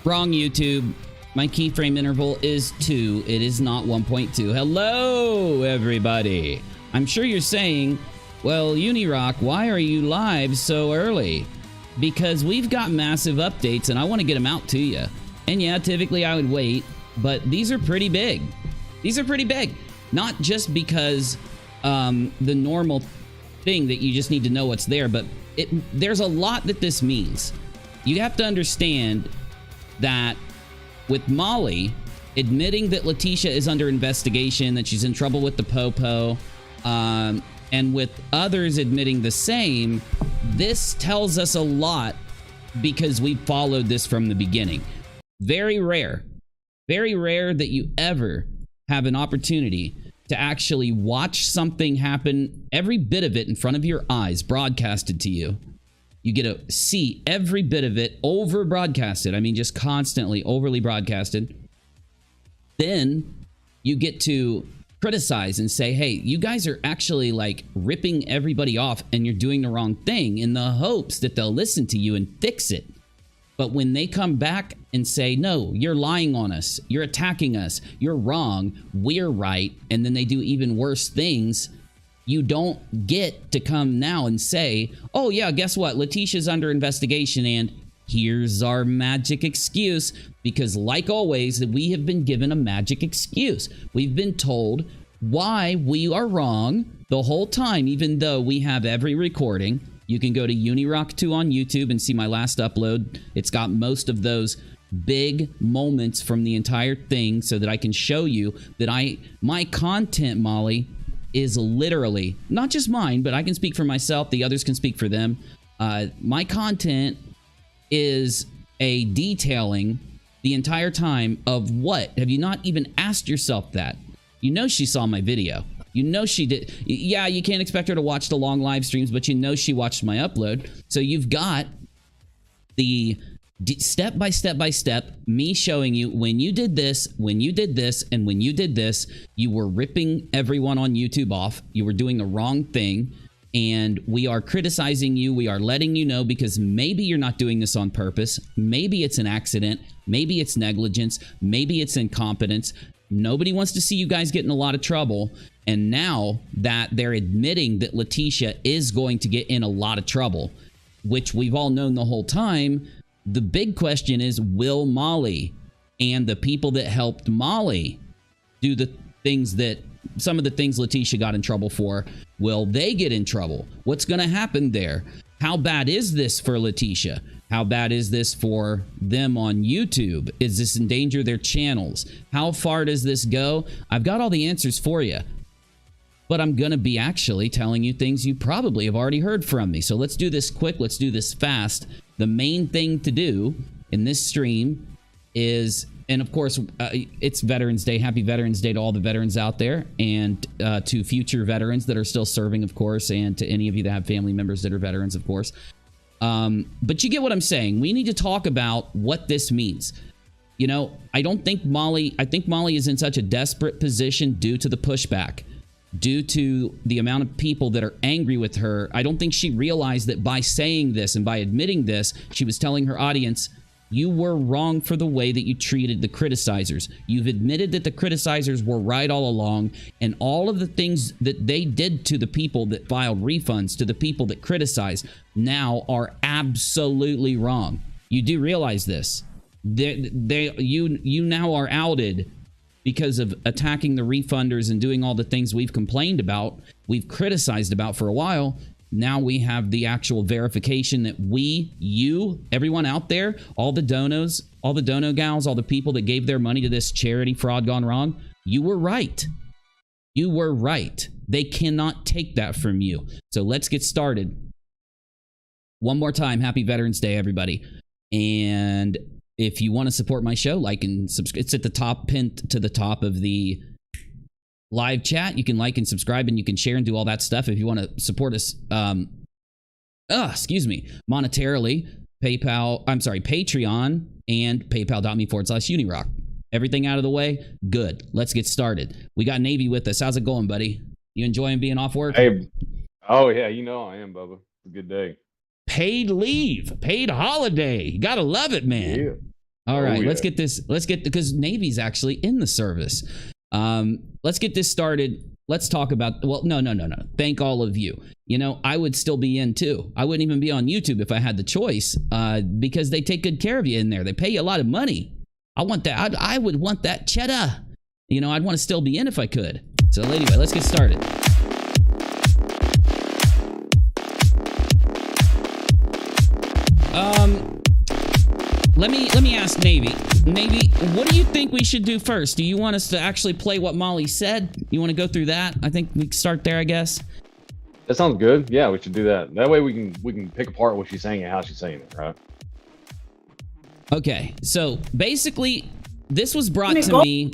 Wrong, YouTube. My keyframe interval is 2. It is not 1.2. Hello, everybody. I'm sure you're saying, well, Unirock, why are you live so early? Because we've got massive updates and I want to get them out to you. And yeah, typically I would wait, but these are pretty big. These are pretty big. Not just because the normal thing that you just need to know what's there, but there's a lot that this means. You have to understand that with Molly admitting that Leticia is under investigation, that she's in trouble with the Popo, and with others admitting the same, this tells us a lot because we followed this from the beginning. Very rare that you ever have an opportunity to actually watch something happen, every bit of it in front of your eyes, broadcasted to you. You get to see every bit of it over broadcasted. I mean, just constantly overly broadcasted. Then you get to criticize and say, hey, you guys are actually like ripping everybody off and you're doing the wrong thing in the hopes that they'll listen to you and fix it. But when they come back and say, no, you're lying on us, you're attacking us, you're wrong, we're right, and then they do even worse things, you don't get to come now and say, oh yeah, guess what? Leticia's under investigation and here's our magic excuse. Because like always, we have been given a magic excuse. We've been told why we are wrong the whole time, even though we have every recording. You can go to Unirock 2 on YouTube and see my last upload. It's got most of those big moments from the entire thing so that I can show you that my content, Molly, is literally, not just mine, but I can speak for myself. The others can speak for them. My content is a detailing the entire time of what? Have you not even asked yourself that? You know she saw my video. You know she did. Yeah, you can't expect her to watch the long live streams, but you know she watched my upload. So you've got the step by step by step, me showing you when you did this, when you did this, and when you did this, you were ripping everyone on YouTube off. You were doing the wrong thing. And we are criticizing you. We are letting you know because maybe you're not doing this on purpose. Maybe it's an accident. Maybe it's negligence. Maybe it's incompetence. Nobody wants to see you guys get in a lot of trouble. And now that they're admitting that Leticia is going to get in a lot of trouble, which we've all known the whole time, the big question is, will Molly and the people that helped Molly do the things that some of the things Leticia got in trouble for, will they get in trouble? What's going to happen there? How bad is this for Leticia? How bad is this for them on YouTube? Is this endanger their channels? How far does this go? I've got all the answers for you, but I'm going to be actually telling you things you probably have already heard from me. So let's do this quick. Let's do this fast. The main thing to do in this stream is, and of course, it's Veterans Day. Happy Veterans Day to all the veterans out there, and to future veterans that are still serving, of course, and to any of you that have family members that are veterans, of course. But you get what I'm saying. We need to talk about what this means. You know, I think Molly is in such a desperate position due to the pushback, due to the amount of people that are angry with her. I don't think she realized that by saying this and by admitting this, she was telling her audience, you were wrong for the way that you treated the criticizers. You've admitted that the criticizers were right all along, and all of the things that they did to the people that filed refunds, to the people that criticized, now are absolutely wrong. You do realize this. You now are outed because of attacking the refunders and doing all the things we've complained about, we've criticized about for a while. Now we have the actual verification that you, everyone out there, all the donos, all the dono gals, all the people that gave their money to this charity fraud gone wrong, you were right. You were right. They cannot take that from you. So let's get started. One more time, happy Veterans Day, everybody. And if you want to support my show, like and subscribe. It's at the top, pinned to the top of the live chat. You can like and subscribe, and you can share and do all that stuff. If you want to support us, monetarily, Patreon and paypal.me/Unirock. Everything out of the way? Good. Let's get started. We got Navy with us. How's it going, buddy? You enjoying being off work? Hey, oh yeah, you know I am, Bubba. It's a good day. Paid leave, paid holiday. You gotta love it, man. Yeah. All right, let's get this. Because Navy's actually in the service. Let's get this started. Let's talk about, well, no. Thank all of you. You know, I would still be in too. I wouldn't even be on YouTube if I had the choice, because they take good care of you in there. They pay you a lot of money. I want that. I would want that cheddar. You know, I'd want to still be in if I could. So anyway, let's get started. Let me ask Navy. Navy, what do you think we should do first? Do you want us to actually play what Molly said? You want to go through that? I think we can start there, I guess. That sounds good. Yeah, we should do that. That way we can pick apart what she's saying and how she's saying it, right? Okay, so basically, this was brought to me,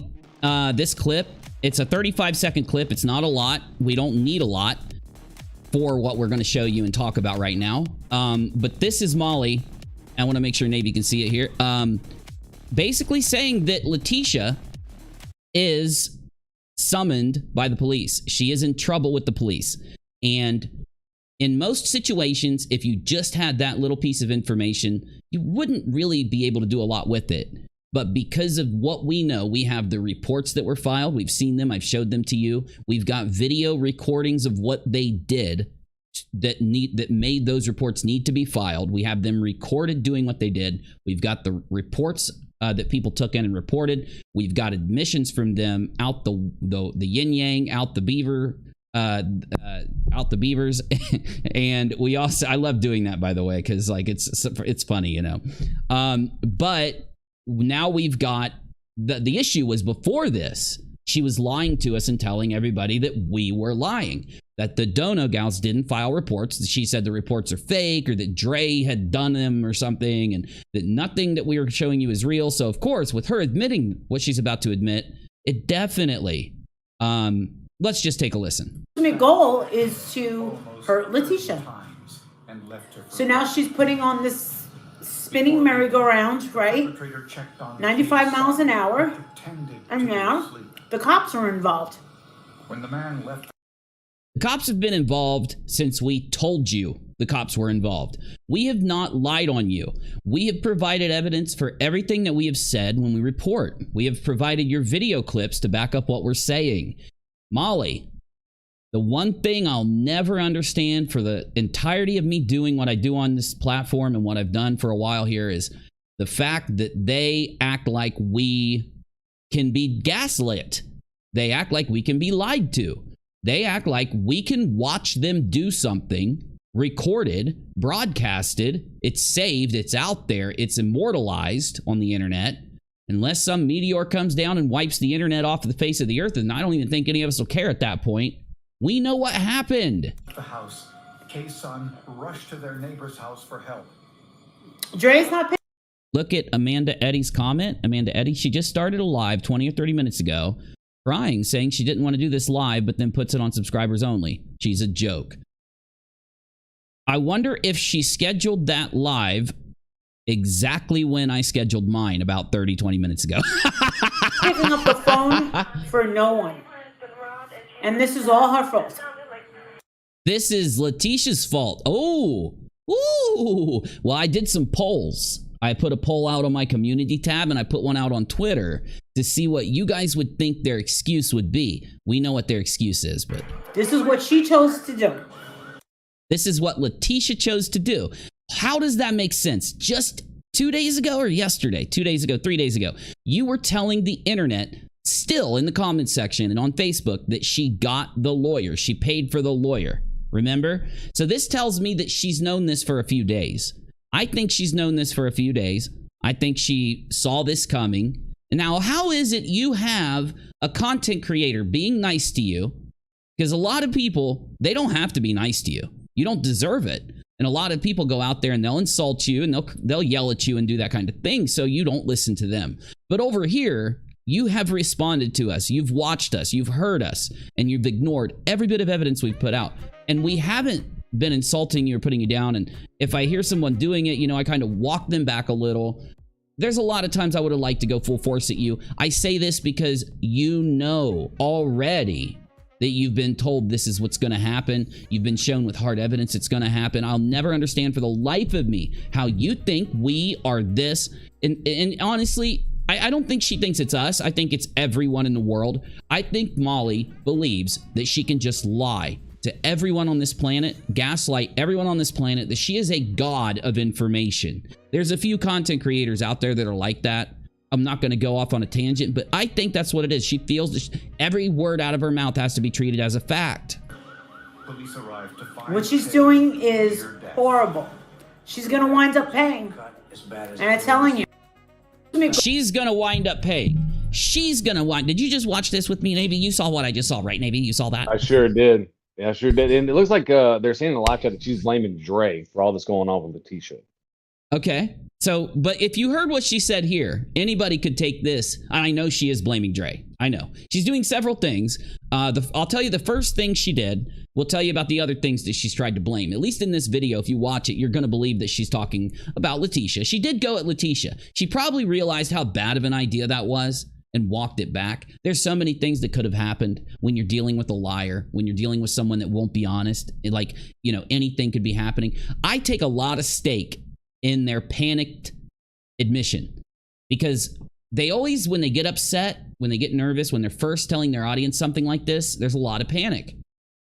this clip. It's a 35-second clip. It's not a lot. We don't need a lot for what we're going to show you and talk about right now. But this is Molly. I want to make sure Navy can see it here. Basically saying that Leticia is summoned by the police. She is in trouble with the police. And in most situations, if you just had that little piece of information, you wouldn't really be able to do a lot with it. But because of what we know, we have the reports that were filed. We've seen them. I've showed them to you. We've got video recordings of what they did that made those reports need to be filed. We have them recorded doing what they did. We've got the reports that people took in and reported. We've got admissions from them out the yin yang, out the beaver, out the beavers. And we also, I love doing that, by the way, because like it's funny, you know. But now we've got the issue was before this, she was lying to us and telling everybody that we were lying, that the Dono gals didn't file reports. She said the reports are fake, or that Dre had done them or something, and that nothing that we were showing you is real. So of course, with her admitting what she's about to admit, it definitely, let's just take a listen. The ultimate goal is to hurt Leticia. So now she's putting on this spinning merry-go-round, right? 95 miles an hour. And now the cops are involved. When the man left, the cops have been involved since we told you the cops were involved. We have not lied on you. We have provided evidence for everything that we have said when we report. We have provided your video clips to back up what we're saying. Molly, the one thing I'll never understand for the entirety of me doing what I do on this platform and what I've done for a while here is the fact that they act like we can be gaslit. They act like we can be lied to. They act like we can watch them do something, recorded, broadcasted, it's saved, it's out there, it's immortalized on the internet. Unless some meteor comes down and wipes the internet off the face of the earth, and I don't even think any of us will care at that point. We know what happened. the house, Kay's son rushed to their neighbor's house for help. Dre's not paying. Look at Amanda Eddy's comment. Amanda Eddy, she just started a live 20 or 30 minutes ago, crying, saying she didn't want to do this live, but then puts it on subscribers only. She's a joke. I wonder if she scheduled that live exactly when I scheduled mine about 30, 20 minutes ago. Picking up the phone for no one. And this is all her fault. This is Leticia's fault. Oh, ooh. Well, I did some polls. I put a poll out on my community tab, and I put one out on Twitter to see what you guys would think their excuse would be. We know what their excuse is, but This is what she chose to do. this is what Leticia chose to do. How does that make sense? Just 2 days ago or yesterday, 2 days ago, 3 days ago, you were telling the internet, still in the comments section and on Facebook, that she got the lawyer. She paid for the lawyer. Remember? So this tells me that she's known this for a few days. I think she's known this for a few days. I think she saw this coming. Now, how is it you have a content creator being nice to you? Because a lot of people, they don't have to be nice to you. You don't deserve it. And a lot of people go out there and they'll insult you and they'll yell at you and do that kind of thing, so you don't listen to them. But over here, you have responded to us. You've watched us. You've heard us. And you've ignored every bit of evidence we've put out. And we haven't been insulting you or putting you down. And if I hear someone doing it, you know, I kind of walk them back a little. There's a lot of times I would have liked to go full force at you. I say this because you know already that you've been told this is what's going to happen. You've been shown with hard evidence it's going to happen. I'll never understand for the life of me how you think we are this. And honestly, I don't think she thinks it's us. I think it's everyone in the world. I think Molly believes that she can just lie to everyone on this planet, gaslight everyone on this planet, that she is a god of information. There's a few content creators out there that are like that. I'm not going to go off on a tangent, but I think that's what it is. She feels that every word out of her mouth has to be treated as a fact. Police arrived to find What she's doing is horrible. She's going to wind up paying. And I'm telling you. She's going to wind up paying. She's going to wind. Did you just watch this with me, Navy? You saw what I just saw, right, Navy? You saw that? I sure did. Yeah, I sure did. And it looks like they're saying in the live chat that she's blaming Dre for all this going on with Leticia. Okay. So, but if you heard what she said here, anybody could take this. I know she is blaming Dre. I know. She's doing several things. I'll tell you the first thing she did. We'll tell you about the other things that she's tried to blame. At least in this video, if you watch it, you're going to believe that she's talking about Leticia. She did go at Leticia. She probably realized how bad of an idea that was and walked it back. There's so many things that could have happened when you're dealing with a liar, when you're dealing with someone that won't be honest. Like, you know, anything could be happening. I take a lot of stake in their panicked admission, because they always, when they get upset, when they get nervous, when they're first telling their audience something like this, there's a lot of panic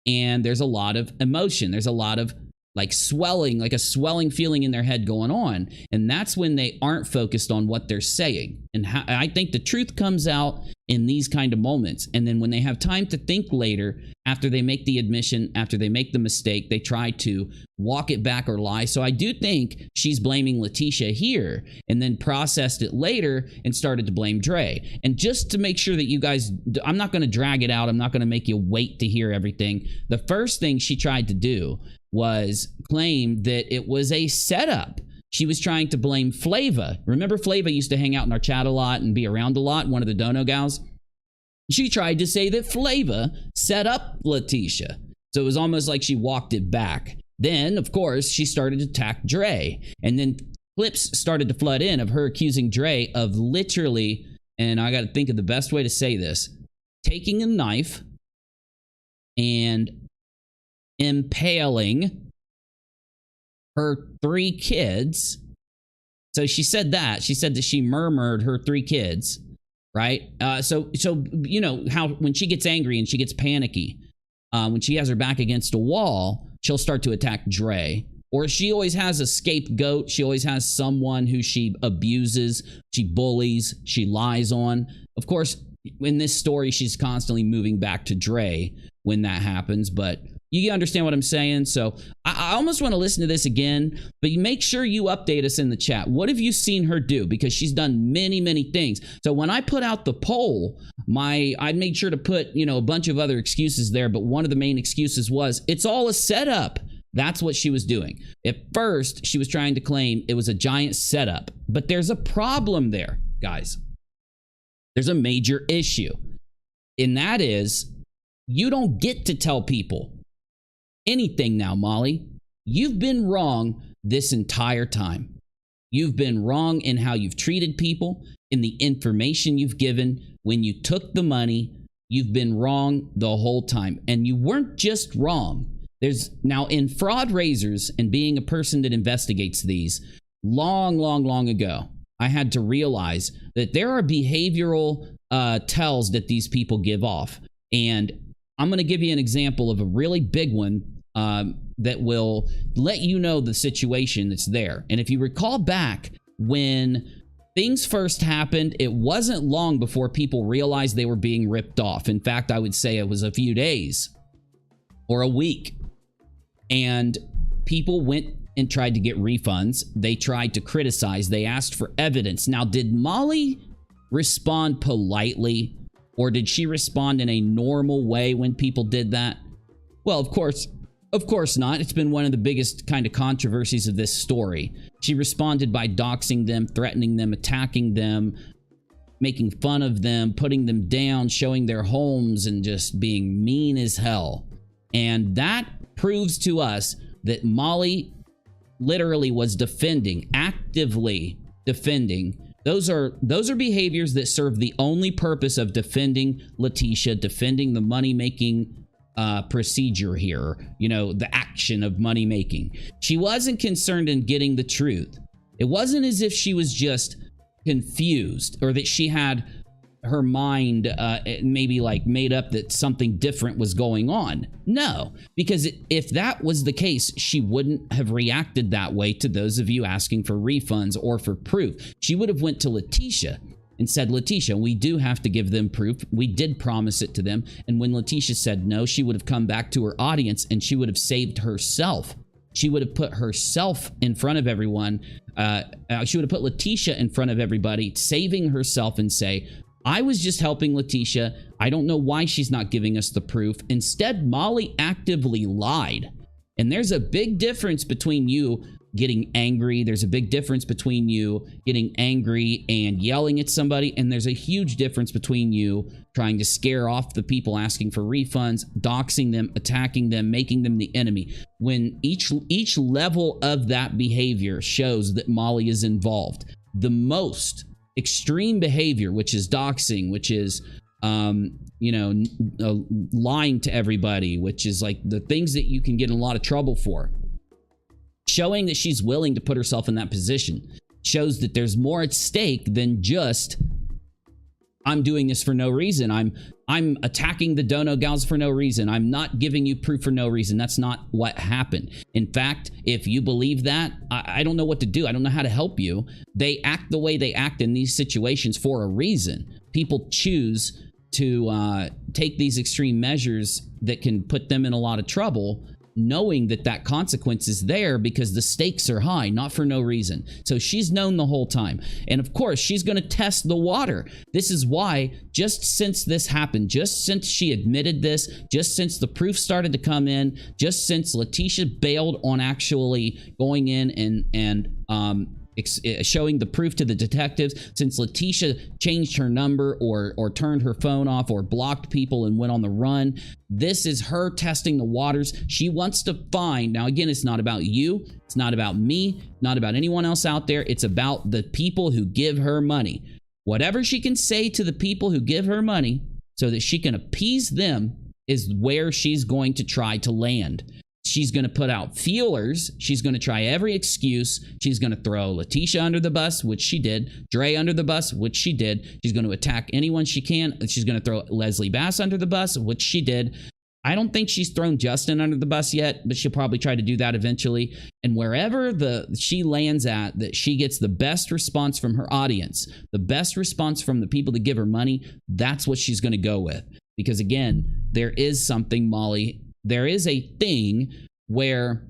and there's a lot of emotion. There's a lot of like swelling, like a swelling feeling in their head going on. And that's when they aren't focused on what they're saying. And I think the truth comes out in these kind of moments. And then when they have time to think later, after they make the admission, after they make the mistake, they try to walk it back or lie. So I do think she's blaming Leticia here and then processed it later and started to blame Dre. And just to make sure that you guys, I'm not going to drag it out. I'm not going to make you wait to hear everything. The first thing she tried to do was claim that it was a setup. She was trying to blame Flava. Remember Flava used to hang out in our chat a lot and be around a lot, one of the dono gals? She tried to say that Flava set up Leticia. So it was almost like she walked it back. Then, of course, she started to attack Dre. And then clips started to flood in of her accusing Dre of literally, and I got to think of the best way to say this, taking a knife and impaling her 3 kids. So she said that. She said that she murmured her 3 kids, right? So you know how when she gets angry and she gets panicky, when she has her back against a wall, she'll start to attack Dre. Or she always has a scapegoat. She always has someone who she abuses, she bullies, she lies on. Of course, in this story, she's constantly moving back to Dre when that happens, but you understand what I'm saying? So I almost want to listen to this again, but you make sure you update us in the chat. What have you seen her do? Because she's done many, many things. So when I put out the poll, I made sure to put, you know, a bunch of other excuses there, but one of the main excuses was it's all a setup. That's what she was doing. At first, she was trying to claim it was a giant setup, but there's a problem there, guys. There's a major issue, and that is you don't get to tell people anything now, Molly. You've been wrong this entire time. You've been wrong in how you've treated people, in the information you've given, when you took the money. You've been wrong the whole time. And you weren't just wrong. There's now in fraudrraisers and being a person that investigates these, long ago, I had to realize that there are behavioral tells that these people give off. And I'm going to give you an example of a really big one that will let you know the situation that's there. And if you recall back when things first happened, it wasn't long before people realized they were being ripped off. In fact, I would say it was a few days or a week. And people went and tried to get refunds. They tried to criticize. They asked for evidence. Now, did Molly respond politely? Or did she respond in a normal way when people did that? Well, of course not. It's been one of the biggest kind of controversies of this story. She responded by doxing them, threatening them, attacking them, making fun of them, putting them down, showing their homes, and just being mean as hell. And that proves to us that Molly literally was defending, actively defending. Those are behaviors that serve the only purpose of defending Leticia, defending the money-making procedure here, you know, the action of money making. She wasn't concerned in getting the truth. It wasn't as if she was just confused or that she had her mind maybe like made up that something different was going on. No, because if that was the case, she wouldn't have reacted that way to those of you asking for refunds or for proof. She would have went to Leticia and said, Leticia, we do have to give them proof. We did promise it to them. And when Leticia said no, she would have come back to her audience and she would have saved herself. She would have put herself in front of everyone. She would have put Leticia in front of everybody, saving herself, and say, I was just helping Leticia. I don't know why she's not giving us the proof. Instead, Molly actively lied. And there's a big difference between you getting angry. There's a big difference between you getting angry and yelling at somebody. And there's a huge difference between you trying to scare off the people asking for refunds, doxing them, attacking them, making them the enemy. When each level of that behavior shows that Molly is involved. The most extreme behavior, which is doxing, which is you know, lying to everybody, which is like the things that you can get in a lot of trouble for. Showing that she's willing to put herself in that position shows that there's more at stake than just, I'm doing this for no reason. I'm attacking the dono gals for no reason. I'm not giving you proof for no reason. That's not what happened. In fact, if you believe that, I don't know what to do. I don't know how to help you. They act the way they act in these situations for a reason. People choose to take these extreme measures that can put them in a lot of trouble, knowing that that consequence is there because the stakes are high, not for no reason. So she's known the whole time. And of course, she's going to test the water. This is why, just since this happened, just since she admitted this, just since the proof started to come in, just since Leticia bailed on actually going in and showing the proof to the detectives, since Leticia changed her number or turned her phone off or blocked people and went on the run, this is her testing the waters. She wants to find, now again, it's not about you, it's not about me, not about anyone else out there, it's about the people who give her money. Whatever she can say to the people who give her money so that she can appease them is where she's going to try to land. She's going to put out feelers. She's going to try every excuse. She's going to throw Leticia under the bus, which she did. Dre under the bus, which she did. She's going to attack anyone she can. She's going to throw Leslie Bass under the bus, which she did. I don't think she's thrown Justin under the bus yet, but she'll probably try to do that eventually. And wherever she lands at, that she gets the best response from her audience, the best response from the people that give her money, that's what she's going to go with. Because again, there is something, Molly, there is a thing where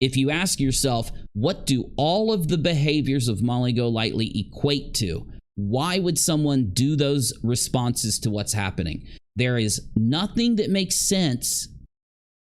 if you ask yourself, what do all of the behaviors of Molly GoLightly equate to? Why would someone do those responses to what's happening? There is nothing that makes sense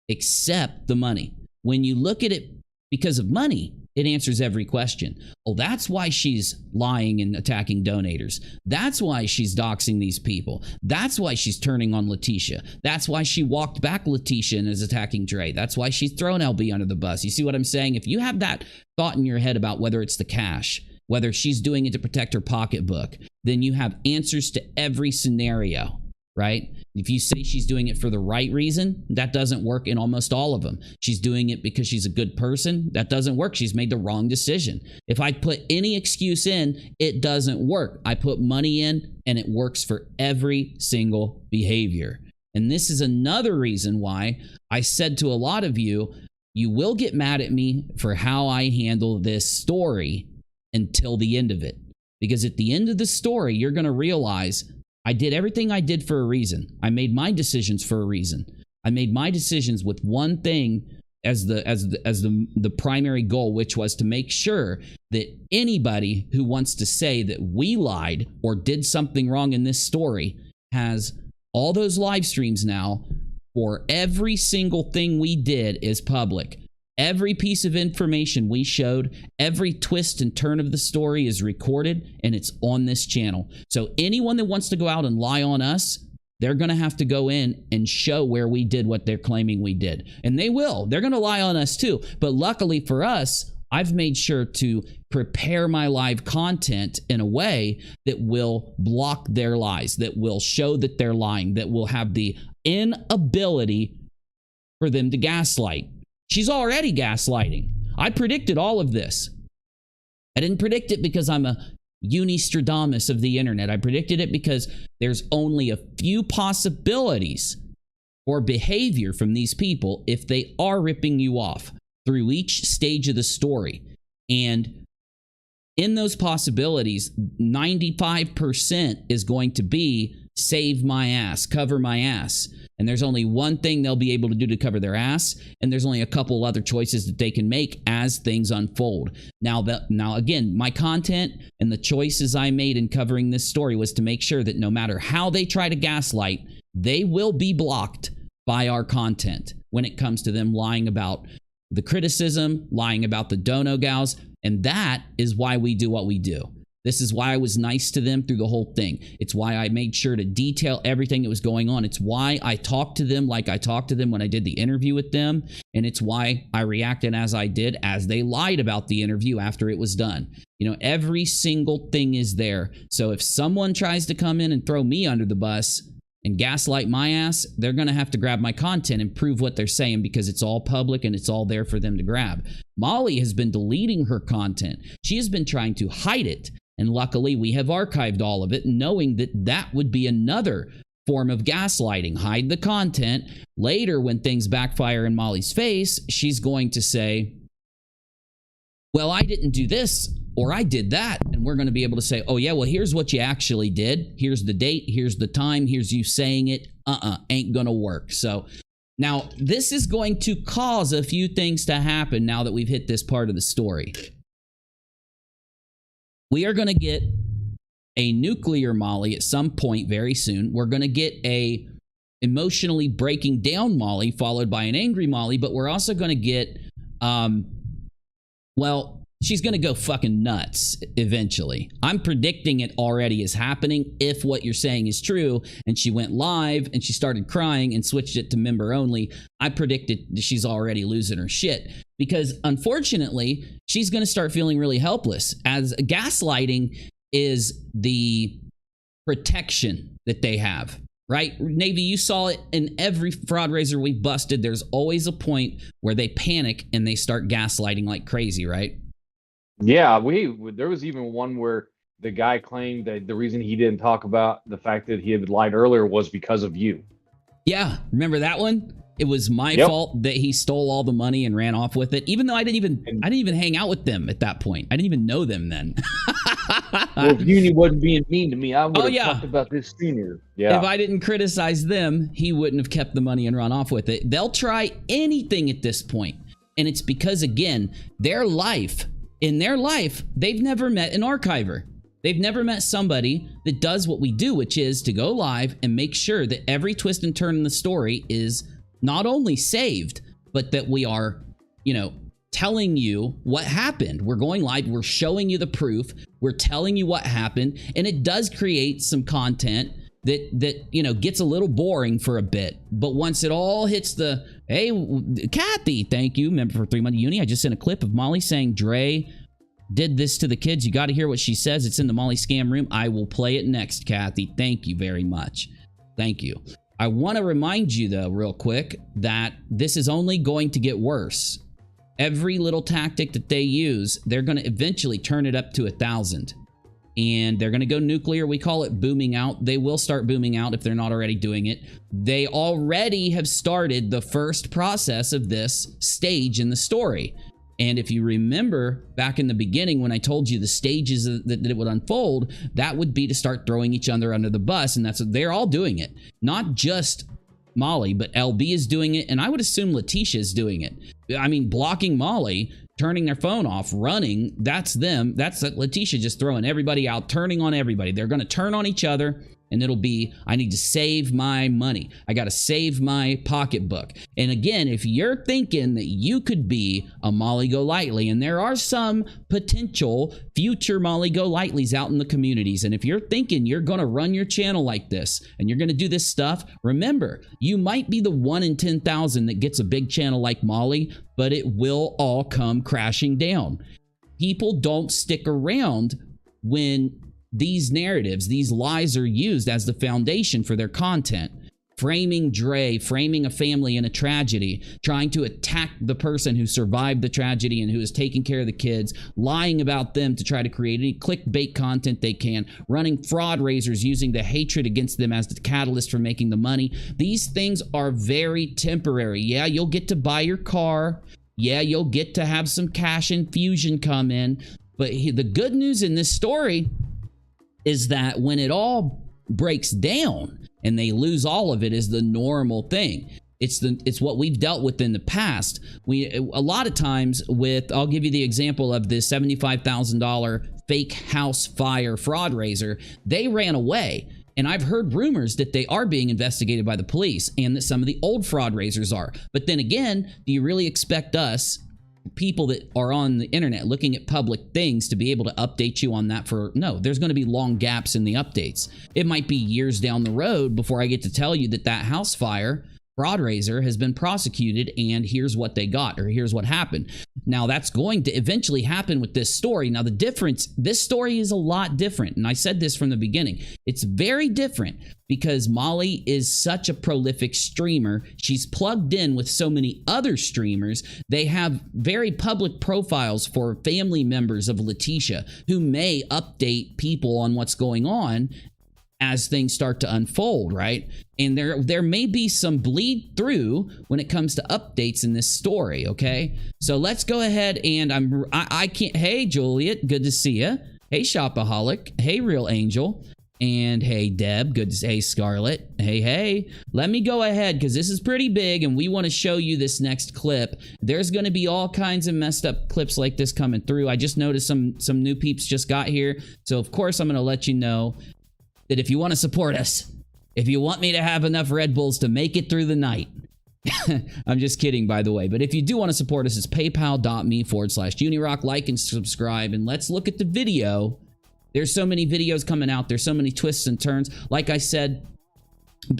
except the money. When you look at it because of money, it answers every question. Oh, that's why she's lying and attacking donators. That's why she's doxing these people. That's why she's turning on Leticia. That's why she walked back Leticia and is attacking Dre. That's why she's thrown LB under the bus. You see what I'm saying? If you have that thought in your head about whether it's the cash, whether she's doing it to protect her pocketbook, then you have answers to every scenario. Right? If you say she's doing it for the right reason, that doesn't work in almost all of them. She's doing it because she's a good person, that doesn't work. She's made the wrong decision. If I put any excuse in, it doesn't work. I put money in and it works for every single behavior. And this is another reason why I said to a lot of you, you will get mad at me for how I handle this story until the end of it. Because at the end of the story, you're going to realize I did everything I did for a reason. I made my decisions for a reason. I made my decisions with one thing as the primary goal, which was to make sure that anybody who wants to say that we lied or did something wrong in this story has all those live streams now, for every single thing we did is public. Every piece of information we showed, every twist and turn of the story is recorded and it's on this channel. So anyone that wants to go out and lie on us, they're going to have to go in and show where we did what they're claiming we did. And they will. They're going to lie on us too. But luckily for us, I've made sure to prepare my live content in a way that will block their lies, that will show that they're lying, that will have the inability for them to gaslight. She's already gaslighting. I predicted all of this. I didn't predict it because I'm a Unistradamus of the internet. I predicted it because there's only a few possibilities for behavior from these people if they are ripping you off through each stage of the story. And in those possibilities, 95% is going to be save my ass, cover my ass. And there's only one thing they'll be able to do to cover their ass, and there's only a couple other choices that they can make as things unfold. Now again, my content and the choices I made in covering this story was to make sure that no matter how they try to gaslight, they will be blocked by our content when it comes to them lying about the criticism, lying about the dono gals, and that is why we do what we do. This is why I was nice to them through the whole thing. It's why I made sure to detail everything that was going on. It's why I talked to them like I talked to them when I did the interview with them. And it's why I reacted as I did as they lied about the interview after it was done. You know, every single thing is there. So if someone tries to come in and throw me under the bus and gaslight my ass, they're going to have to grab my content and prove what they're saying because it's all public and it's all there for them to grab. Molly has been deleting her content. She has been trying to hide it. And luckily, we have archived all of it, knowing that that would be another form of gaslighting. Hide the content. Later, when things backfire in Molly's face, she's going to say, well, I didn't do this, or I did that. And we're going to be able to say, oh, yeah, well, here's what you actually did. Here's the date. Here's the time. Here's you saying it. Ain't going to work. So now this is going to cause a few things to happen now that we've hit this part of the story. We are going to get a nuclear Molly at some point very soon. We're going to get a emotionally breaking down Molly followed by an angry Molly, but we're also going to get, well, she's going to go fucking nuts eventually. I'm predicting it already is happening if what you're saying is true. And she went live and she started crying and switched it to member only. I predicted that she's already losing her shit because unfortunately, she's going to start feeling really helpless as gaslighting is the protection that they have. Right? Navy, you saw it in every fraud raiser we busted. There's always a point where they panic and they start gaslighting like crazy, right? Yeah, there was even one where the guy claimed that the reason he didn't talk about the fact that he had lied earlier was because of you. Yeah, remember that one? It was my fault that he stole all the money and ran off with it, even though I didn't even hang out with them at that point. I didn't even know them then. Well, if Uni wasn't being mean to me, I would have talked about this sooner. Yeah. If I didn't criticize them, he wouldn't have kept the money and run off with it. They'll try anything at this point. And it's because, again, in their life, they've never met an archiver. They've never met somebody that does what we do, which is to go live and make sure that every twist and turn in the story is not only saved, but that we are, you know, telling you what happened. We're going live. We're showing you the proof. We're telling you what happened. And it does create some content that you know, gets a little boring for a bit. But once it all hits the, hey, Kathy, thank you, member for 3 months uni. I just sent a clip of Molly saying Dre did this to the kids. You got to hear what she says. It's in the Molly scam room. I will play it next, Kathy. Thank you very much. Thank you. I want to remind you, though, real quick, that this is only going to get worse. Every little tactic that they use, they're going to eventually turn it up to 1,000. And they're going to go nuclear. We call it booming out. They will start booming out if they're not already doing it. They already have started the first process of this stage in the story. And if you remember back in the beginning when I told you the stages that it would unfold, that would be to start throwing each other under the bus. And that's what they're all doing it. Not just Molly, but LB is doing it. And I would assume Latisha is doing it. I mean, blocking Molly, turning their phone off, running, that's them. That's Leticia just throwing everybody out, turning on everybody. They're going to turn on each other. And it'll be, I need to save my money. I got to save my pocketbook. And again, if you're thinking that you could be a Molly GoLightly, and there are some potential future Molly GoLightly's out in the communities, and if you're thinking you're going to run your channel like this, and you're going to do this stuff, remember, you might be the 1 in 10,000 that gets a big channel like Molly, but it will all come crashing down. People don't stick around when these narratives, these lies are used as the foundation for their content. framing Dre, framing a family in a tragedy, trying to attack the person who survived the tragedy and who is taking care of the kids, lying about them to try to create any clickbait content they can, running fraud raisers using the hatred against them as the catalyst for making the money. These things are very temporary. Yeah, you'll get to buy your car. Yeah, you'll get to have some cash infusion come in. But the good news in this story is that when it all breaks down and they lose all of it is the normal thing. It's what we've dealt with in the past. A lot of times with, I'll give you the example of this $75,000 fake house fire fraud raiser. They ran away. And I've heard rumors that they are being investigated by the police and that some of the old fraud raisers are. But then again, do you really expect us, people that are on the internet looking at public things, to be able to update you on that? No, there's going to be long gaps in the updates. It might be years down the road before I get to tell you that that house fire fraud raiser has been prosecuted and here's what they got, or here's what happened. Now that's going to eventually happen with this story. Now the difference, this story is a lot different, and I said this from the beginning. It's very different because Molly is such a prolific streamer. She's plugged in with so many other streamers. They have very public profiles for family members of Leticia who may update people on what's going on as things start to unfold, right? And there may be some bleed through when it comes to updates in this story, okay? So let's go ahead and I can't. Hey, Juliet, good to see you. Hey, Shopaholic. Hey, Real Angel. And hey, Deb, good to see. Hey, Scarlett. Hey. Let me go ahead because this is pretty big and we want to show you this next clip. There's going to be all kinds of messed up clips like this coming through. I just noticed some new peeps just got here. So of course I'm going to let you know that if you want to support us, if you want me to have enough Red Bulls to make it through the night, I'm just kidding, by the way. But if you do want to support us, it's paypal.me/unirock. Like and subscribe. And let's look at the video. There's so many videos coming out. There's so many twists and turns. Like I said,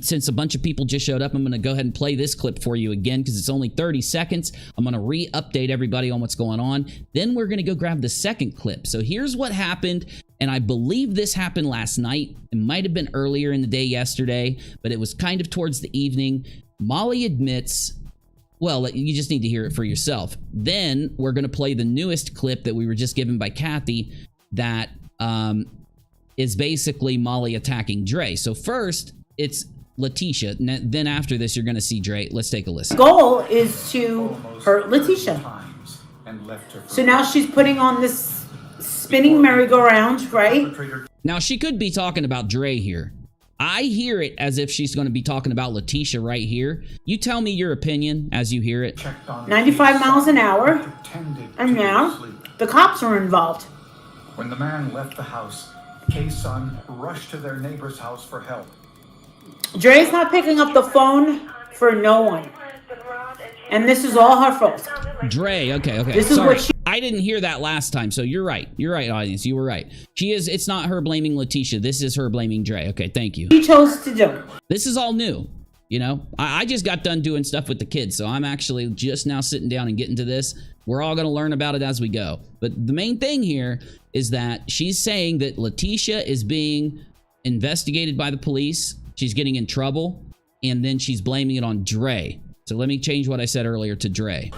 since a bunch of people just showed up, I'm going to go ahead and play this clip for you again because it's only 30 seconds. I'm going to re-update everybody on what's going on. Then we're going to go grab the second clip. So here's what happened. And I believe this happened last night. It might have been earlier in the day yesterday, but it was kind of towards the evening. Molly admits, well, you just need to hear it for yourself. Then we're going to play the newest clip that we were just given by Kathy that is basically Molly attacking Dre. So first, it's Leticia. Then after this, you're going to see Dre. Let's take a listen. Goal is to hurt Leticia. So now she's putting on this spinning merry-go-round, right? Now, she could be talking about Dre here. I hear it as if she's going to be talking about Leticia right here. You tell me your opinion as you hear it. 95 miles an hour. And now the cops are involved. When the man left the house, Kay's son rushed to their neighbor's house for help. Dre's not picking up the phone for no one. And this is all her fault. Dre, okay. This is Sorry. what she... I didn't hear that last time, so you're right. You're right, audience. You were right. It's not her blaming Leticia. This is her blaming Dre. Okay, thank you. She chose to do. This is all new, you know? I just got done doing stuff with the kids, so I'm actually just now sitting down and getting to this. We're all going to learn about it as we go. But the main thing here is that she's saying that Leticia is being investigated by the police. She's getting in trouble, and then she's blaming it on Dre. So let me change what I said earlier to Dre.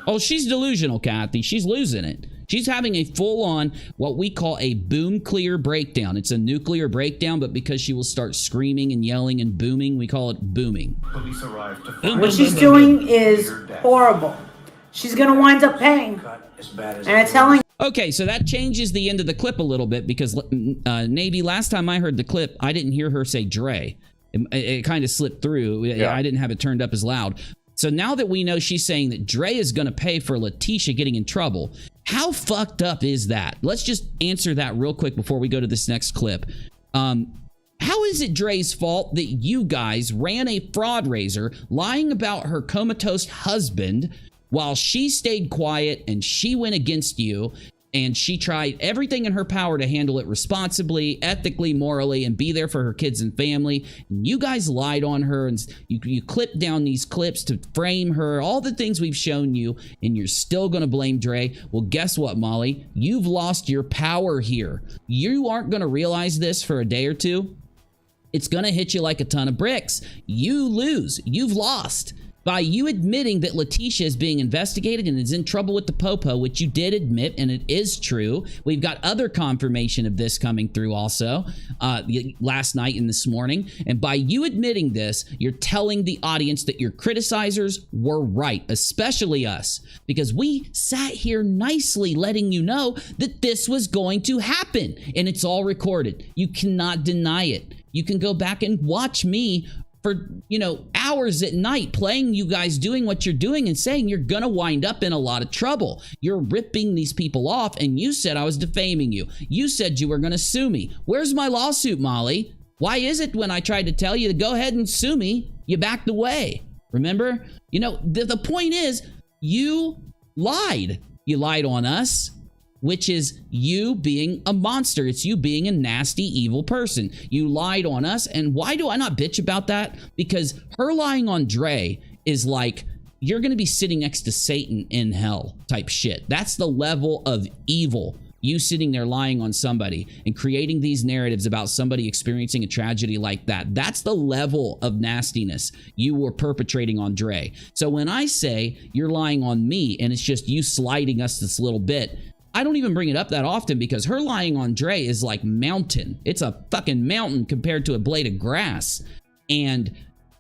Oh, she's delusional, Kathy. She's losing it. She's having a full-on, what we call a boom clear breakdown. It's a nuclear breakdown, but because she will start screaming and yelling and booming, we call it booming. Police arrived to Boom, What boom, she's boom, doing boom. is horrible. She's going to wind up paying. And I'm telling you. Okay, so that changes the end of the clip a little bit because Navy, last time I heard the clip, I didn't hear her say Dre. It kind of slipped through. Yeah. I didn't have it turned up as loud. So now that we know she's saying that Dre is going to pay for Leticia getting in trouble, how fucked up is that? Let's just answer that real quick before we go to this next clip. How is it Dre's fault that you guys ran a fraud raiser lying about her comatose husband while she stayed quiet and she went against you and she tried everything in her power to handle it responsibly, ethically, morally, and be there for her kids and family? And you guys lied on her and you clipped down these clips to frame her, all the things we've shown you, and you're still going to blame Dre. Well, guess what, Molly? You've lost your power here. You aren't going to realize this for a day or two. it's gonna hit you like a ton of bricks. You lose. You've lost. By you admitting that Leticia is being investigated and is in trouble with the Popo, which you did admit, and it is true. We've got other confirmation of this coming through also last night and this morning. And by you admitting this, you're telling the audience that your criticizers were right, especially us, because we sat here nicely letting you know that this was going to happen, and it's all recorded. You cannot deny it. You can go back and watch me for, you know, hours at night playing you guys doing what you're doing and saying you're gonna wind up in a lot of trouble. You're ripping these people off, and you said I was defaming you. You said you were gonna sue me. Where's my lawsuit, Molly? Why is it when I tried to tell you to go ahead and sue me, you backed away? Remember? You know, the point is, you lied. You lied on us, which is you being a monster. It's you being a nasty, evil person. You lied on us. And why do I not bitch about that? Because her lying on Dre is like, you're going to be sitting next to Satan in hell type shit. That's the level of evil. You sitting there lying on somebody and creating these narratives about somebody experiencing a tragedy like that. That's the level of nastiness you were perpetrating on Dre. So when I say you're lying on me and it's just you sliding us this little bit, I don't even bring it up that often because her lying on Dre is like mountain. It's a fucking mountain compared to a blade of grass. And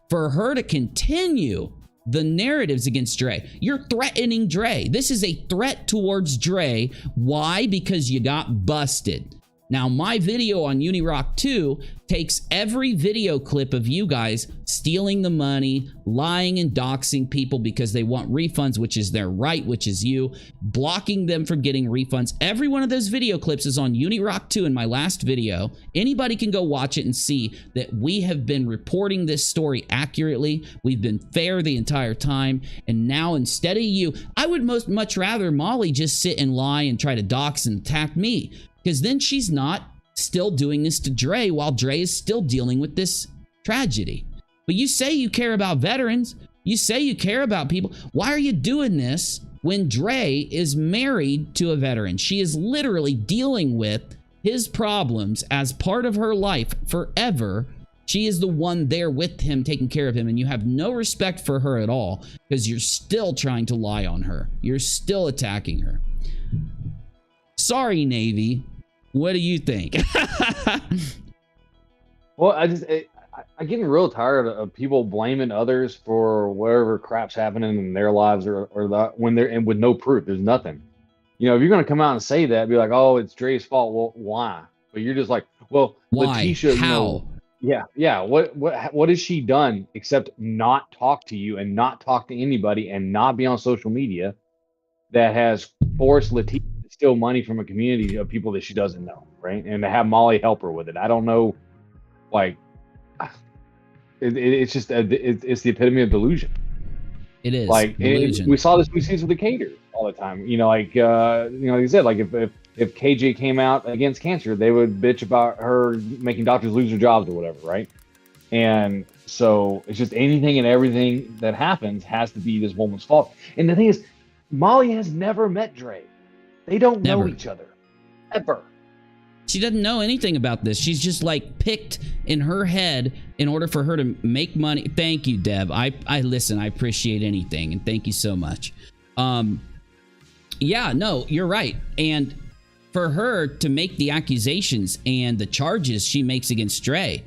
for her to continue the narratives against Dre, you're threatening Dre. This is a threat towards Dre. Why? Because you got busted. Now, my video on UNIRACHEL 2 takes every video clip of you guys stealing the money, lying and doxing people because they want refunds, which is their right, which is you, blocking them from getting refunds. Every one of those video clips is on UNIRACHEL 2 in my last video. Anybody can go watch it and see that we have been reporting this story accurately. We've been fair the entire time. And now instead of you, I would much rather Molly just sit and lie and try to dox and attack me. Because then she's not still doing this to Dre while Dre is still dealing with this tragedy. But you say you care about veterans. You say you care about people. Why are you doing this when Dre is married to a veteran? She is literally dealing with his problems as part of her life forever. She is the one there with him, taking care of him, and you have no respect for her at all because you're still trying to lie on her. You're still attacking her. Sorry, Navy. What do you think? Well, I'm getting real tired of people blaming others for whatever crap's happening in their lives or that when they're in with no proof. There's nothing. You know, if you're going to come out and say that, be like, oh, it's Dre's fault. Well, why? But you're just like, well, why? Latisha, how? Yeah. What has she done except not talk to you and not talk to anybody and not be on social media that has forced Latisha steal money from a community of people that she doesn't know, right? And to have Molly help her with it. I don't know, like, it's just it's the epitome of delusion. It is like delusion. We saw this with the Cater all the time. You know, like like you said, like if KJ came out against cancer, they would bitch about her making doctors lose their jobs or whatever, right? And so it's just anything and everything that happens has to be this woman's fault. And the thing is, Molly has never met Dre. They don't know each other, ever. She doesn't know anything about this. She's just like picked in her head in order for her to make money. Thank you, Deb. I listen, I appreciate anything, and thank you so much. Yeah, no, you're right. And for her to make the accusations and the charges she makes against Dre,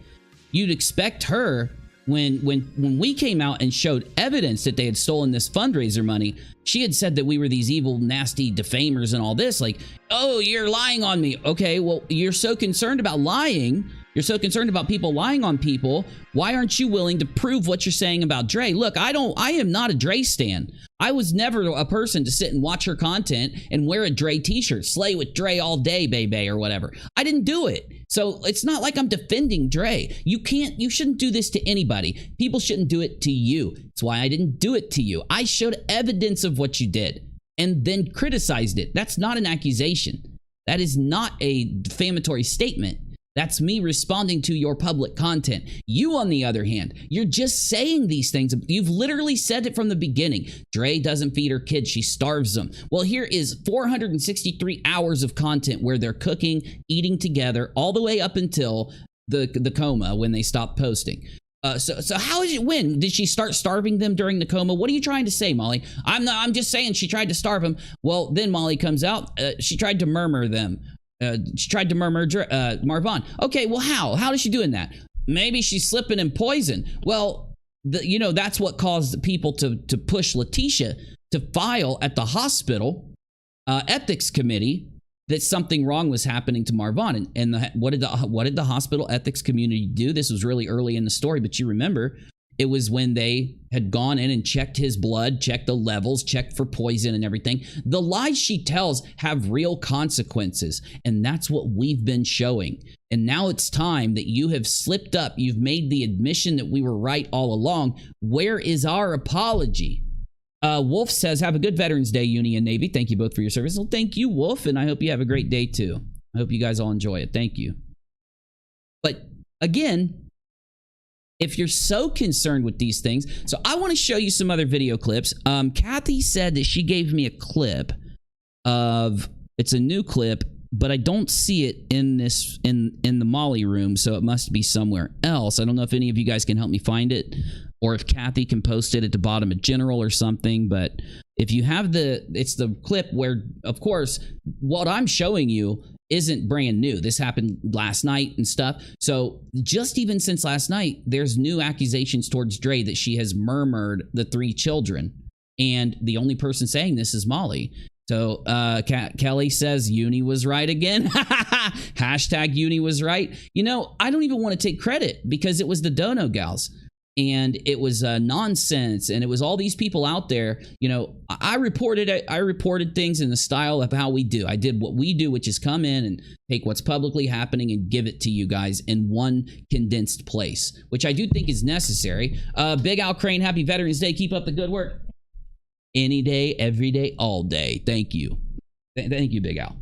you'd expect her, when we came out and showed evidence that they had stolen this fundraiser money, she had said that we were these evil, nasty defamers and all this. Like, oh, you're lying on me. Okay, well, you're so concerned about lying. You're so concerned about people lying on people. Why aren't you willing to prove what you're saying about Dre? Look, I am not a Dre stan. I was never a person to sit and watch her content and wear a Dre t-shirt, slay with Dre all day, baby, or whatever. I didn't do it. So it's not like I'm defending Dre. You shouldn't do this to anybody. People shouldn't do it to you. That's why I didn't do it to you. I showed evidence of what you did and then criticized it. That's not an accusation. That is not a defamatory statement. That's me responding to your public content. You, on the other hand, you're just saying these things. You've literally said it from the beginning. Dre doesn't feed her kids. She starves them. Well, here is 463 hours of content where they're cooking, eating together, all the way up until the coma when they stopped posting. So how is it when? Did she start starving them during the coma? What are you trying to say, Molly? I'm just saying she tried to starve them. Well, then Molly comes out. She tried to murmur them. She tried to murmur Marvon. Okay, well, how is she doing that? Maybe she's slipping in poison. Well, that's what caused people to push Leticia to file at the hospital ethics committee that something wrong was happening to Marvon. And what did the hospital ethics community do? This was really early in the story, but you remember it was when they had gone in and checked his blood, checked the levels, checked for poison and everything. The lies she tells have real consequences, and that's what we've been showing. And now it's time that you have slipped up. You've made the admission that we were right all along. Where is our apology? Wolf says, have a good Veterans Day, Uni and Navy. Thank you both for your service. Well, thank you, Wolf, and I hope you have a great day, too. I hope you guys all enjoy it. Thank you. But, again, if you're so concerned with these things, so I want to show you some other video clips. Kathy said that she gave me a clip of, it's a new clip, but I don't see it in this, in the Molly room, so it must be somewhere else. I don't know if any of you guys can help me find it, or if Kathy can post it at the bottom of general or something. But if you have it's the clip where, of course, what I'm showing you isn't brand new. This happened last night and stuff. So just even since last night, there's new accusations towards Dre that she has murmured the 3 children. And the only person saying this is Molly. So Kelly says Uni was right again. Hashtag Uni was right. I don't even want to take credit because it was the Dono gals. And it was nonsense, and it was all these people out there. I reported things in the style of how we do. I did what we do, which is come in and take what's publicly happening and give it to you guys in one condensed place, which I do think is necessary. Big Al Crane, happy Veterans Day. Keep up the good work. Any day, every day, all day. Thank you. Thank you, Big Al.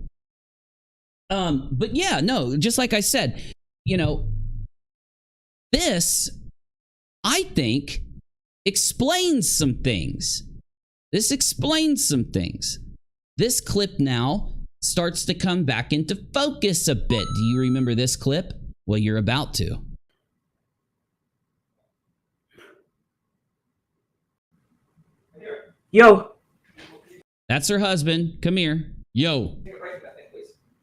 But yeah, no, just like I said, this, I think, explains some things. This explains some things. This clip now starts to come back into focus a bit. Do you remember this clip? Well, you're about to. Yo. That's her husband. Come here. Yo.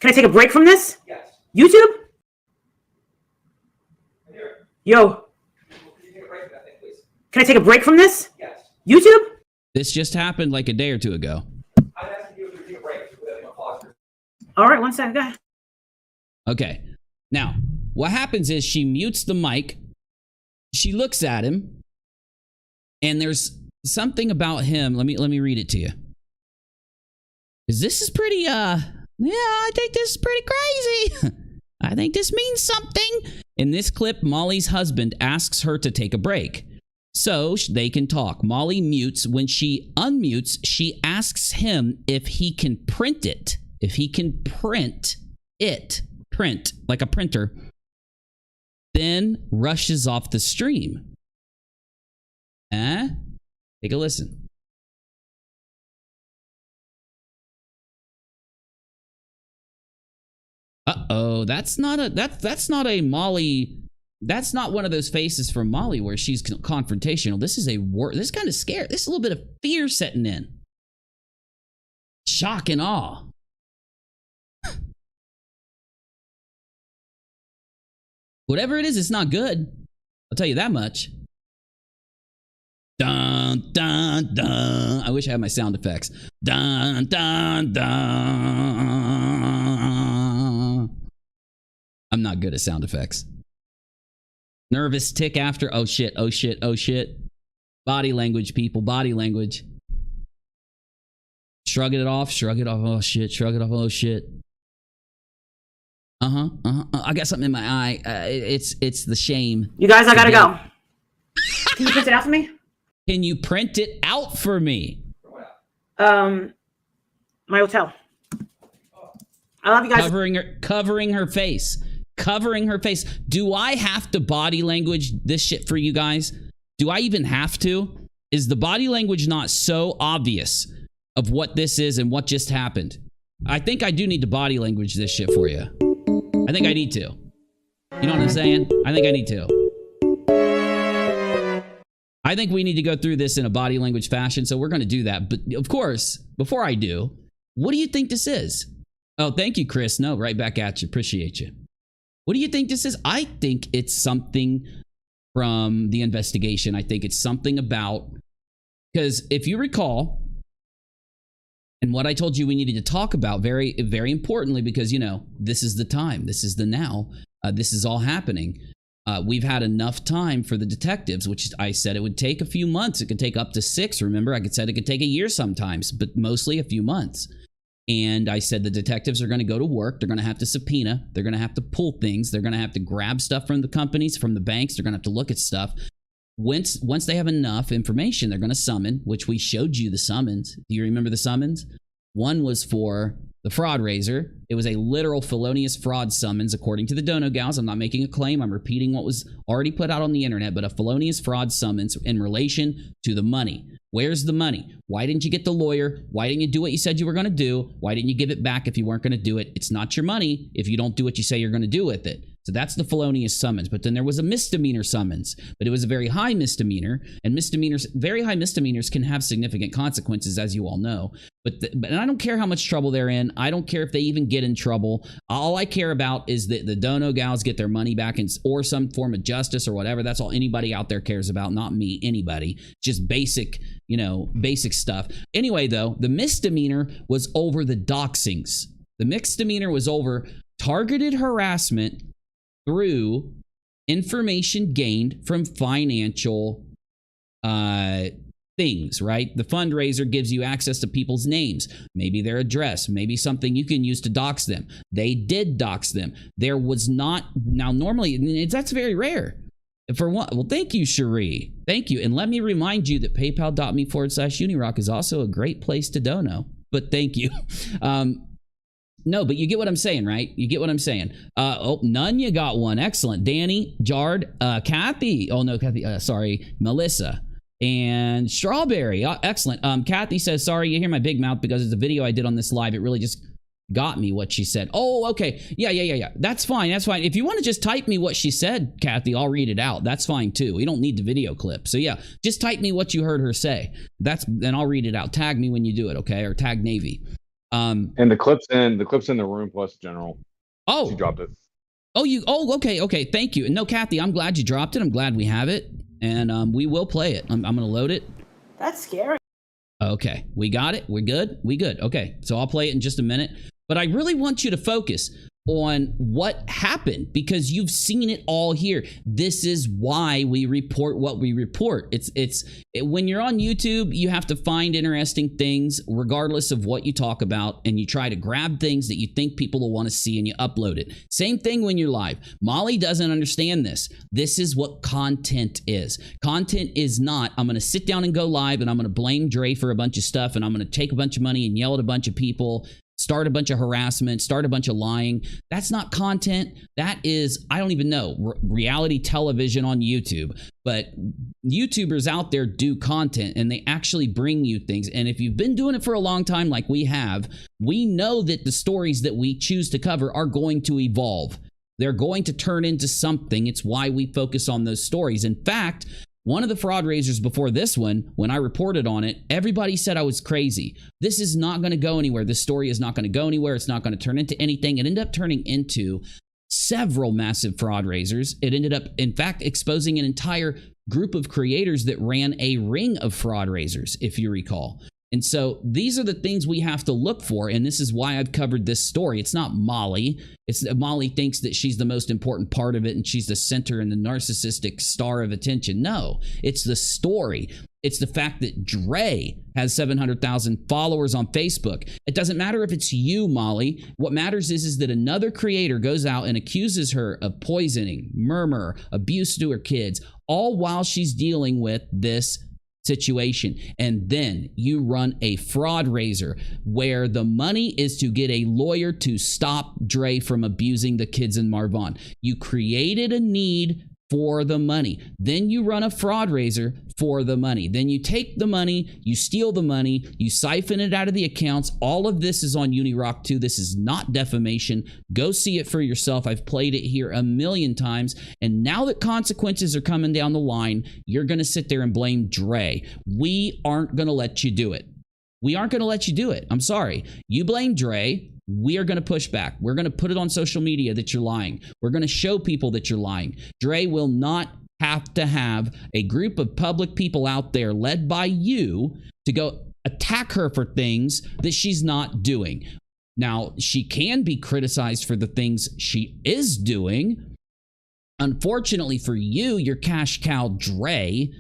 Can I take a break from this? Yes. YouTube? Yo. Can I take a break from this? Yes. YouTube? This just happened like a day or two ago. I'm asking you to take a break. All right, one second. Go ahead. Okay. Now, what happens is she mutes the mic. She looks at him, and there's something about him. Let me read it to you. Because this is pretty, yeah, I think this is pretty crazy. I think this means something. In this clip, Molly's husband asks her to take a break so they can talk. Molly mutes. When she unmutes, she asks him if he can print it. If he can print it. Print, like a printer. Then rushes off the stream. Take a listen. Uh-oh, that's not a Molly. That's not one of those faces from Molly where she's confrontational. This is this kind of scary. This is a little bit of fear setting in. Shock and awe. Whatever it is, it's not good. I'll tell you that much. Dun, dun, dun. I wish I had my sound effects. Dun, dun, dun. I'm not good at sound effects. Nervous tick after. Oh shit, oh shit, oh shit. Body language, people, body language. Shrug it off, shrug it off. Oh shit, shrug it off. Oh shit. I got something in my eye. It's the shame. You guys, I gotta go. Can you print it out for me? Can you print it out for me? My hotel. I love you guys. Covering her face. Covering her face. Do I have to body language this shit for you guys? Do I even have to? Is the body language not so obvious of what this is and what just happened? I think I do need to body language this shit for you. I think I need to. You know what I'm saying? I think I need to. I think we need to go through this in a body language fashion, so we're going to do that. But of course, before I do, what do you think this is? Oh, thank you, Chris. No, right back at you. Appreciate you. What do you think this is? I think it's something from the investigation. I think it's something about, because if you recall, and what I told you we needed to talk about very, very importantly, because, you know, this is the time, this is the now, this is all happening. We've had enough time for the detectives, which I said it would take a few months. It could take up to 6. Remember, I said it could take a year sometimes, but mostly a few months. And I said the detectives are going to go to work. They're going to have to subpoena. They're going to have to pull things. They're going to have to grab stuff from the companies, from the banks. They're going to have to look at stuff. Once they have enough information, they're going to summon, which we showed you the summons. Do you remember the summons? One was for the fraudrraiser. It was a literal felonious fraud summons, according to the Dono Gals. I'm not making a claim. I'm repeating what was already put out on the internet, but a felonious fraud summons in relation to the money. Where's the money? Why didn't you get the lawyer? Why didn't you do what you said you were going to do? Why didn't you give it back if you weren't going to do it? It's not your money if you don't do what you say you're going to do with it. So that's the felonious summons. But then there was a misdemeanor summons, but it was a very high misdemeanor, and misdemeanors, very high misdemeanors can have significant consequences, as you all know. But I don't care how much trouble they're in. I don't care if they even get in trouble. All I care about is that the Dono Gals get their money back or some form of justice or whatever. That's all anybody out there cares about. Not me, anybody. Just basic, you know, basic stuff. Anyway, though, the misdemeanor was over the doxings. The misdemeanor was over targeted harassment through information gained from financial things, right? The fundraiser gives you access to people's names, maybe their address, maybe something you can use to dox them. They did dox them. There was not, now normally, that's very rare. For one, well, thank you, Cherie. Thank you. And let me remind you that paypal.me/unirock is also a great place to dono, but thank you. No, but you get what I'm saying, right? You get what I'm saying. Oh, none, you got one. Excellent. Danny, Jard, Kathy. Oh, no, Kathy. Sorry, Melissa. And Strawberry. Excellent. Kathy says, sorry, you hear my big mouth because it's a video I did on this live. It really just got me what she said. Oh, okay. Yeah. That's fine. That's fine. If you want to just type me what she said, Kathy, I'll read it out. That's fine, too. We don't need the video clip. So, yeah, just type me what you heard her say. Then I'll read it out. Tag me when you do it, okay? Or tag Navy. And the clips in the room plus general. Oh, she dropped it. Okay. Thank you. And no, Kathy, I'm glad you dropped it. I'm glad we have it, and we will play it. I'm going to load it. That's scary. Okay, we got it. We're good. We good. Okay, so I'll play it in just a minute. But I really want you to focus on what happened because you've seen it all here. This is why we report what we report. When you're on YouTube, you have to find interesting things regardless of what you talk about, and you try to grab things that you think people will want to see and you upload it. Same thing when you're live. Molly doesn't understand this. This is what content is. Content is not, I'm going to sit down and go live and I'm going to blame Dre for a bunch of stuff and I'm going to take a bunch of money and yell at a bunch of people, start a bunch of harassment, start a bunch of lying. That's not content. That is, I don't even know, reality television on YouTube. But YouTubers out there do content and they actually bring you things. And if you've been doing it for a long time like we have, we know that the stories that we choose to cover are going to evolve. They're going to turn into something. It's why we focus on those stories. In fact, one of the fraud raisers before this one, when I reported on it, everybody said I was crazy. This is not going to go anywhere. This story is not going to go anywhere. It's not going to turn into anything. It ended up turning into several massive fraud raisers. It ended up, in fact, exposing an entire group of creators that ran a ring of fraud raisers, if you recall. And so these are the things we have to look for, and this is why I've covered this story. It's not Molly. It's Molly thinks that she's the most important part of it and she's the center and the narcissistic star of attention. No, it's the story. It's the fact that Dre has 700,000 followers on Facebook. It doesn't matter if it's you, Molly. What matters is that another creator goes out and accuses her of poisoning, murder, abuse to her kids, all while she's dealing with this situation. And then you run a fraud raiser where the money is to get a lawyer to stop Dre from abusing the kids in Marvon. You created a need for the money. Then you run a fraudrraiser for the money. Then you take the money, you steal the money, you siphon it out of the accounts. All of this is on UNIRACHEL too. This is not defamation. Go see it for yourself. I've played it here a million times. And now that consequences are coming down the line, you're going to sit there and blame Dre. We aren't going to let you do it. We aren't going to let you do it. I'm sorry. You blame Dre. We are going to push back. We're going to put it on social media that you're lying. We're going to show people that you're lying. Dre will not have to have a group of public people out there led by you to go attack her for things that she's not doing. Now, she can be criticized for the things she is doing. Unfortunately for you, your cash cow Dre,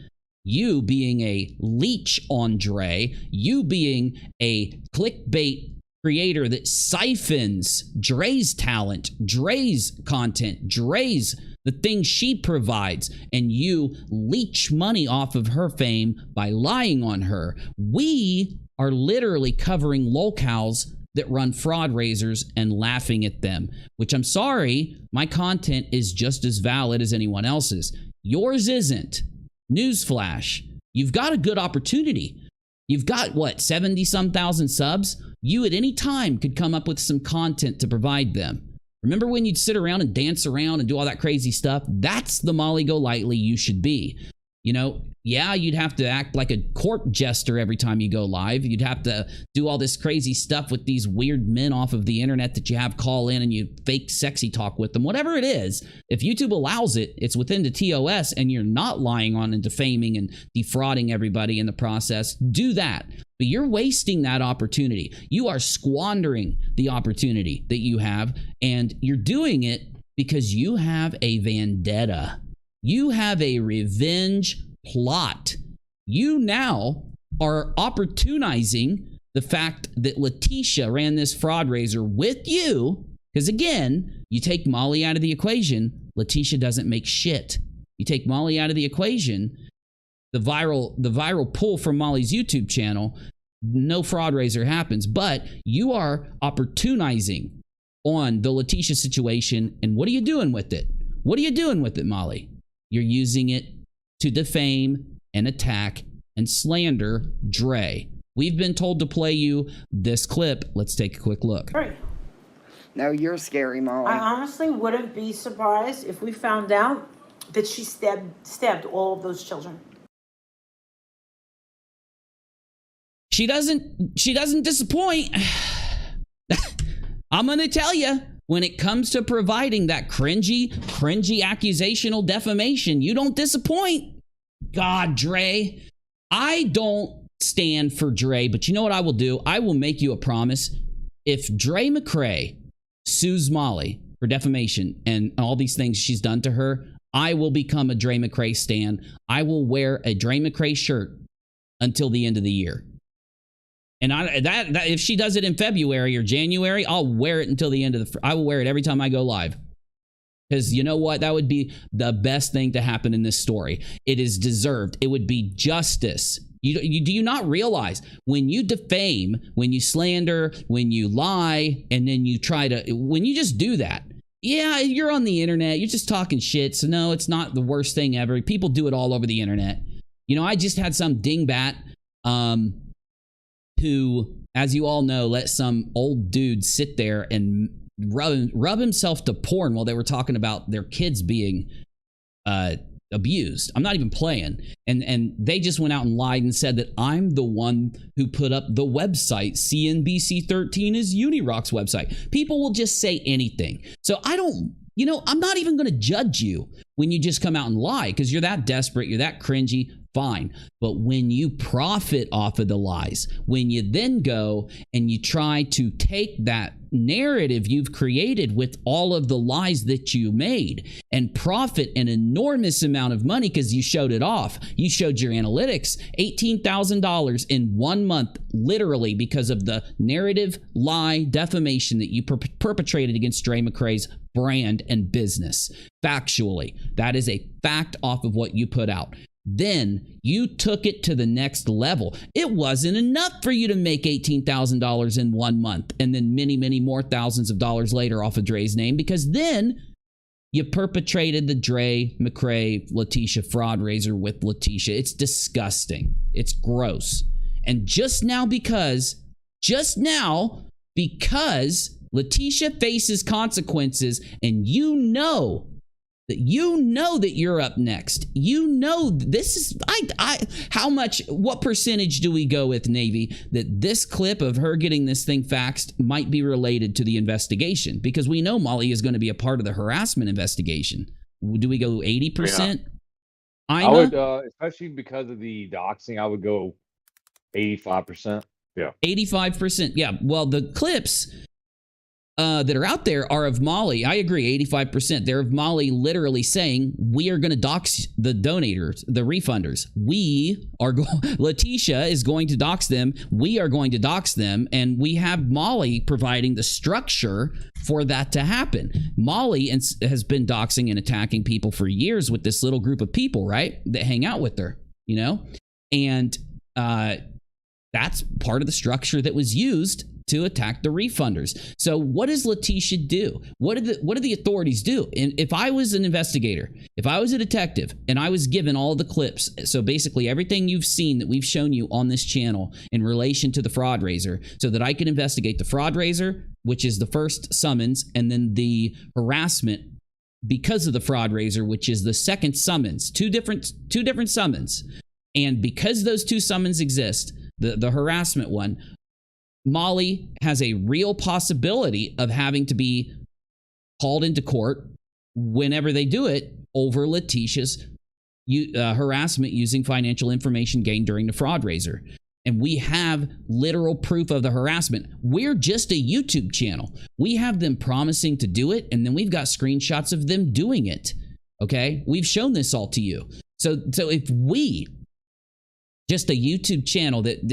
you being a leech on Dre, you being a clickbait creator that siphons Dre's talent, Dre's content, Dre's the things she provides, and you leech money off of her fame by lying on her. We are literally covering lolcows that run fraudраisers and laughing at them, which I'm sorry, my content is just as valid as anyone else's. Yours isn't. Newsflash, you've got a good opportunity. You've got, what, 70-some thousand subs? You at any time could come up with some content to provide them. Remember when you'd sit around and dance around and do all that crazy stuff? That's the Molly GoLightly you should be. You know, yeah, you'd have to act like a court jester every time you go live. You'd have to do all this crazy stuff with these weird men off of the internet that you have call in and you fake sexy talk with them. Whatever it is, if YouTube allows it, it's within the TOS and you're not lying on and defaming and defrauding everybody in the process, do that. But you're wasting that opportunity. You are squandering the opportunity that you have, and you're doing it because you have a vendetta. You have a revenge plot. You now are opportunizing the fact that Leticia ran this fraudrraiser with you, because again, you take Molly out of the equation, Leticia doesn't make shit. You take Molly out of the equation, the viral pull from Molly's YouTube channel, no fraudrraiser happens. But you are opportunizing on the Leticia situation, and what are you doing with it? What are you doing with it, Molly? You're using it to defame and attack and slander Dre. We've been told to play you this clip. Let's take a quick look. Right. No, you're scary, Molly. I honestly wouldn't be surprised if we found out that she stabbed all of those children. She doesn't disappoint. I'm going to tell you, when it comes to providing that cringy accusational defamation, you don't disappoint. God, Dre, I don't stand for Dre, but you know what I will do? I will make you a promise. If Dre McCray sues Molly for defamation and all these things she's done to her, I will become a Dre McCray stan. I will wear a Dre McCray shirt until the end of the year. And that if she does it in February or January, I'll wear it until the end of I will wear it every time I go live. Because you know what? That would be the best thing to happen in this story. It is deserved. It would be justice. Do you not realize when you defame, when you slander, when you lie, and then you when you just do that, yeah, you're on the internet, you're just talking shit. So no, it's not the worst thing ever. People do it all over the internet. You know, I just had some dingbat, who, as you all know, let some old dude sit there and rub himself to porn while they were talking about their kids being abused. I'm not even playing. And they just went out and lied and said that I'm the one who put up the website. CNBC 13 is UNIRACHEL's website. People will just say anything. So I'm not even going to judge you when you just come out and lie, because you're that desperate, you're that cringy, fine. But when you profit off of the lies, when you then go and you try to take that narrative you've created with all of the lies that you made and profit an enormous amount of money because you showed it off. You showed your analytics, $18,000 in 1 month, literally because of the narrative lie defamation that you perpetrated against Dre McCray's brand and business. Factually, that is a fact off of what you put out. Then you took it to the next level. It wasn't enough for you to make $18,000 in 1 month and then many, many more thousands of dollars later off of Dre's name, because then You perpetrated the Dre McCray Leticia fraud raiser with Leticia. It's disgusting. It's gross. And just now because Leticia faces consequences, and you know that you're up next. You know this is what percentage do we go with, Navy, that this clip of her getting this thing faxed might be related to the investigation? Because we know Molly is going to be a part of the harassment investigation. Do we go 80%? Yeah. I would, especially because of the doxing, I would go 85%. Yeah. 85%. Yeah. Well, the clips that are out there are of Molly. I agree, 85%. They're of Molly literally saying, we are going to dox the donators, the refunders. Leticia is going to dox them. We are going to dox them. And we have Molly providing the structure for that to happen. Molly has been doxing and attacking people for years with this little group of people, right? That hang out with her, you know? And that's part of the structure that was used to attack the refunders. So what does Leticia do? What do the authorities do? And if I was an investigator, if I was a detective, and I was given all the clips, so basically everything you've seen that we've shown you on this channel in relation to the fraud raiser, so that I can investigate the fraud raiser, which is the first summons, and then the harassment because of the fraud raiser, which is the second summons, two different summons. And because those two summons exist, the harassment one, Molly has a real possibility of having to be called into court whenever they do it over Leticia's harassment using financial information gained during the fraud raiser. And we have literal proof of the harassment. We're just a YouTube channel. We have them promising to do it, and then we've got screenshots of them doing it. Okay? We've shown this all to you. So if we, just a YouTube channel that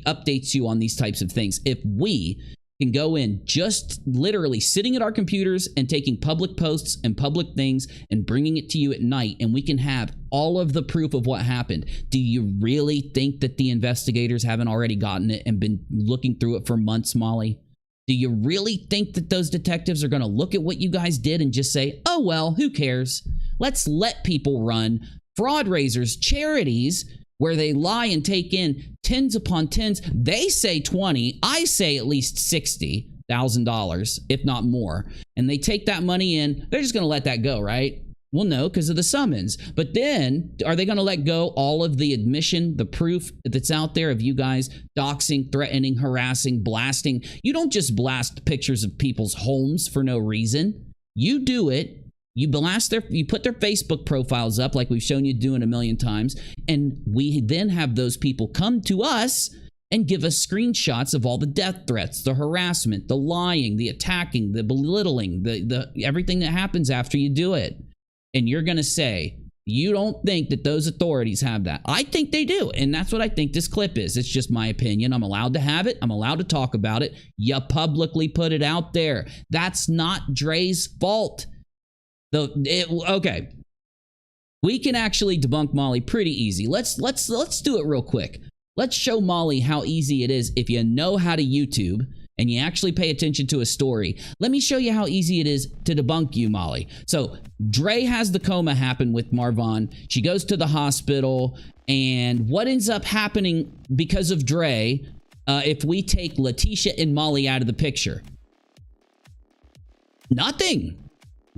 updates you on these types of things, if we can go in just literally sitting at our computers and taking public posts and public things and bringing it to you at night, and we can have all of the proof of what happened, do you really think that the investigators haven't already gotten it and been looking through it for months, Molly? Do you really think that those detectives are going to look at what you guys did and just say, oh, well, who cares? Let's let people run fraud raisers, charities, where they lie and take in tens upon tens. They say 20, I say at least $60,000, if not more. And they take that money in, they're just going to let that go, right? Well, no, because of the summons. But then, are they going to let go all of the admission, the proof that's out there of you guys doxing, threatening, harassing, blasting? You don't just blast pictures of people's homes for no reason. You do it. You put their Facebook profiles up like we've shown you doing a million times, and we then have those people come to us and give us screenshots of all the death threats, the harassment, the lying, the attacking, the belittling, the everything that happens after you do it. And you're going to say, you don't think that those authorities have that? I think they do, and that's what I think this clip is. It's just my opinion. I'm allowed to have it. I'm allowed to talk about it. You publicly put it out there. That's not Dre's fault. Okay, we can actually debunk Molly pretty easy. Let's do it real quick. Let's show Molly how easy it is if you know how to YouTube and you actually pay attention to a story. Let me show you how easy it is to debunk you, Molly. So Dre has the coma happen with Marvon. She goes to the hospital, and what ends up happening because of Dre, if we take Leticia and Molly out of the picture? Nothing.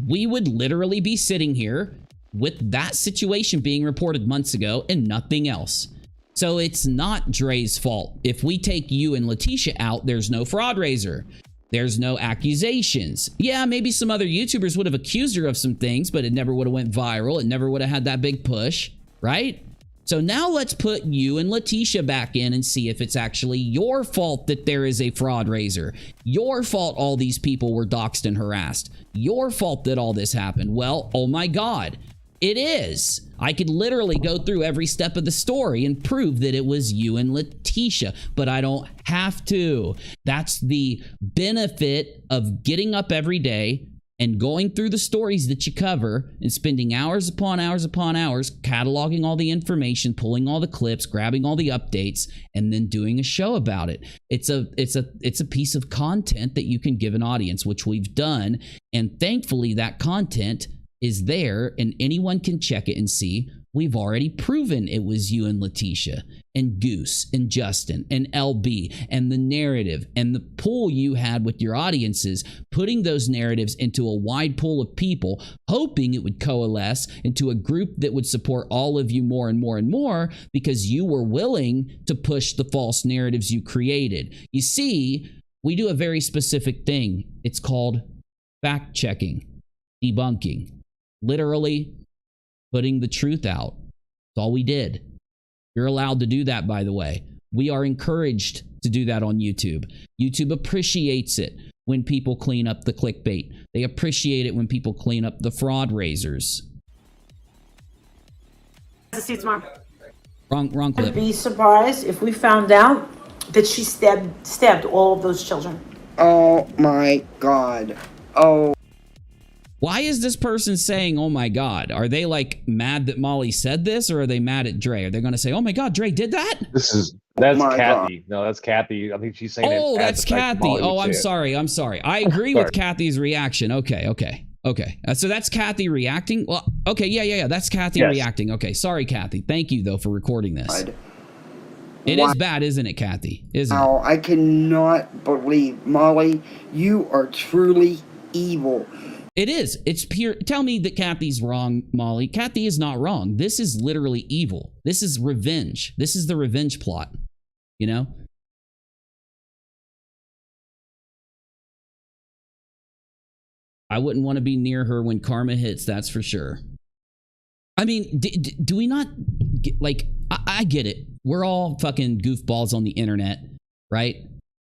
We would literally be sitting here with that situation being reported months ago and nothing else. So it's not Dre's fault. If we take you and Leticia out, there's no fraud raiser. There's no accusations. Yeah, maybe some other YouTubers would have accused her of some things, but it never would have went viral. It never would have had that big push, right? So now let's put you and Leticia back in and see if it's actually your fault that there is a fraud raiser. Your fault all these people were doxxed and harassed. Your fault that all this happened. Well, oh my God, it is. I could literally go through every step of the story and prove that it was you and Leticia, but I don't have to. That's the benefit of getting up every day and going through the stories that you cover and spending hours upon hours upon hours cataloging all the information, pulling all the clips, grabbing all the updates, and then doing a show about it. It's a piece of content that you can give an audience, which we've done, and thankfully that content is there, and anyone can check it and see. We've already proven it was you and Leticia and Goose and Justin and LB, and the narrative and the pool you had with your audiences, putting those narratives into a wide pool of people, hoping it would coalesce into a group that would support all of you more and more and more, because you were willing to push the false narratives you created. You see, we do a very specific thing. It's called fact checking, debunking. Literally putting the truth out. That's all we did. You're allowed to do that, by the way. We are encouraged to do that on YouTube. YouTube appreciates it when people clean up the clickbait. They appreciate it when people clean up the fraud raisers. See you tomorrow. Wrong clip. I'd be surprised if we found out that she stabbed all of those children. Oh my God. Oh. Why is this person saying, oh my God? Are they like mad that Molly said this, or are they mad at Dre? Are they going to say, oh my God, Dre did that? That's Kathy. God. No, that's Kathy. I think she's saying oh, that's Kathy. Oh, I'm sorry. I agree with Kathy's reaction. Okay. So that's Kathy reacting. Well, okay. Yeah. That's Kathy reacting. Okay. Sorry, Kathy. Thank you though for recording this. It is bad, isn't it, Kathy? Isn't it? I cannot believe, Molly, you are truly evil. It is. It's pure. Tell me that Kathy's wrong, Molly. Kathy is not wrong. This is literally evil. This is revenge. This is the revenge plot. You know? I wouldn't want to be near her when karma hits, that's for sure. I mean, do we not get, like, I get it. We're all fucking goofballs on the internet, right?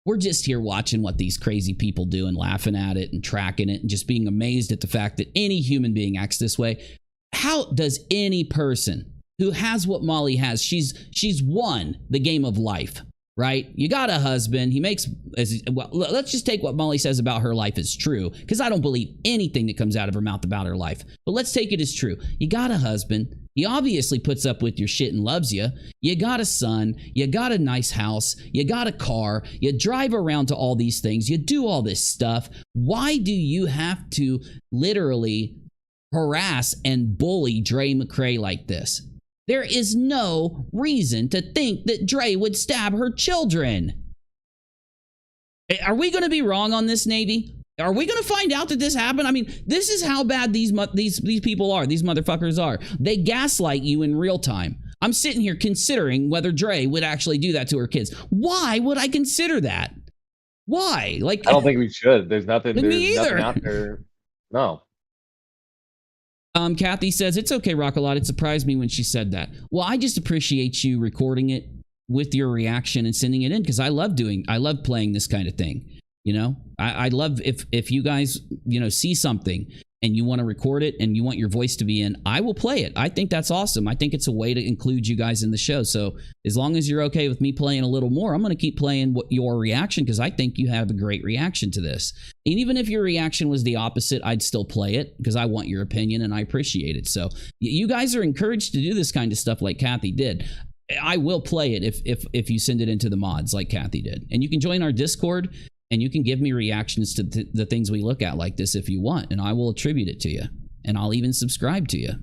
We're just here watching what these crazy people do and laughing at it and tracking it and just being amazed at the fact that any human being acts this way. How does any person who has what Molly has, she's won the game of life, right? You got a husband. He makes, well, let's just take what Molly says about her life as true, because I don't believe anything that comes out of her mouth about her life. But let's take it as true. You got a husband. He obviously puts up with your shit and loves you. You got a son. You got a nice house. You got a car. You drive around to all these things. You do all this stuff. Why do you have to literally harass and bully Dre McCray like this? There is no reason to think that Dre would stab her children. Are we going to be wrong on this, Navy? Are we going to find out that this happened? I mean, this is how bad these people are. These motherfuckers are. They gaslight you in real time. I'm sitting here considering whether Dre would actually do that to her kids. Why would I consider that? Why? Like, I don't think we should. There's nothing. Me either. Nothing out there. No. Kathy says, it's okay, rockAlot. It surprised me when she said that. Well, I just appreciate you recording it with your reaction and sending it in, because I love playing this kind of thing. You know, I love if you guys, you know, see something and you want to record it and you want your voice to be in, I will play it. I think that's awesome. I think it's a way to include you guys in the show. So as long as you're okay with me playing a little more, I'm going to keep playing your reaction, because I think you have a great reaction to this. And even if your reaction was the opposite, I'd still play it because I want your opinion and I appreciate it. So you guys are encouraged to do this kind of stuff like Kathy did. I will play it if you send it into the mods like Kathy did. And you can join our Discord. And you can give me reactions to the things we look at like this if you want, and I will attribute it to you, and I'll even subscribe to you.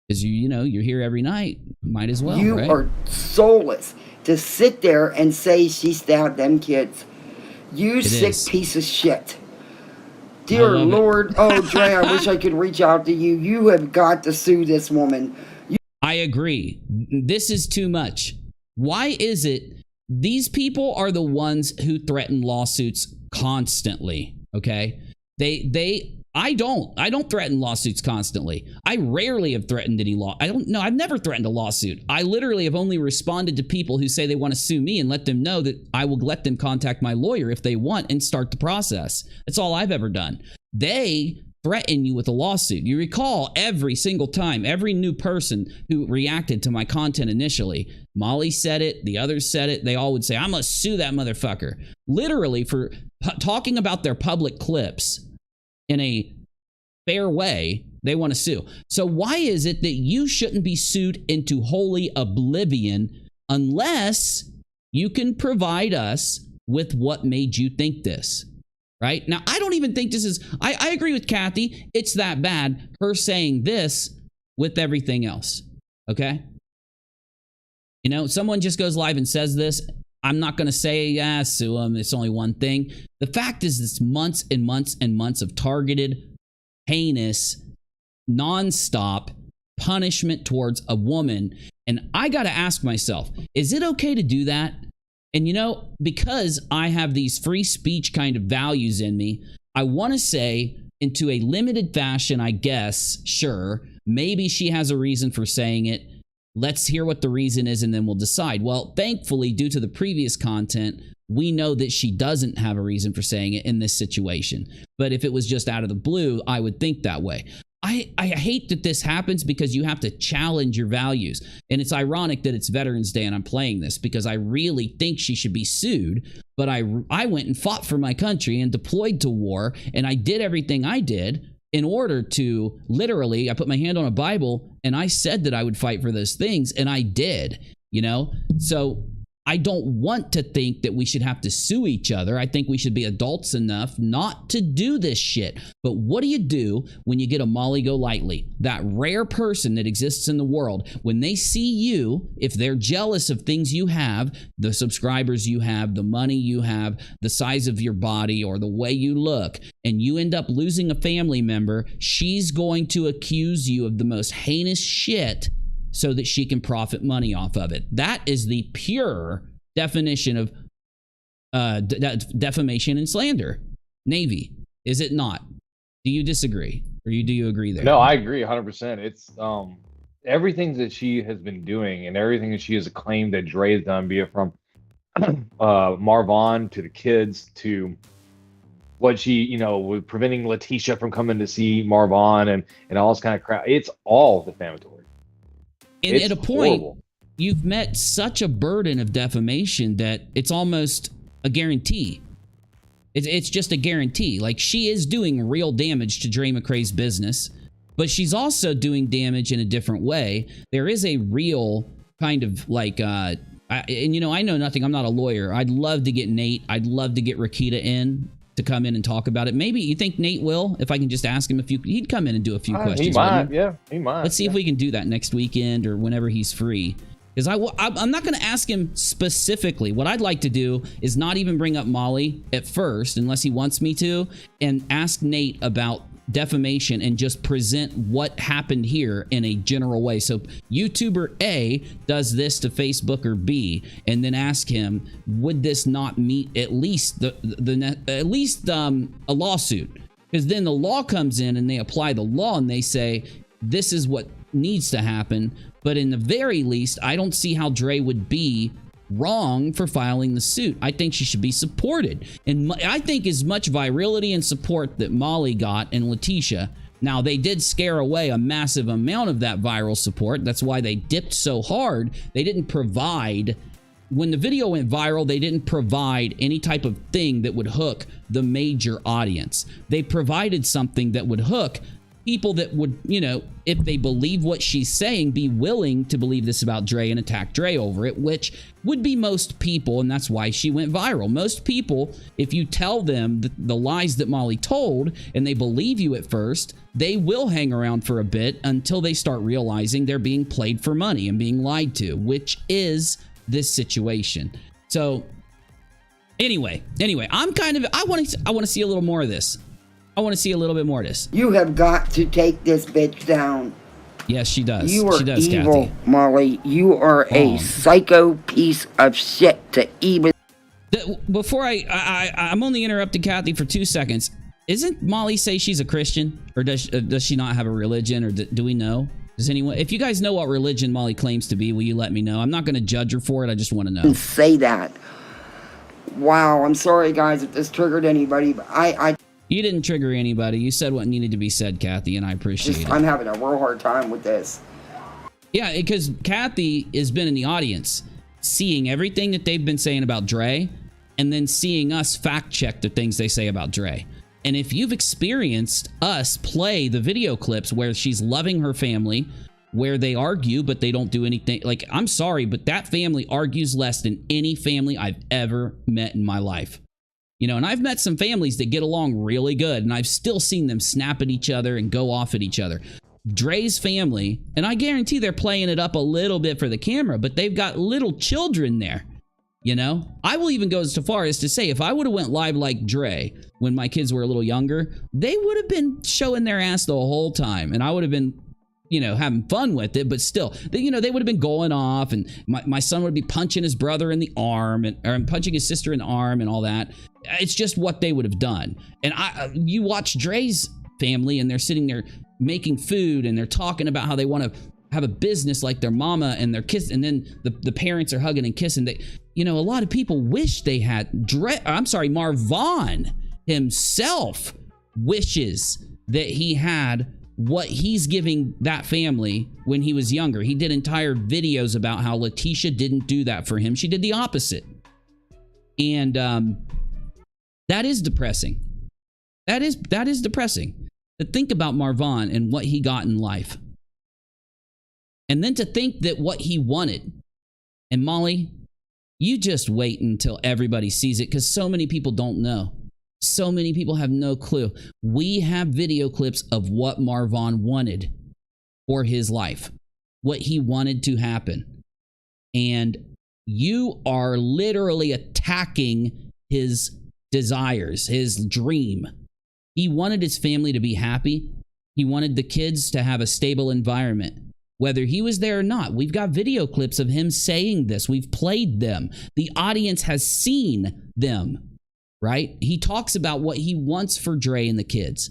Because you know, you're here every night. Might as well, You right? are soulless to sit there and say she stabbed them kids. You sick piece of shit. Dear Lord, oh Dre, I wish I could reach out to you. You have got to sue this woman. I agree. This is too much. Why is it these people are the ones who threaten lawsuits constantly? Okay, I don't threaten lawsuits constantly. I rarely have threatened any I've never threatened a lawsuit. I literally have only responded to people who say they want to sue me and let them know that I will let them contact my lawyer if they want and start the process. That's all I've ever done. They threaten you with a lawsuit. You recall every single time, every new person who reacted to my content initially, Molly said it, the others said it, they all would say, I'm gonna sue that motherfucker. Literally for talking about their public clips in a fair way, they want to sue. So why is it that you shouldn't be sued into holy oblivion unless you can provide us with what made you think this? right? Now, I don't even think this is, I agree with Kathy. It's that bad, her saying this with everything else, okay? You know, someone just goes live and says this. I'm not going to say, yeah, sue him. It's only one thing. The fact is, it's months and months and months of targeted, heinous, nonstop punishment towards a woman. And I got to ask myself, is it okay to do that? And you know, because I have these free speech kind of values in me, I want to say, into a limited fashion, I guess, sure, maybe she has a reason for saying it. Let's hear what the reason is and then we'll decide. Well, thankfully, due to the previous content, we know that she doesn't have a reason for saying it in this situation. But if it was just out of the blue, I would think that way. I hate that this happens because you have to challenge your values. And it's ironic that it's Veterans Day and I'm playing this because I really think she should be sued. But I went and fought for my country and deployed to war. And I did everything I did in order to literally, I put my hand on a Bible and I said that I would fight for those things. And I did, you know, so I don't want to think that we should have to sue each other. I think we should be adults enough not to do this shit. But what do you do when you get a Molly GoLightly, that rare person that exists in the world? When they see you, if they're jealous of things you have, the subscribers you have, the money you have, the size of your body, or the way you look, and you end up losing a family member, she's going to accuse you of the most heinous shit so that she can profit money off of it. That is the pure definition of defamation and slander. Navy, is it not? Do you disagree? Or do you agree there? No, I agree 100%. It's everything that she has been doing and everything that she has claimed that Dre has done, be it from Marvon to the kids to what she, you know, with preventing Leticia from coming to see Marvon and all this kind of crap. It's all defamatory. And at a point, you've met such a burden of defamation that it's almost a guarantee. It's just a guarantee. Like, she is doing real damage to Dre McCray's business, but she's also doing damage in a different way. There is a real kind of like, and you know, I know nothing. I'm not a lawyer. I'd love to get Nate. I'd love to get Rakita in to come in and talk about it. Maybe you think Nate will, if I can just ask him a few, he'd come in and do a few questions. He might, yeah, he might. Let's see if we can do that next weekend or whenever he's free. Because I'm not going to ask him specifically. What I'd like to do is not even bring up Molly at first, unless he wants me to, and ask Nate about defamation and just present what happened here in a general way. So YouTuber A does this to Facebooker B, and then ask him, would this not meet at least a lawsuit? Because then the law comes in and they apply the law and they say, this is what needs to happen. But in the very least, I don't see how Dre would be wrong for filing the suit. I think she should be supported. And I think as much virility and support that Molly got and Leticia, now they did scare away a massive amount of that viral support. That's why they dipped so hard. They didn't provide, when the video went viral, they didn't provide any type of thing that would hook the major audience. They provided something that would hook people that would, you know, if they believe what she's saying, be willing to believe this about Dre and attack Dre over it, which would be most people, and that's why she went viral. Most people, if you tell them the lies that Molly told and they believe you at first, they will hang around for a bit until they start realizing they're being played for money and being lied to, which is this situation. So anyway, I'm kind of, I want to see a little more of this. I want to see a little bit more of this. You have got to take this bitch down. Yes, she does. You are she does, evil, Kathy. Molly. You are a psycho piece of shit to even... Before I'm only interrupting Kathy for 2 seconds. Isn't Molly say she's a Christian? Or does she not have a religion? Or do we know? Does anyone... If you guys know what religion Molly claims to be, will you let me know? I'm not going to judge her for it. I just want to know. Say that. Wow, I'm sorry, guys, if this triggered anybody, but I You didn't trigger anybody. You said what needed to be said, Kathy, and I appreciate it. I'm having a real hard time with this. Yeah, because Kathy has been in the audience, seeing everything that they've been saying about Dre, and then seeing us fact check the things they say about Dre. And if you've experienced us play the video clips where she's loving her family, where they argue, but they don't do anything. Like, I'm sorry, but that family argues less than any family I've ever met in my life. You know, and I've met some families that get along really good, and I've still seen them snap at each other and go off at each other. Dre's family, and I guarantee they're playing it up a little bit for the camera, but they've got little children there. You know, I will even go as far as to say if I would have went live like Dre when my kids were a little younger, they would have been showing their ass the whole time, and I would have been, you know, having fun with it. But still, you know, they would have been going off, and my son would be punching his brother in the arm, or punching his sister in the arm, and all that. It's just what they would have done. And you watch Dre's family, and they're sitting there making food, and they're talking about how they want to have a business like their mama, and they're kissing, and then the parents are hugging and kissing. They, you know, a lot of people wish they had Marvon himself wishes that he had what he's giving that family when he was younger. He did entire videos about how Leticia didn't do that for him. She did the opposite. And that is depressing. That is depressing. To think about Marvon and what he got in life. And then to think that what he wanted. And Molly, you just wait until everybody sees it, because so many people don't know. So many people have no clue. We have video clips of what Marvon wanted for his life, what he wanted to happen. And you are literally attacking his desires, his dream. He wanted his family to be happy. He wanted the kids to have a stable environment. Whether he was there or not, we've got video clips of him saying this. We've played them. The audience has seen them, right? He talks about what he wants for Dre and the kids.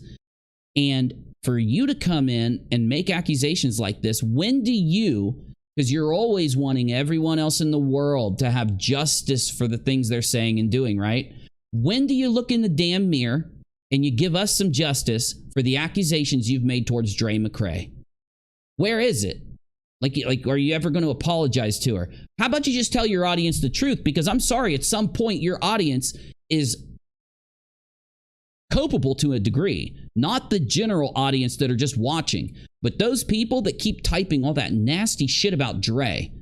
And for you to come in and make accusations like this, when do you, because you're always wanting everyone else in the world to have justice for the things they're saying and doing, right? When do you look in the damn mirror and you give us some justice for the accusations you've made towards Dre McCray? Where is it? Like, are you ever going to apologize to her? How about you just tell your audience the truth? Because I'm sorry, at some point your audience is culpable to a degree. Not the general audience that are just watching, but those people that keep typing all that nasty shit about Dre.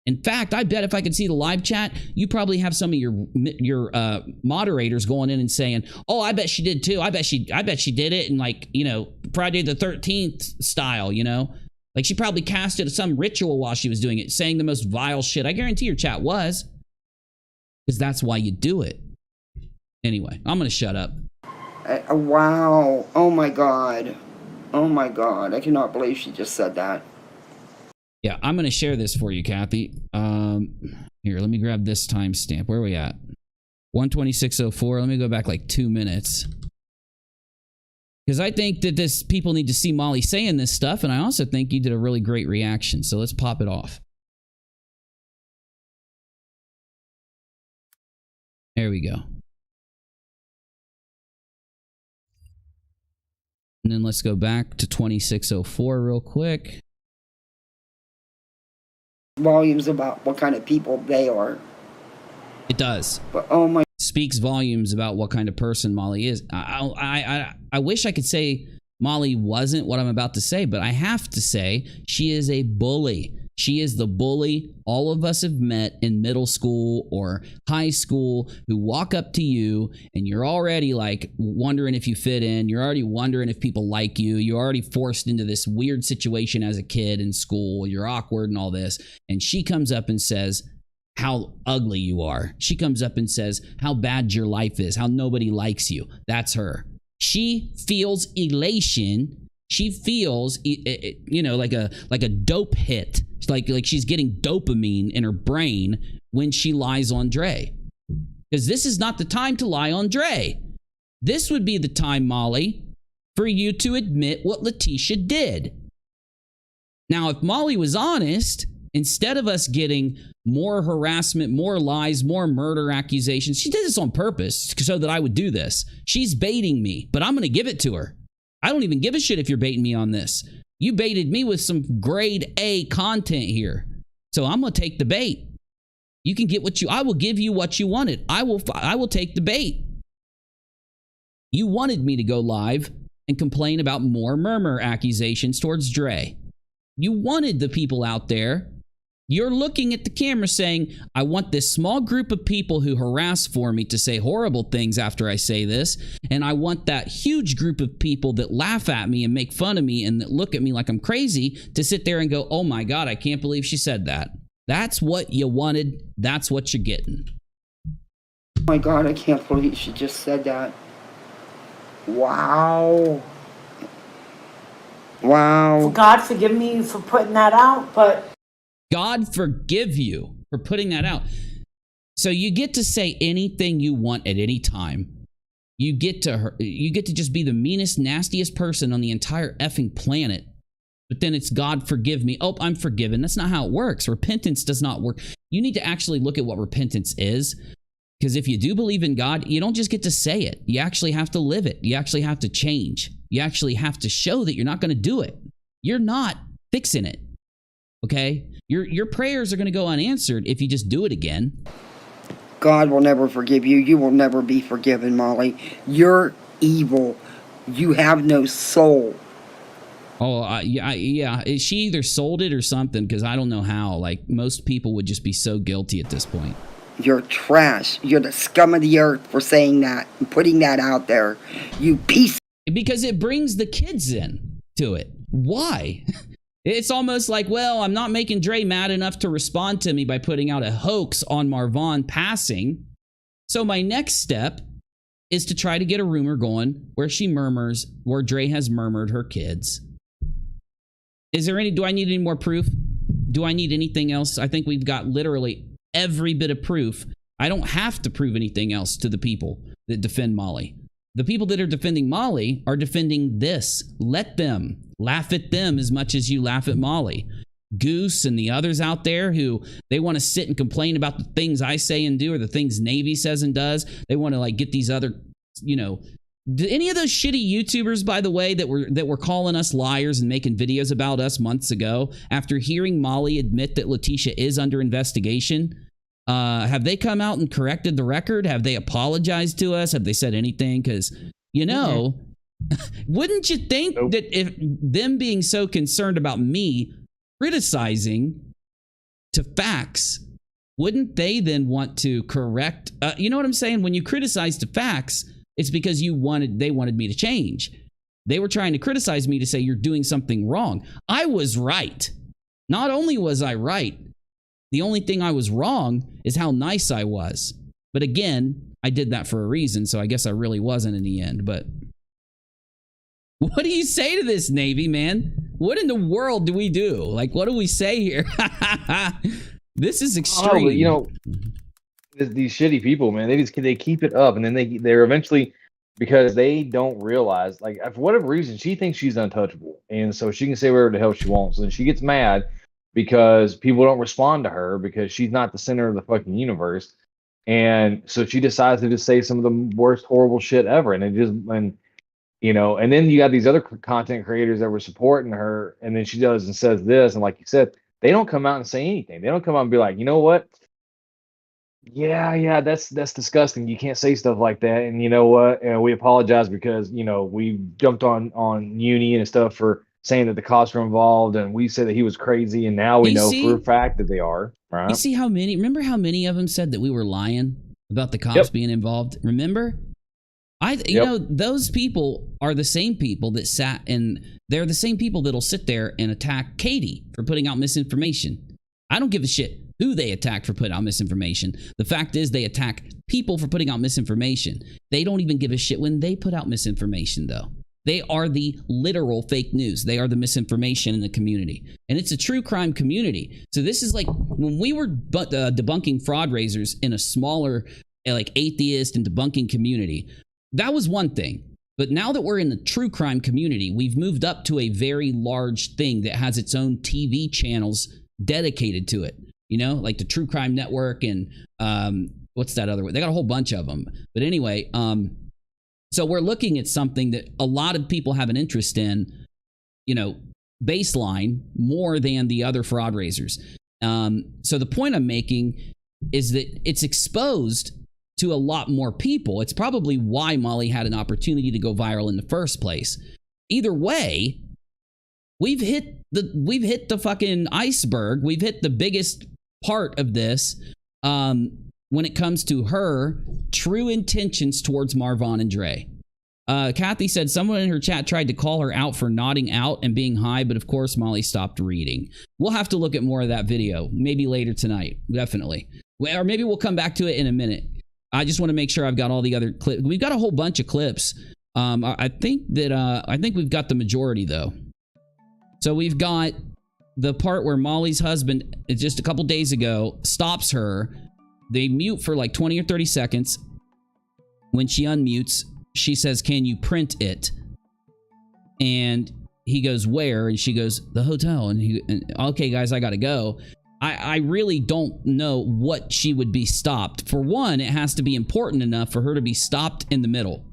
In fact, I bet if I could see the live chat, you probably have some of your moderators going in and saying, "Oh, I bet she did too. I bet she did it in, like, you know, Friday the 13th style, you know." Like, she probably casted some ritual while she was doing it, saying the most vile shit. I guarantee your chat was. Because that's why you do it. Anyway, I'm going to shut up. Wow. Oh my God. Oh my God. I cannot believe she just said that. Yeah, I'm going to share this for you, Kathy. Here, let me grab this timestamp. Where are we at? 126.04. Let me go back like 2 minutes. Because I think that people need to see Molly saying this stuff, and I also think you did a really great reaction. So let's pop it off. There we go. And then let's go back to 2604 real quick. Volumes about what kind of people they are. It does. But oh my. Speaks volumes about what kind of person Molly is. I wish I could say Molly wasn't what I'm about to say, but I have to say she is a bully. She is the bully all of us have met in middle school or high school, who walk up to you and you're already like wondering if you fit in. You're already wondering if people like you. You're already forced into this weird situation as a kid in school. You're awkward and all this. And she comes up and says how ugly you are. She comes up and says how bad your life is, how nobody likes you. That's her. She feels elation. She feels, you know, like a dope hit. It's like she's getting dopamine in her brain when she lies on Dre. Because this is not the time to lie on Dre. This would be the time, Molly, for you to admit what Leticia did. Now, if Molly was honest, instead of us getting more harassment, more lies, more murder accusations, she did this on purpose so that I would do this. She's baiting me, but I'm going to give it to her. I don't even give a shit if you're baiting me on this. You baited me with some grade A content here. So I'm going to take the bait. You can get I will give you what you wanted. I will take the bait. You wanted me to go live and complain about more murmur accusations towards Dre. You wanted the people out there You're looking at the camera saying, I want this small group of people who harass for me to say horrible things after I say this, and I want that huge group of people that laugh at me and make fun of me and that look at me like I'm crazy to sit there and go, oh my God, I can't believe she said that. That's what you wanted. That's what you're getting. Oh my God, I can't believe she just said that. Wow. Wow. God forgive me for putting that out, but God forgive you for putting that out. So you get to say anything you want at any time. You get to just be the meanest, nastiest person on the entire effing planet. But then it's God forgive me. Oh, I'm forgiven. That's not how it works. Repentance does not work. You need to actually look at what repentance is. Because if you do believe in God, you don't just get to say it. You actually have to live it. You actually have to change. You actually have to show that you're not going to do it. You're not fixing it. Okay? Your prayers are going to go unanswered if you just do it again. God will never forgive you. You will never be forgiven, Molly. You're evil. You have no soul. Oh, yeah. She either sold it or something, because I don't know how. Like, most people would just be so guilty at this point. You're trash. You're the scum of the earth for saying that and putting that out there. You piece. Because it brings the kids in to it. Why? It's almost like, well, I'm not making Dre mad enough to respond to me by putting out a hoax on Marvon passing. So my next step is to try to get a rumor going where she murmurs, where Dre has murmured her kids. Do I need any more proof? Do I need anything else? I think we've got literally every bit of proof. I don't have to prove anything else to the people that defend Molly. The people that are defending Molly are defending this. Let them. Laugh at them as much as you laugh at Molly. Goose and the others out there who they want to sit and complain about the things I say and do or the things Navy says and does. They want to like get these other, any of those shitty YouTubers, by the way, that were calling us liars and making videos about us months ago after hearing Molly admit that Leticia is under investigation. Have they come out and corrected the record? Have they apologized to us? Have they said anything? Because, wouldn't you think that if them being so concerned about me criticizing to facts, wouldn't they then want to correct? You know what I'm saying? When you criticize to facts, it's because they wanted me to change. They were trying to criticize me to say you're doing something wrong. I was right. Not only was I right, the only thing I was wrong is how nice I was. But again, I did that for a reason, so I guess I really wasn't in the end. But what do you say to this, Navy, man? What in the world do we do? Like, what do we say here? This is extreme. Oh, these shitty people, man, they keep it up, and then they're eventually, because they don't realize, like, for whatever reason, she thinks she's untouchable, and so she can say whatever the hell she wants, and she gets mad because people don't respond to her because she's not the center of the fucking universe. And so she decides to just say some of the worst horrible shit ever. And then you got these other content creators that were supporting her, and then she does and says this, and like you said, they don't come out and say anything. They don't come out and be like, you know what? Yeah, that's disgusting. You can't say stuff like that. And you know what? And we apologize because, we jumped on Uni and stuff for saying that the cops were involved, and we said that he was crazy, and now we know for a fact that they are. Right? You see remember how many of them said that we were lying about the cops being involved? Remember? Those people are the same people that they're the same people that'll sit there and attack Katie for putting out misinformation. I don't give a shit who they attack for putting out misinformation. The fact is they attack people for putting out misinformation. They don't even give a shit when they put out misinformation, though. They are the literal fake news. They are the misinformation in the community. And it's a true crime community. So this is like when we were debunking fraudrraisers in a smaller, like, atheist and debunking community. That was one thing. But now that we're in the true crime community, we've moved up to a very large thing that has its own TV channels dedicated to it. Like the True Crime Network and what's that other one? They got a whole bunch of them. But anyway, so we're looking at something that a lot of people have an interest in, baseline, more than the other fraud raisers. So the point I'm making is that it's exposed to a lot more people. It's probably why Molly had an opportunity to go viral in the first place. Either way, we've hit the fucking iceberg. We've hit the biggest part of this when it comes to her true intentions towards Marvon and Dre. Kathy said someone in her chat tried to call her out for nodding out and being high, but of course Molly stopped reading. We'll have to look at more of that video, maybe later tonight, definitely. Or maybe we'll come back to it in a minute. I just want to make sure I've got all the other clips. We've got a whole bunch of clips. I think we've got the majority though. So we've got the part where Molly's husband, just a couple days ago, stops her. They mute for like 20 or 30 seconds. When she unmutes, she says, "Can you print it?" And he goes, "Where?" And she goes, "The hotel." And okay, guys, I gotta go. I really don't know what she would be stopped. For one, it has to be important enough for her to be stopped in the middle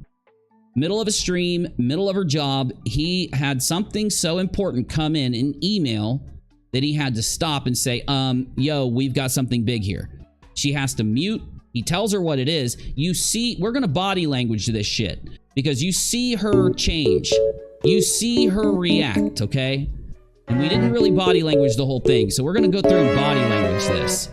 of a stream, middle of her job. He had something so important come in an email that he had to stop and say, yo, we've got something big here. She has to mute. He tells her what it is. You see, we're going to body language this shit because you see her change. You see her react, okay? And we didn't really body language the whole thing. So we're going to go through and body language this.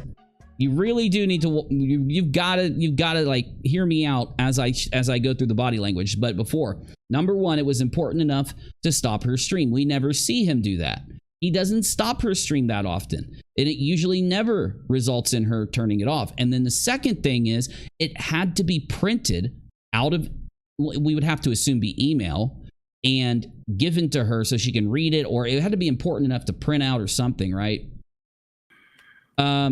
You really do need to, you've got to like hear me out as I go through the body language. But before, number one, it was important enough to stop her stream. We never see him do that. He doesn't stop her stream that often. And it usually never results in her turning it off. And then the second thing is it had to be printed out of, we would have to assume be email and given to her so she can read it, or it had to be important enough to print out or something, right?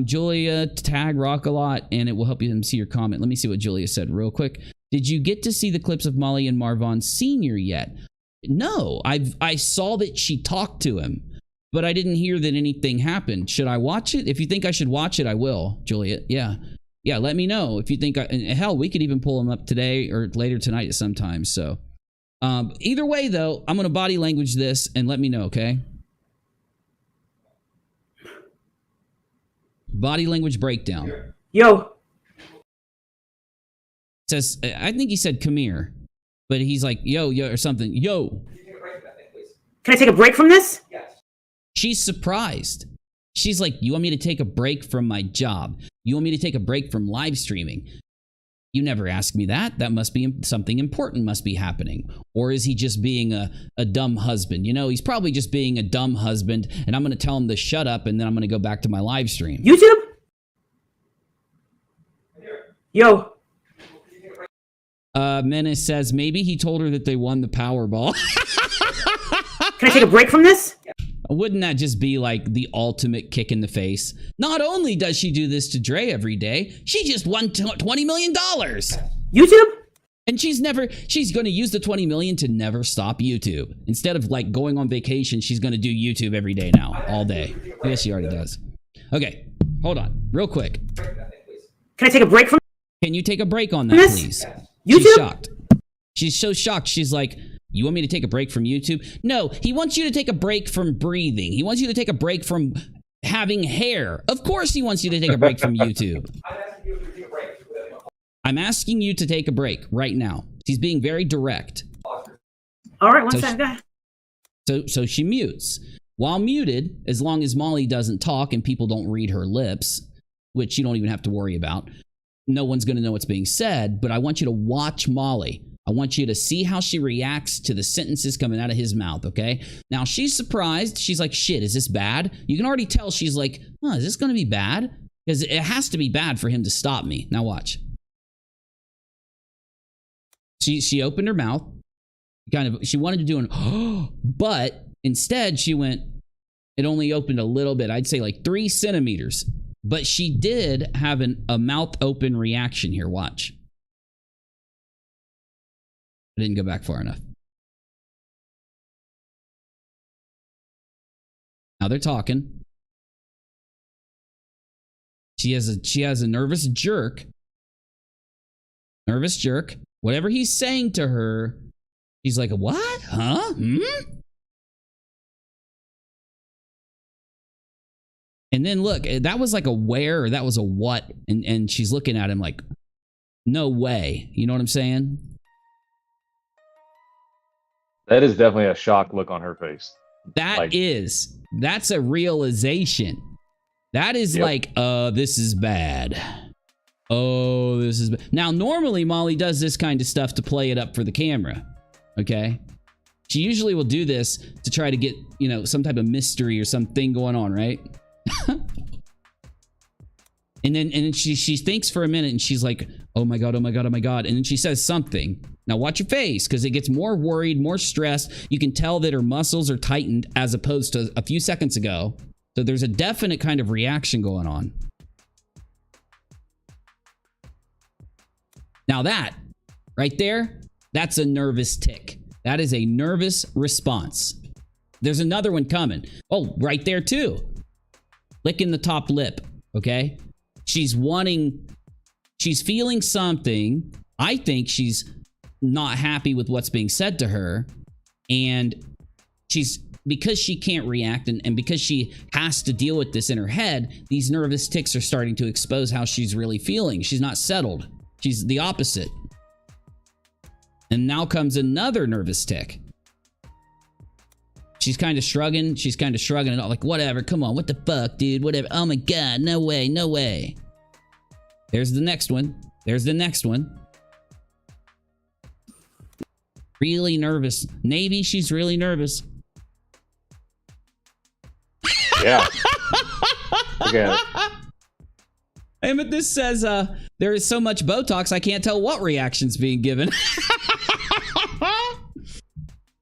Julia, tag rockAlot and it will help you see your comment. Let me see what Julia said real quick. Did you get to see the clips of Molly and Marvon Sr. yet? No, I saw that she talked to him, but I didn't hear that anything happened. Should I watch it? If you think I should watch it, I will, Julia. Yeah, let me know if you think, hell, we could even pull them up today or later tonight at some time. So either way, though, I'm going to body language this and let me know, okay? Body language breakdown. Yo. Says, I think he said, "Come here," but he's like, "Yo, or something." Yo. Can I take a break from this? Yes. She's surprised. She's like, "You want me to take a break from my job? You want me to take a break from live streaming? You never asked me that. That must be something important must be happening." Or is he just being a dumb husband? You know, he's probably just being a dumb husband, and I'm going to tell him to shut up, and then I'm going to go back to my live stream. YouTube? Yo. Menace says, maybe he told her that they won the Powerball. Can I take a break from this? Wouldn't that just be like the ultimate kick in the face? Not only does she do this to Dre every day, she just won $20 million. YouTube? And she's going to use the 20 million to never stop YouTube. Instead of like going on vacation, she's going to do YouTube every day now, all day. I guess she already does. Okay, hold on, real quick. Can I take a break from? Can you take a break on that, please? YouTube? She's shocked. She's so shocked. She's like, "You want me to take a break from YouTube?" No, he wants you to take a break from breathing. He wants you to take a break from having hair. Of course he wants you to take a break from YouTube. I'm asking you to take a break right now. He's being very direct. All right, one second. So she mutes. While muted, as long as Molly doesn't talk and people don't read her lips, which you don't even have to worry about, no one's going to know what's being said, but I want you to watch Molly. I want you to see how she reacts to the sentences coming out of his mouth, okay? Now, she's surprised. She's like, shit, is this bad? You can already tell she's like, is this going to be bad? Because it has to be bad for him to stop me. Now watch. She opened her mouth. She wanted to do an, but instead she went, it only opened a little bit. I'd say like 3 centimeters. But she did have a mouth open reaction here. Watch. I didn't go back far enough. Now they're talking. She has a nervous jerk. Nervous jerk. Whatever he's saying to her, she's like, what? Huh? And then look, that was like a where, or that was a what, and she's looking at him like, no way. You know what I'm saying? That is definitely a shocked look on her face. That's a realization. That is like, this is bad. Oh, this is bad. Now, normally Molly does this kind of stuff to play it up for the camera. Okay? She usually will do this to try to get, you know, some type of mystery or something going on, right? And then she thinks for a minute and she's like, oh my God, oh my God, oh my God. And then she says something. Now watch your face, because it gets more worried, more stressed. You can tell that her muscles are tightened as opposed to a few seconds ago. So there's a definite kind of reaction going on. Now that right there, that's a nervous tick. That is a nervous response. There's another one coming. Oh, right there too. Licking the top lip, okay? She's feeling something. I think she's not happy with what's being said to her. And because she can't react and because she has to deal with this in her head, these nervous ticks are starting to expose how she's really feeling. She's not settled. She's the opposite. And now comes another nervous tick. She's kind of shrugging. She's kind of shrugging it off, like, whatever, come on, what the fuck, dude, whatever. Oh my God, no way, no way. There's the next one. There's the next one. Really nervous. Navy, she's really nervous. Yeah. Okay. But this says, there is so much Botox, I can't tell what reaction's being given.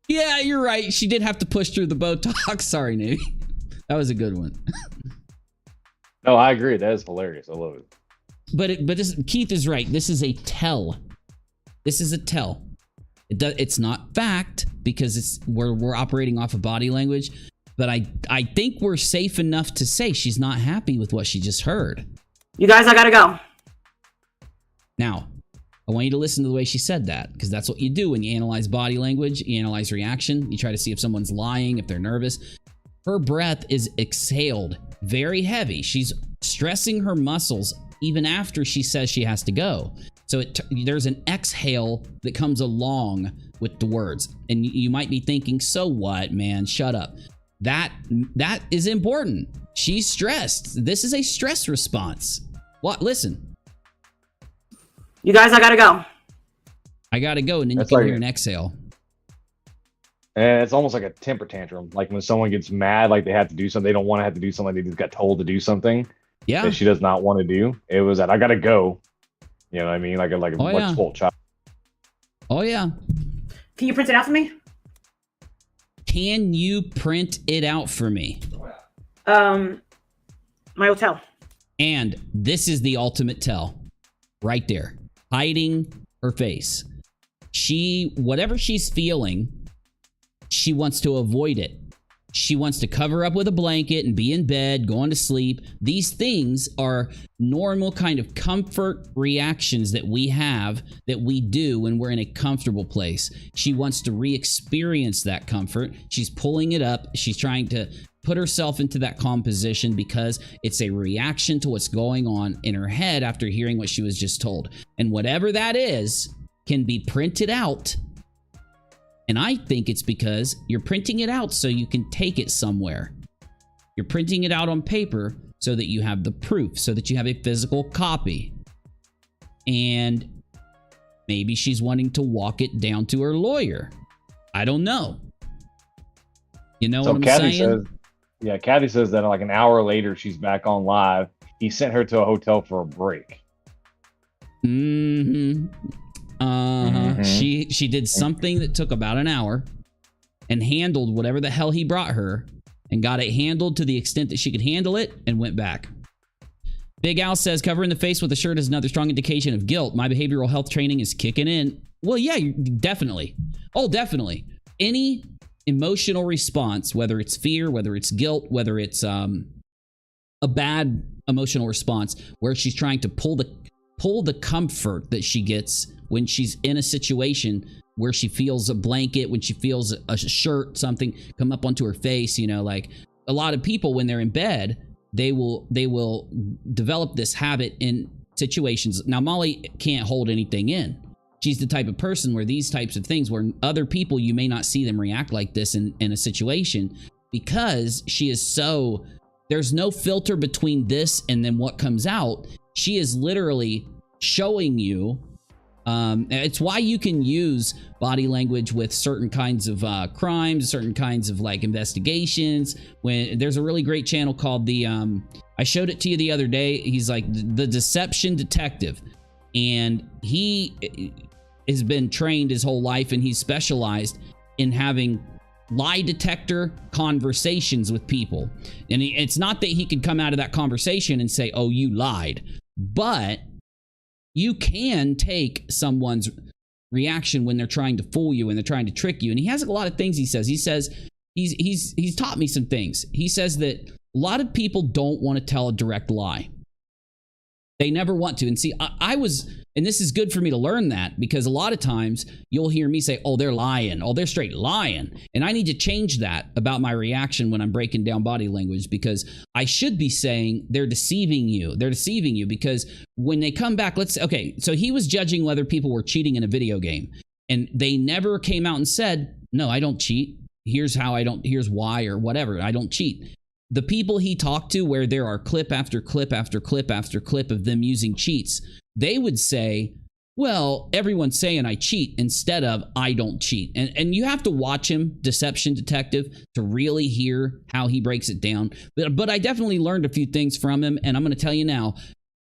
Yeah, you're right. She did have to push through the Botox. Sorry, Navy. That was a good one. No, I agree. That is hilarious. I love it. But Keith is right. This is a tell. This is a tell. It's not fact, because we're operating off of body language. But I think we're safe enough to say she's not happy with what she just heard. You guys, I gotta go. Now, I want you to listen to the way she said that, because that's what you do when you analyze body language, you analyze reaction, you try to see if someone's lying, if they're nervous. Her breath is exhaled, very heavy. She's stressing her muscles even after she says she has to go. So there's an exhale that comes along with the words. And you might be thinking, so what, man? Shut up. That is important. She's stressed. This is a stress response. What? Listen. You guys, I gotta go. I gotta go, and then you can hear an exhale. And it's almost like a temper tantrum. Like when someone gets mad, like they have to do something, they don't want to have to do something, they just got told to do something that she does not want to do. It was that I gotta go. You know what I mean? Like a spoiled child. Oh yeah. Can you print it out for me? Can you print it out for me? My hotel. And this is the ultimate tell. Right there. Hiding her face. Whatever she's feeling, she wants to avoid it. She wants to cover up with a blanket and be in bed, going to sleep. These things are normal kind of comfort reactions that we have, that we do when we're in a comfortable place. She wants to re-experience that comfort. She's pulling it up. She's trying to put herself into that calm position because it's a reaction to what's going on in her head after hearing what she was just told. And whatever that is can be printed out. And I think it's because you're printing it out so you can take it somewhere. You're printing it out on paper so that you have the proof, so that you have a physical copy. And maybe she's wanting to walk it down to her lawyer. I don't know. You know what I'm saying? Kathy says that like an hour later, she's back on live. He sent her to a hotel for a break. Mm-hmm. She did something that took about an hour and handled whatever the hell he brought her and got it handled to the extent that she could handle it and went back. Big Al says, covering the face with a shirt is another strong indication of guilt. My behavioral health training is kicking in. Well, yeah, definitely. Oh, definitely. Any emotional response, whether it's fear, whether it's guilt, whether it's a bad emotional response where she's trying to pull the comfort that she gets when she's in a situation where she feels a blanket, when she feels a shirt, something come up onto her face, you know, like a lot of people when they're in bed, they will develop this habit in situations. Now, Molly can't hold anything in. She's the type of person where these types of things, where other people, you may not see them react like this in a situation, because she is so, there's no filter between this and then what comes out. She is literally showing you. It's why you can use body language with certain kinds of crimes, certain kinds of like investigations. When there's a really great channel called the I showed it to you the other day. He's like the Deception Detective, and he has been trained his whole life, and he's specialized in having lie detector conversations with people. And it's not that he can come out of that conversation and say, oh, you lied, but you can take someone's reaction when they're trying to fool you and they're trying to trick you. And he has a lot of things he says. He says he's taught me some things. He says that a lot of people don't want to tell a direct lie. They never want to. And see, I was, and this is good for me to learn that, because a lot of times you'll hear me say, oh, they're lying. Oh, they're straight lying. And I need to change that about my reaction when I'm breaking down body language, because I should be saying they're deceiving you. They're deceiving you, because when they come back, okay, so he was judging whether people were cheating in a video game, and they never came out and said, no, I don't cheat. Here's how I don't, here's why, or whatever. I don't cheat. The people he talked to, where there are clip after clip after clip after clip of them using cheats, they would say, well, everyone's saying I cheat, instead of I don't cheat. And you have to watch him, Deception Detective, to really hear how he breaks it down. But I definitely learned a few things from him, and I'm going to tell you now,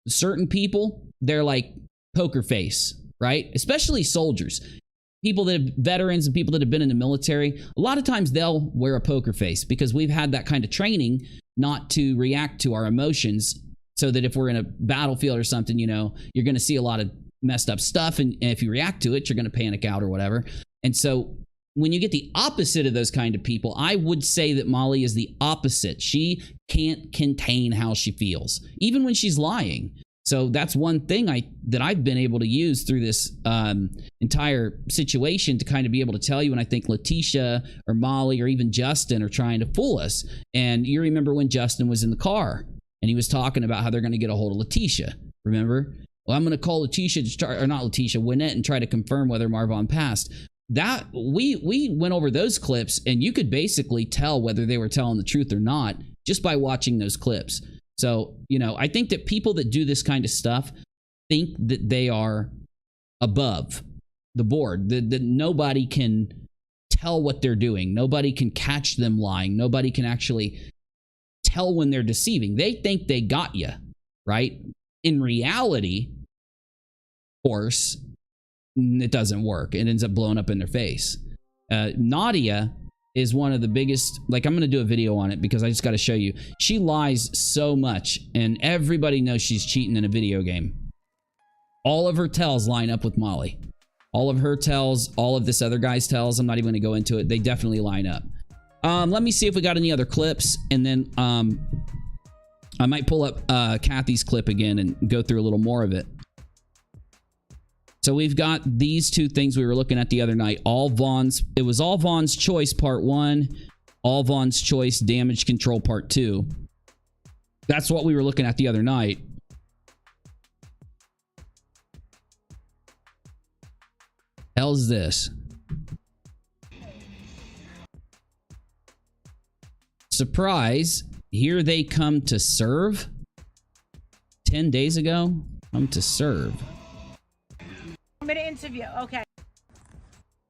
certain people, they're like poker face, right? Especially soldiers. People that have veterans and people that have been in the military, a lot of times they'll wear a poker face, because we've had that kind of training not to react to our emotions, so that if we're in a battlefield or something, you know, you're going to see a lot of messed up stuff, and if you react to it, you're going to panic out or whatever. And so when you get the opposite of those kind of people, I would say that Molly is the opposite. She can't contain how she feels, even when she's lying. So that's one thing that I've been able to use through this entire situation, to kind of be able to tell you when I think Leticia or Molly or even Justin are trying to fool us. And you remember when Justin was in the car and he was talking about how they're going to get a hold of Leticia, remember? Well, I'm going to call Leticia to try, or not Leticia, Wynette, and try to confirm whether Marvon passed. That we went over those clips, and you could basically tell whether they were telling the truth or not just by watching those clips. So, you know, I think that people that do this kind of stuff think that they are above the board, that nobody can tell what they're doing. Nobody can catch them lying. Nobody can actually tell when they're deceiving. They think they got you, right? In reality, of course, it doesn't work. It ends up blowing up in their face. Nadia is one of the biggest, like, I'm going to do a video on it because I just got to show you. She lies so much, and everybody knows she's cheating in a video game. All of her tells line up with Molly. All of her tells, all of this other guy's tells, I'm not even going to go into it. They definitely line up. Let me see if we got any other clips, and then I might pull up Kathy's clip again and go through a little more of it. So we've got these two things we were looking at the other night. It was All Vaughn's Choice Part 1, All Vaughn's Choice Damage Control Part 2. That's what we were looking at the other night. Hell's this? Surprise, here they come to serve. 10 days ago, come to serve. I'm gonna interview, okay.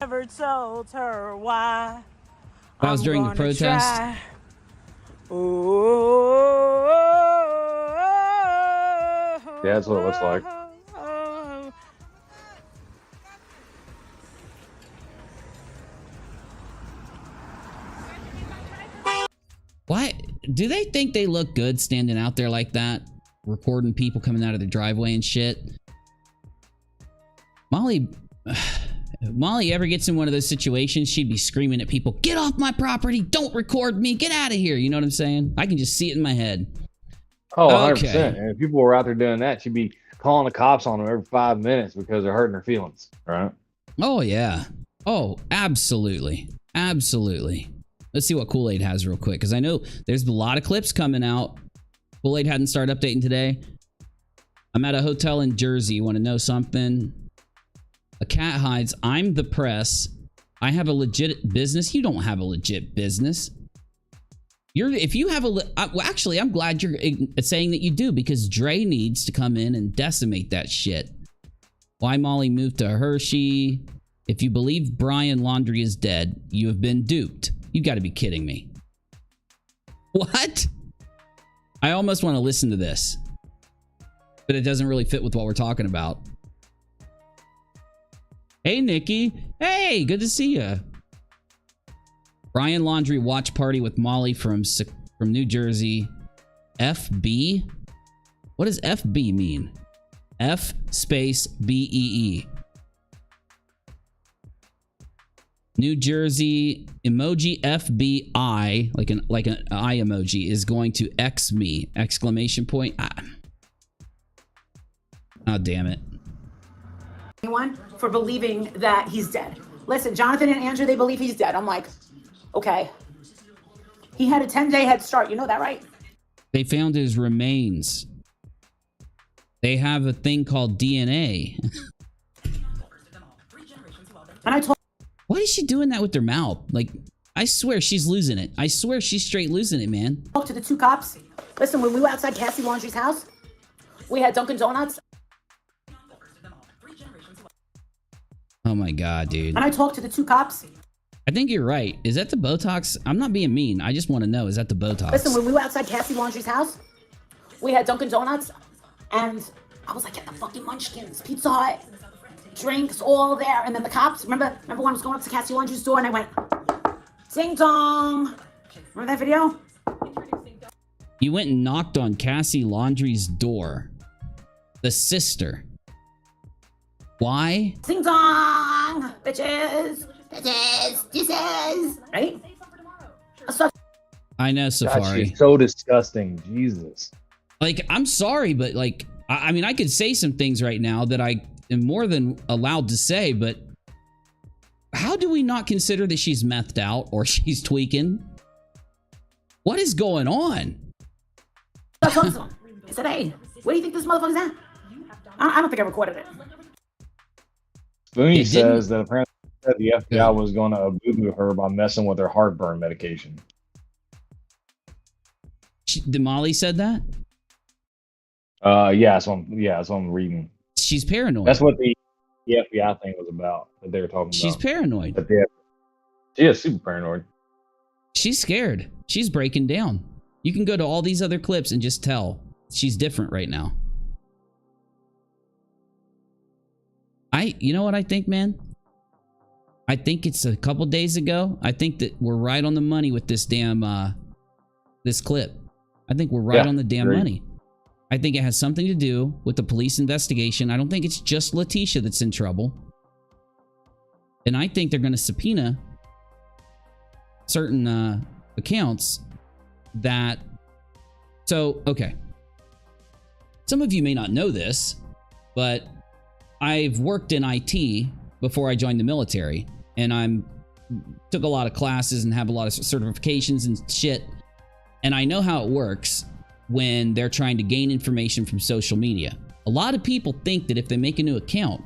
Never told her why. That was during the protest. Oh, Yeah, that's what it looks like. What? Do they think they look good standing out there like that? Recording people coming out of their driveway and shit? Molly ever gets in one of those situations, she'd be screaming at people, get off my property, don't record me, get out of here. You know what I'm saying? I can just see it in my head. Oh, 100%. And if people were out there doing that, she'd be calling the cops on them every 5 minutes because they're hurting her feelings, right? Oh, yeah. Oh, absolutely. Absolutely. Let's see what Kool-Aid has real quick, because I know there's a lot of clips coming out. Kool-Aid hadn't started updating today. I'm at a hotel in Jersey. You want to know something? A cat hides. I'm the press. I have a legit business. You don't have a legit business. If you have well, actually, I'm glad you're saying that you do, because Dre needs to come in and decimate that shit. Why Molly moved to Hershey? If you believe Brian Laundrie is dead, you have been duped. You got to be kidding me. What? I almost want to listen to this, but it doesn't really fit with what we're talking about. Hey, Nikki. Hey, good to see you. Brian Laundrie watch party with Molly from New Jersey. FB? What does FB mean? F space BEE. New Jersey emoji FBI, like an eye emoji, is going to X me! Exclamation point. Oh, damn it. Anyone for believing that he's dead. Listen, Jonathan and Andrew, they believe he's dead. I'm like, okay. He had a 10-day head start. You know that, right? They found his remains. They have a thing called DNA. And I told. Why is she doing that with her mouth? Like, I swear she's losing it. I swear she's straight losing it, man. Spoke to the two cops. Listen, when we were outside Cassie Laundrie's house, we had Dunkin' Donuts. Oh my God, dude. And I talked to the two cops. I think you're right. Is that the Botox? I'm not being mean. I just want to know, is that the Botox? Listen, when we were outside Cassie Laundrie's house, we had Dunkin' Donuts. And I was like, get the fucking munchkins, Pizza Hut, drinks, all there. And then the cops, remember when I was going up to Cassie Laundrie's door and I went, ding dong. Remember that video? You went and knocked on Cassie Laundrie's door. The sister. Why? Ding dong, bitches, right? I know, Safari. God, she's so disgusting. Jesus. Like, I'm sorry, but like, I mean, I could say some things right now that I am more than allowed to say, but how do we not consider that she's methed out or she's tweaking? What is going on? I talked to him. I said, hey, where do you think this motherfucker's at? I don't think I recorded it. Booney says that apparently the FBI was going to abuse her by messing with her heartburn medication. Did Molly said that? Yeah, that's what I'm reading. She's paranoid. That's what the FBI thing was about that they were talking about. She's paranoid. But she is super paranoid. She's scared. She's breaking down. You can go to all these other clips and just tell she's different right now. You know what I think, man? I think it's a couple days ago. I think that we're right on the money with this damn, this clip. I think we're right on the damn money. I think it has something to do with the police investigation. I don't think it's just Leticia that's in trouble. And I think they're going to subpoena certain accounts that... So, okay. Some of you may not know this, but I've worked in IT before I joined the military, and took a lot of classes and have a lot of certifications and shit. And I know how it works when they're trying to gain information from social media. A lot of people think that if they make a new account,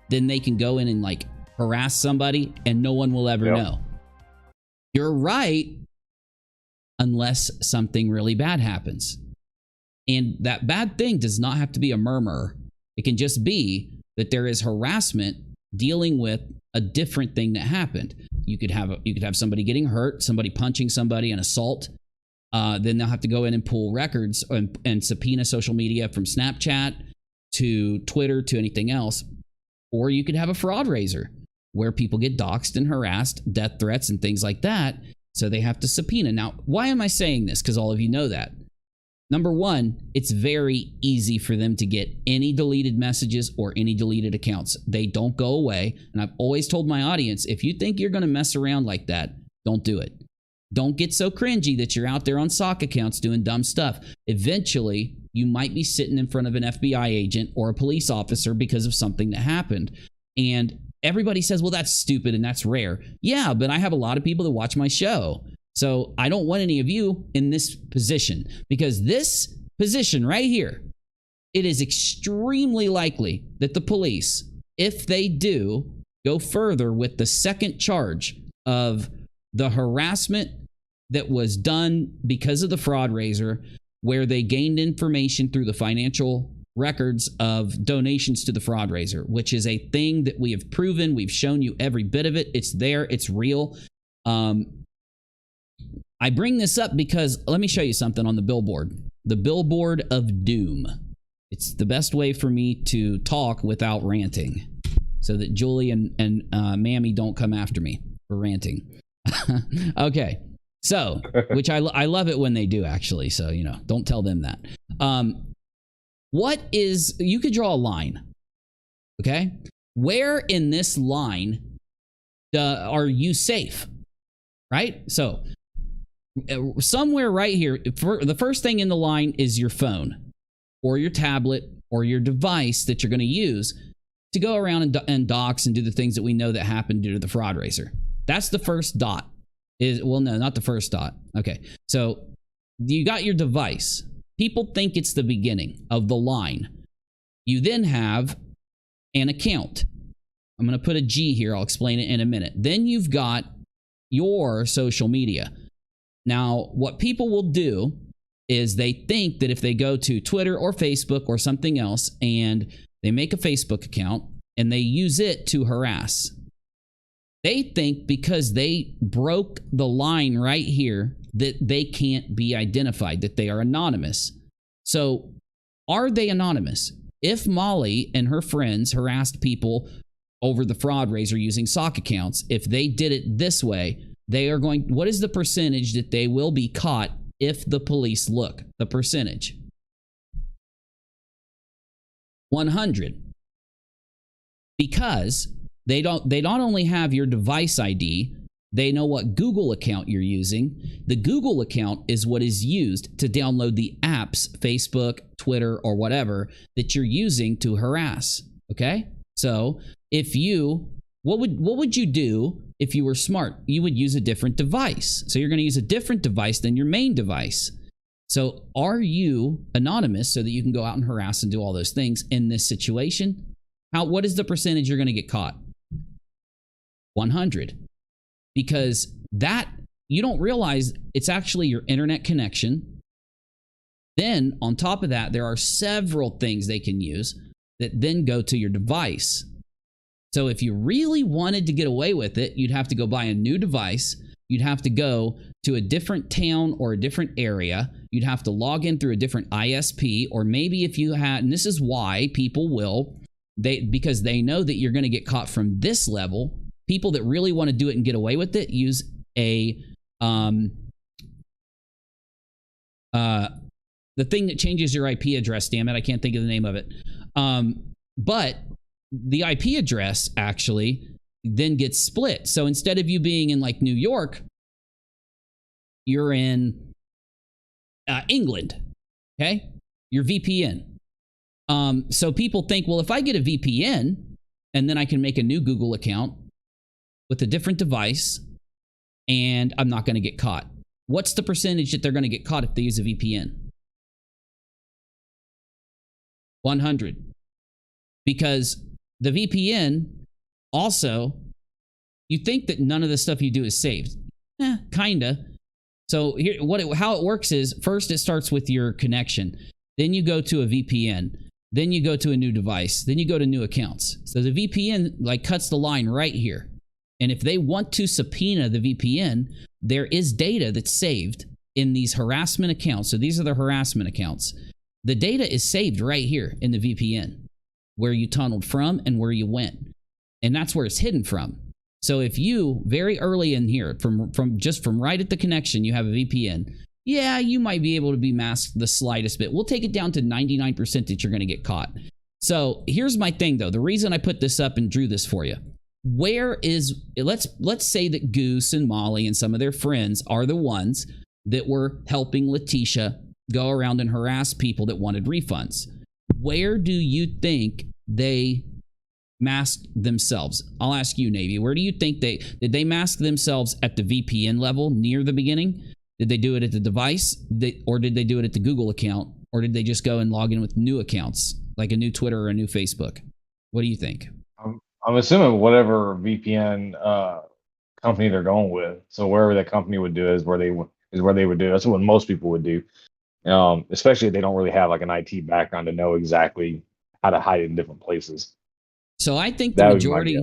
then they can go in and like harass somebody and no one will ever know. You're right, unless something really bad happens. And that bad thing does not have to be a murmur. It can just be that there is harassment dealing with a different thing that happened. You could have somebody getting hurt, somebody punching somebody, an assault. Then they'll have to go in and pull records and subpoena social media from Snapchat to Twitter to anything else. Or you could have a fraudrraiser where people get doxxed and harassed, death threats and things like that. So they have to subpoena. Now, why am I saying this? Because all of you know that. Number one, it's very easy for them to get any deleted messages or any deleted accounts. They don't go away. And I've always told my audience, if you think you're going to mess around like that, don't do it. Don't get so cringy that you're out there on sock accounts doing dumb stuff. Eventually, you might be sitting in front of an FBI agent or a police officer because of something that happened. And everybody says, well, that's stupid and that's rare. Yeah, but I have a lot of people that watch my show. So I don't want any of you in this position, because this position right here, it is extremely likely that the police, if they do go further with the second charge of the harassment that was done because of the fraudrraiser, where they gained information through the financial records of donations to the fraudrraiser, which is a thing that we have proven. We've shown you every bit of it. It's there. It's real. I bring this up because let me show you something on the billboard. The billboard of doom. It's the best way for me to talk without ranting, so that Julie and Mammy don't come after me for ranting. Okay. So, which I love it when they do, actually. So, you know, don't tell them that. What is, you could draw a line. Okay. Where in this line are you safe? Right? So, somewhere right here, the first thing in the line is your phone or your tablet or your device that you're going to use to go around and dox and do the things that we know that happened due to the fraudrraiser. That's the first dot. Well, no, not the first dot. Okay, so you got your device. People think it's the beginning of the line. You then have an account. I'm going to put a G here. I'll explain it in a minute. Then you've got your social media. Now, what people will do is they think that if they go to Twitter or Facebook or something else and they make a Facebook account and they use it to harass, they think because they broke the line right here that they can't be identified, that they are anonymous. So are they anonymous? If Molly and her friends harassed people over the fraudrraiser using sock accounts, if they did it this way, they are going, what is the percentage that they will be caught if the police look? The percentage. 100. Because they not only have your device ID, they know what Google account you're using. The Google account is what is used to download the apps, Facebook, Twitter, or whatever that you're using to harass. Okay? So if you, what would you do if you were smart? You would use a different device. So you're going to use a different device than your main device. So are you anonymous so that you can go out and harass and do all those things in this situation? What is the percentage you're going to get caught? 100. Because that, you don't realize it's actually your internet connection. Then on top of that, there are several things they can use that then go to your device. So if you really wanted to get away with it, you'd have to go buy a new device. You'd have to go to a different town or a different area. You'd have to log in through a different ISP, or maybe if you had, and this is why people will, because they know that you're going to get caught from this level. People that really want to do it and get away with it use the thing that changes your IP address. Damn it, I can't think of the name of it. But the IP address actually then gets split. So instead of you being in like New York, you're in England. Okay, your VPN. So people think, well, if I get a VPN and then I can make a new Google account with a different device and I'm not going to get caught. What's the percentage that they're going to get caught if they use a VPN? 100. Because the VPN also, you think that none of the stuff you do is saved. Kinda. So here, how it works is, first it starts with your connection. Then you go to a VPN. Then you go to a new device. Then you go to new accounts. So the VPN like cuts the line right here. And if they want to subpoena the VPN, there is data that's saved in these harassment accounts. So these are the harassment accounts. The data is saved right here in the VPN, where you tunneled from and where you went. And that's where it's hidden from. So if you, very early in here, from right at the connection, you have a VPN, yeah, you might be able to be masked the slightest bit. We'll take it down to 99% that you're going to get caught. So here's my thing, though. The reason I put this up and drew this for you. Where is, let's say that Goose and Molly and some of their friends are the ones that were helping Leticia go around and harass people that wanted refunds. Where do you think they masked themselves? I'll ask you, Navy. Where do you think did they mask themselves at the VPN level near the beginning? Did they do it at the device? Or did they do it at the Google account? Or did they just go and log in with new accounts, like a new Twitter or a new Facebook? What do you think? I'm assuming whatever VPN company they're going with. So wherever that company would do is where they is where they would do. That's what most people would do, especially if they don't really have like an IT background to know exactly how to hide it in different places. So I think the majority.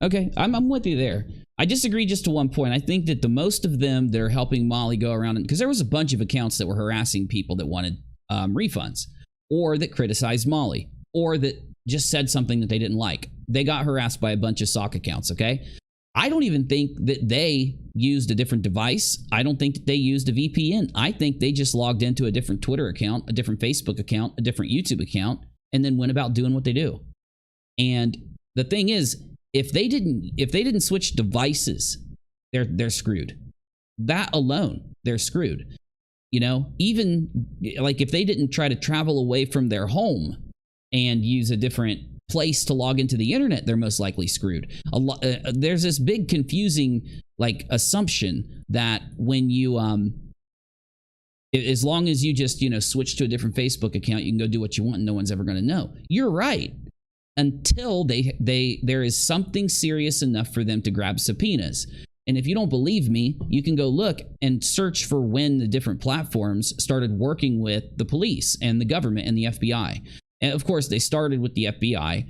Okay, I'm with you there. I disagree just to one point. I think that the most of them that are helping Molly go around, because there was a bunch of accounts that were harassing people that wanted refunds, or that criticized Molly, or that just said something that they didn't like. They got harassed by a bunch of sock accounts, okay? I don't even think that they used a different device. I don't think that they used a VPN. I think they just logged into a different Twitter account, a different Facebook account, a different YouTube account, and then went about doing what they do. And the thing is, if they didn't switch devices, they're screwed. That alone, they're screwed. You know, even like if they didn't try to travel away from their home and use a different place to log into the internet, they're most likely screwed. There's this big confusing like assumption that when you as long as you just, you know, switch to a different Facebook account, you can go do what you want and no one's ever going to know. You're right. Until there is something serious enough for them to grab subpoenas. And if you don't believe me, you can go look and search for when the different platforms started working with the police and the government and the FBI. And of course, they started with the FBI.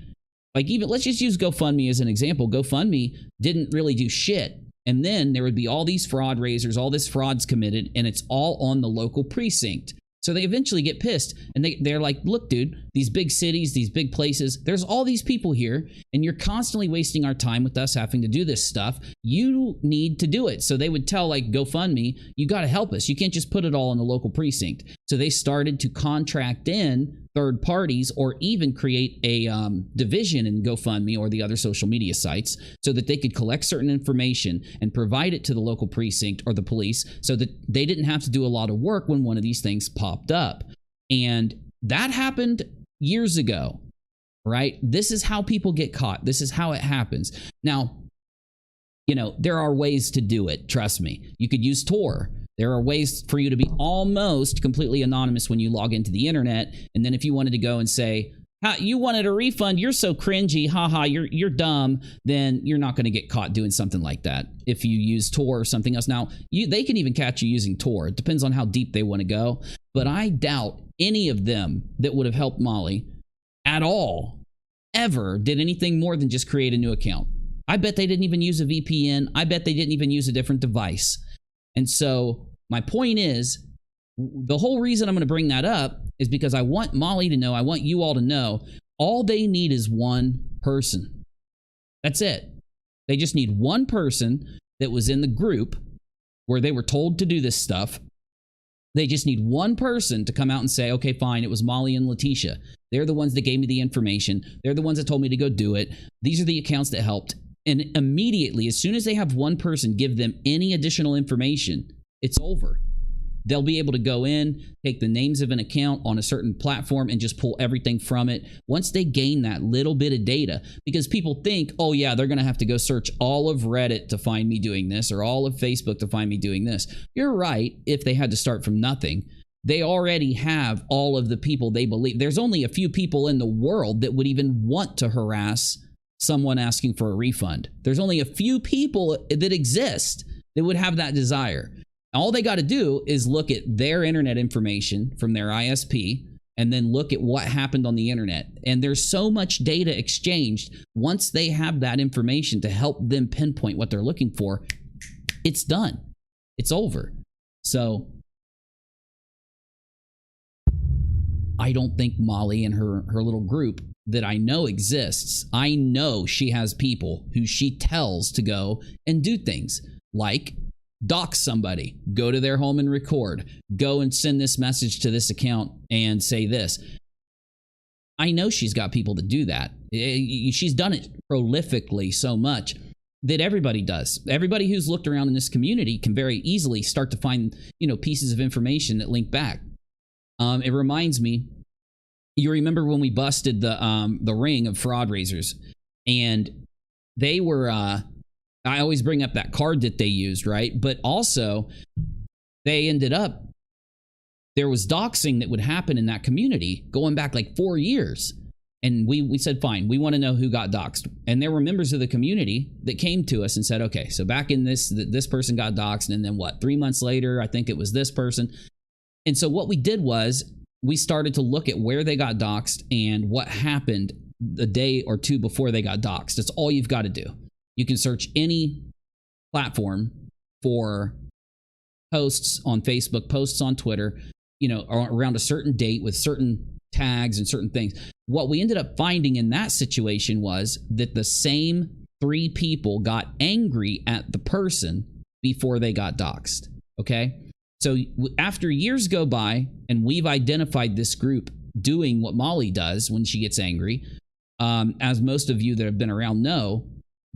Like, even let's just use GoFundMe as an example. GoFundMe didn't really do shit. And then there would be all these fraud raisers, all this fraud's committed, and it's all on the local precinct. So they eventually get pissed and they're like, look, dude, these big cities, these big places, there's all these people here and you're constantly wasting our time with us having to do this stuff. You need to do it. So they would tell like GoFundMe, you got to help us. You can't just put it all in the local precinct. So they started to contract in third parties or even create a division in GoFundMe or the other social media sites so that they could collect certain information and provide it to the local precinct or the police so that they didn't have to do a lot of work when one of these things popped up. And that happened years ago, right? This is how people get caught. This is how it happens. Now, you know, there are ways to do it. Trust me. You could use Tor. There are ways for you to be almost completely anonymous when you log into the internet. And then if you wanted to go and say, you wanted a refund, you're so cringy, haha, you're dumb, then you're not going to get caught doing something like that if you use Tor or something else. Now, they can even catch you using Tor. It depends on how deep they want to go. But I doubt any of them that would have helped Molly at all ever did anything more than just create a new account. I bet they didn't even use a VPN. I bet they didn't even use a different device. And so my point is, the whole reason I'm going to bring that up is because I want Molly to know, I want you all to know, all they need is one person. That's it. They just need one person that was in the group where they were told to do this stuff. They just need one person to come out and say, okay, fine, it was Molly and Leticia. They're the ones that gave me the information. They're the ones that told me to go do it. These are the accounts that helped. And immediately, as soon as they have one person give them any additional information, it's over. They'll be able to go in, take the names of an account on a certain platform and just pull everything from it once they gain that little bit of data. Because people think, oh yeah, they're going to have to go search all of Reddit to find me doing this or all of Facebook to find me doing this. You're right, if they had to start from nothing. They already have all of the people they believe. There's only a few people in the world that would even want to harass someone asking for a refund. There's only a few people that exist that would have that desire. All they got to do is look at their internet information from their ISP and then look at what happened on the internet. And there's so much data exchanged. Once they have that information to help them pinpoint what they're looking for, it's done. It's over. So I don't think Molly and her little group that I know exists, I know she has people who she tells to go and do things like dox somebody, go to their home and record, go and send this message to this account and say this. I know she's got people that do that. She's done it prolifically so much that everybody does. Everybody who's looked around in this community can very easily start to find, you know, pieces of information that link back. It reminds me, you remember when we busted the ring of fraud raisers, and they were I always bring up that card that they used, right? But also they ended up, there was doxing that would happen in that community going back like 4 years. And we said, fine, we want to know who got doxxed. And there were members of the community that came to us and said, okay, so back in this person got doxxed, and then what, 3 months later, I think it was this person. And so what we did was we started to look at where they got doxxed and what happened the day or two before they got doxxed. That's all you've got to do. You can search any platform for posts on Facebook, posts on Twitter, you know, around a certain date with certain tags and certain things. What we ended up finding in that situation was that the same 3 people got angry at the person before they got doxxed. Okay? So after years go by and we've identified this group doing what Molly does when she gets angry, as most of you that have been around know,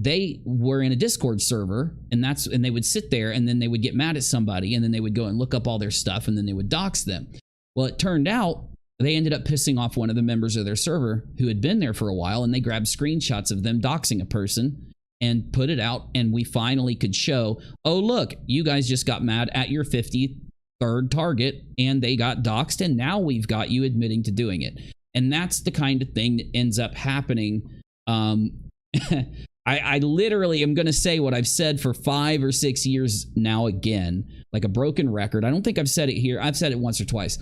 they were in a Discord server, and they would sit there, and then they would get mad at somebody, and then they would go and look up all their stuff, and then they would dox them. Well, it turned out they ended up pissing off one of the members of their server who had been there for a while, and they grabbed screenshots of them doxing a person and put it out, and we finally could show, oh, look, you guys just got mad at your 53rd target, and they got doxed, and now we've got you admitting to doing it. And that's the kind of thing that ends up happening. I literally am going to say what I've said for 5 or 6 years now again, like a broken record. I don't think I've said it here. I've said it once or twice.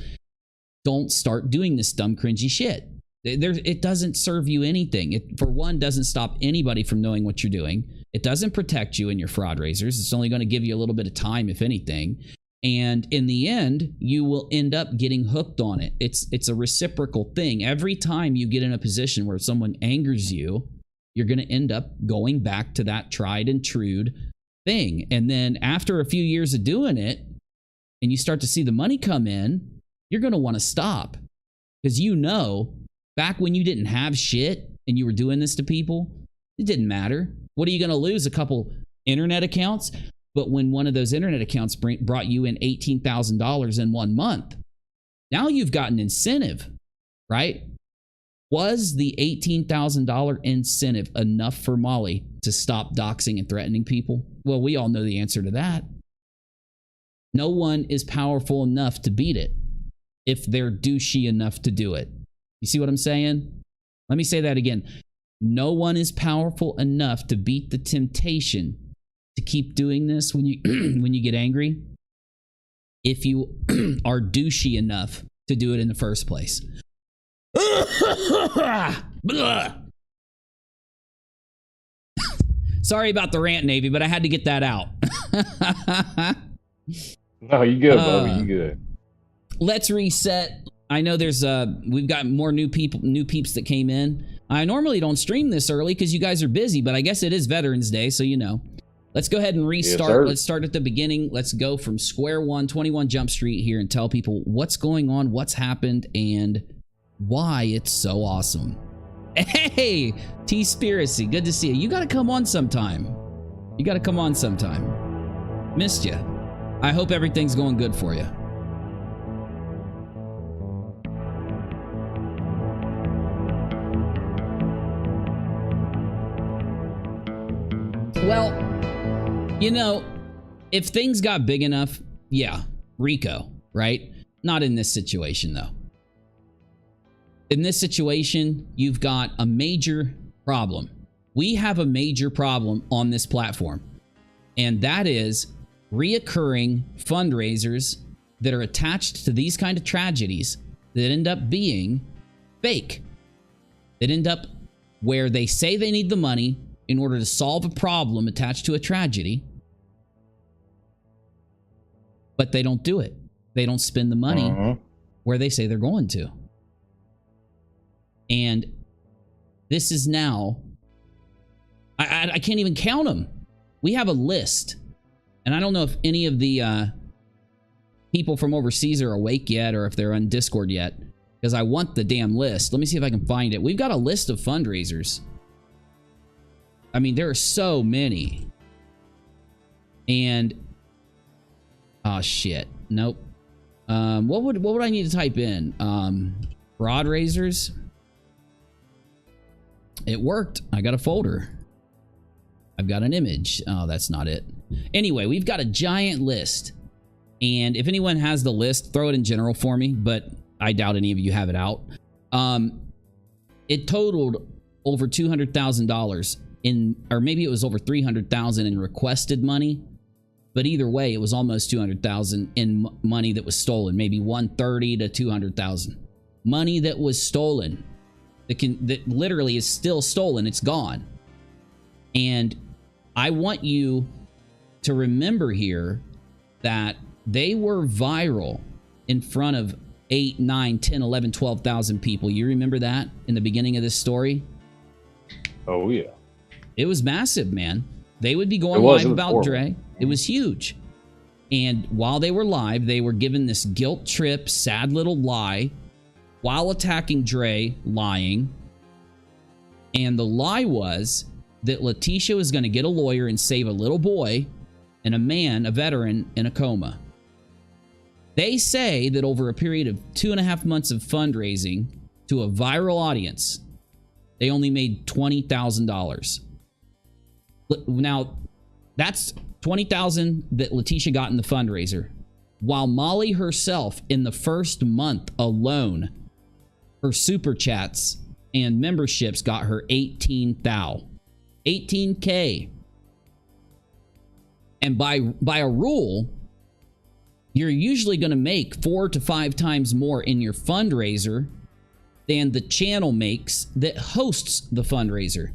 Don't start doing this dumb, cringy shit. It doesn't serve you anything. It, for one, doesn't stop anybody from knowing what you're doing. It doesn't protect you and your fraud raisers. It's only going to give you a little bit of time, if anything. And in the end, you will end up getting hooked on it. It's a reciprocal thing. Every time you get in a position where someone angers you, you're going to end up going back to that tried and true thing. And then after a few years of doing it, and you start to see the money come in, you're going to want to stop. Because you know, back when you didn't have shit and you were doing this to people, it didn't matter. What are you going to lose? A couple internet accounts? But when one of those internet accounts brought you in $18,000 in 1 month, now you've got an incentive, right? Was the $18,000 incentive enough for Molly to stop doxing and threatening people? Well, we all know the answer to that. No one is powerful enough to beat it if they're douchey enough to do it. You see what I'm saying? Let me say that again. No one is powerful enough to beat the temptation to keep doing this when you when you get angry if you are douchey enough to do it in the first place. Sorry about the rant, Navy, but I had to get that out. No, you good, Bobby. You good. Let's reset. I know there's we've got more new peeps that came in. I normally don't stream this early because you guys are busy, but I guess it is Veterans Day, so you know. Let's go ahead and restart. Yes, let's start at the beginning. Let's go from square one, 21 Jump Street here, and tell people what's going on, what's happened, and why it's so awesome. Hey, T-Spiracy, good to see you. You got to come on sometime. You got to come on sometime. Missed you. I hope everything's going good for you. Well, you know, if things got big enough, yeah, Rico, right? Not in this situation, though. In this situation, you've got a major problem. We have a major problem on this platform, and that is reoccurring fundraisers that are attached to these kind of tragedies that end up being fake. That end up where they say they need the money in order to solve a problem attached to a tragedy, but they don't do it. They don't spend the money where they say they're going to. And this is now, I can't even count them. We have a list. And I don't know if any of the people from overseas are awake yet or if they're on Discord yet, because I want the damn list. Let me see if I can find it. We've got a list of fundraisers. I mean, there are so many. And oh shit. Nope. What would I need to type in? Fraud raisers. It worked. I got a folder. I've got an image. Oh, that's not it. Anyway, we've got a giant list. And if anyone has the list, throw it in general for me, but I doubt any of you have it out. It totaled over $200,000 in, or maybe it was over $300,000 in requested money. But either way, it was almost $200,000 in money that was stolen. Maybe $130,000 to $200,000. Money that was stolen. That literally is still stolen. It's gone. And I want you to remember here that they were viral in front of 8, 9, 10, 11, 12,000 people. You remember that in the beginning of this story? Oh, yeah. It was massive, man. They would be going live about Dre. It was huge. And while they were live, they were given this guilt trip, sad little lie while attacking Dre, lying. And the lie was that Leticia was going to get a lawyer and save a little boy and a man, a veteran, in a coma. They say that over a period of 2.5 months of fundraising to a viral audience, they only made $20,000. Now, that's $20,000 that Leticia got in the fundraiser. While Molly herself, in the first month alone, her super chats and memberships got her 18K. And by a rule, you're usually going to make 4 to 5 times more in your fundraiser than the channel makes that hosts the fundraiser.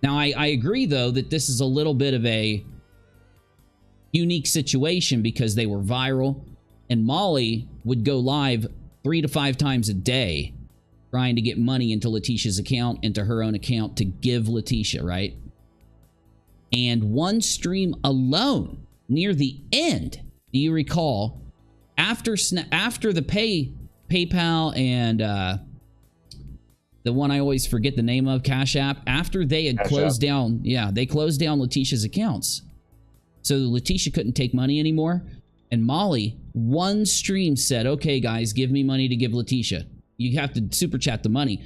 Now, I agree, though, that this is a little bit of a unique situation because they were viral, and Molly would go live 3 to 5 times a day trying to get money into Leticia's account, into her own account to give Leticia, right? And one stream alone, near the end, do you recall, after the PayPal and the one I always forget the name of, CASHAPP, after they had closed down, they closed down Leticia's accounts. So Leticia couldn't take money anymore. And Molly, one stream said, okay, guys, give me money to give Leticia. You have to super chat the money.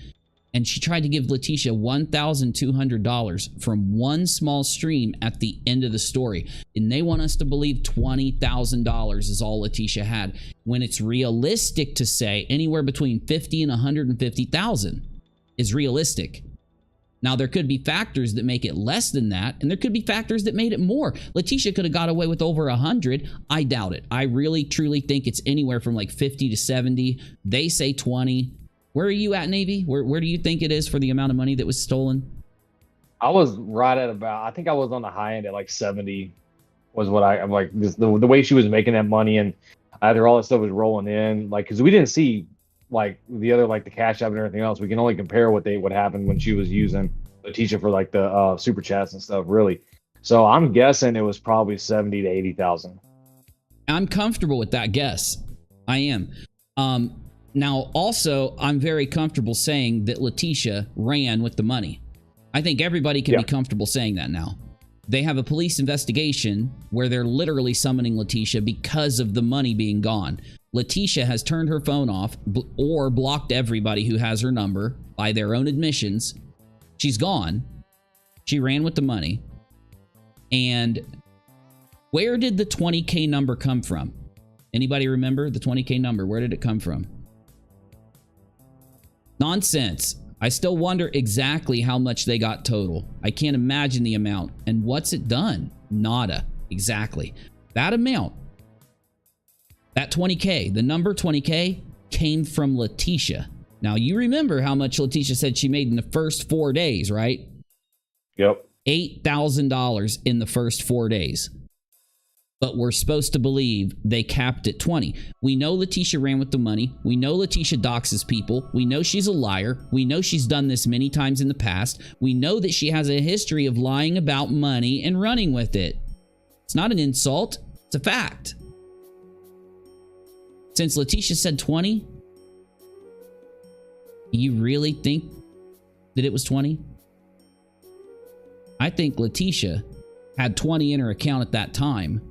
And she tried to give Leticia $1,200 from one small stream at the end of the story. And they want us to believe $20,000 is all Leticia had, when it's realistic to say anywhere between $50,000 and $150,000 is realistic. Now, there could be factors that make it less than that, and there could be factors that made it more. Leticia could have got away with over 100. I doubt it. I really, truly think it's anywhere from like 50 to 70. They say 20. Where are you at, Navy? Where do you think it is for the amount of money that was stolen? I was right at about, I think I was on the high end at like 70 was what I'm like, just the way she was making that money, and either all that stuff was rolling in, like, because we didn't see like the other, like the Cash App and everything else. We can only compare what happened when she was using Leticia for like the super chats and stuff, really. So I'm guessing it was probably 70 to 80,000. I'm comfortable with that guess. I am. Now, also, I'm very comfortable saying that Leticia ran with the money. I think everybody can be comfortable saying that now. They have a police investigation where they're literally summoning Leticia because of the money being gone. Leticia has turned her phone off or blocked everybody who has her number by their own admissions. She's gone. She ran with the money. And where did the 20K number come from? Anybody remember the 20K number? Where did it come from? Nonsense. I still wonder exactly how much they got total. I can't imagine the amount. And what's it done? Nada. Exactly. That amount, that 20K, the number 20K came from Leticia. Now, you remember how much Leticia said she made in the first 4 days, right? Yep. $8,000 in the first 4 days. But we're supposed to believe they capped at 20. We know Leticia ran with the money. We know Leticia doxes people. We know she's a liar. We know she's done this many times in the past. We know that she has a history of lying about money and running with it. It's not an insult. It's a fact. Since Leticia said 20, you really think that it was 20? I think Leticia had 20 in her account at that time,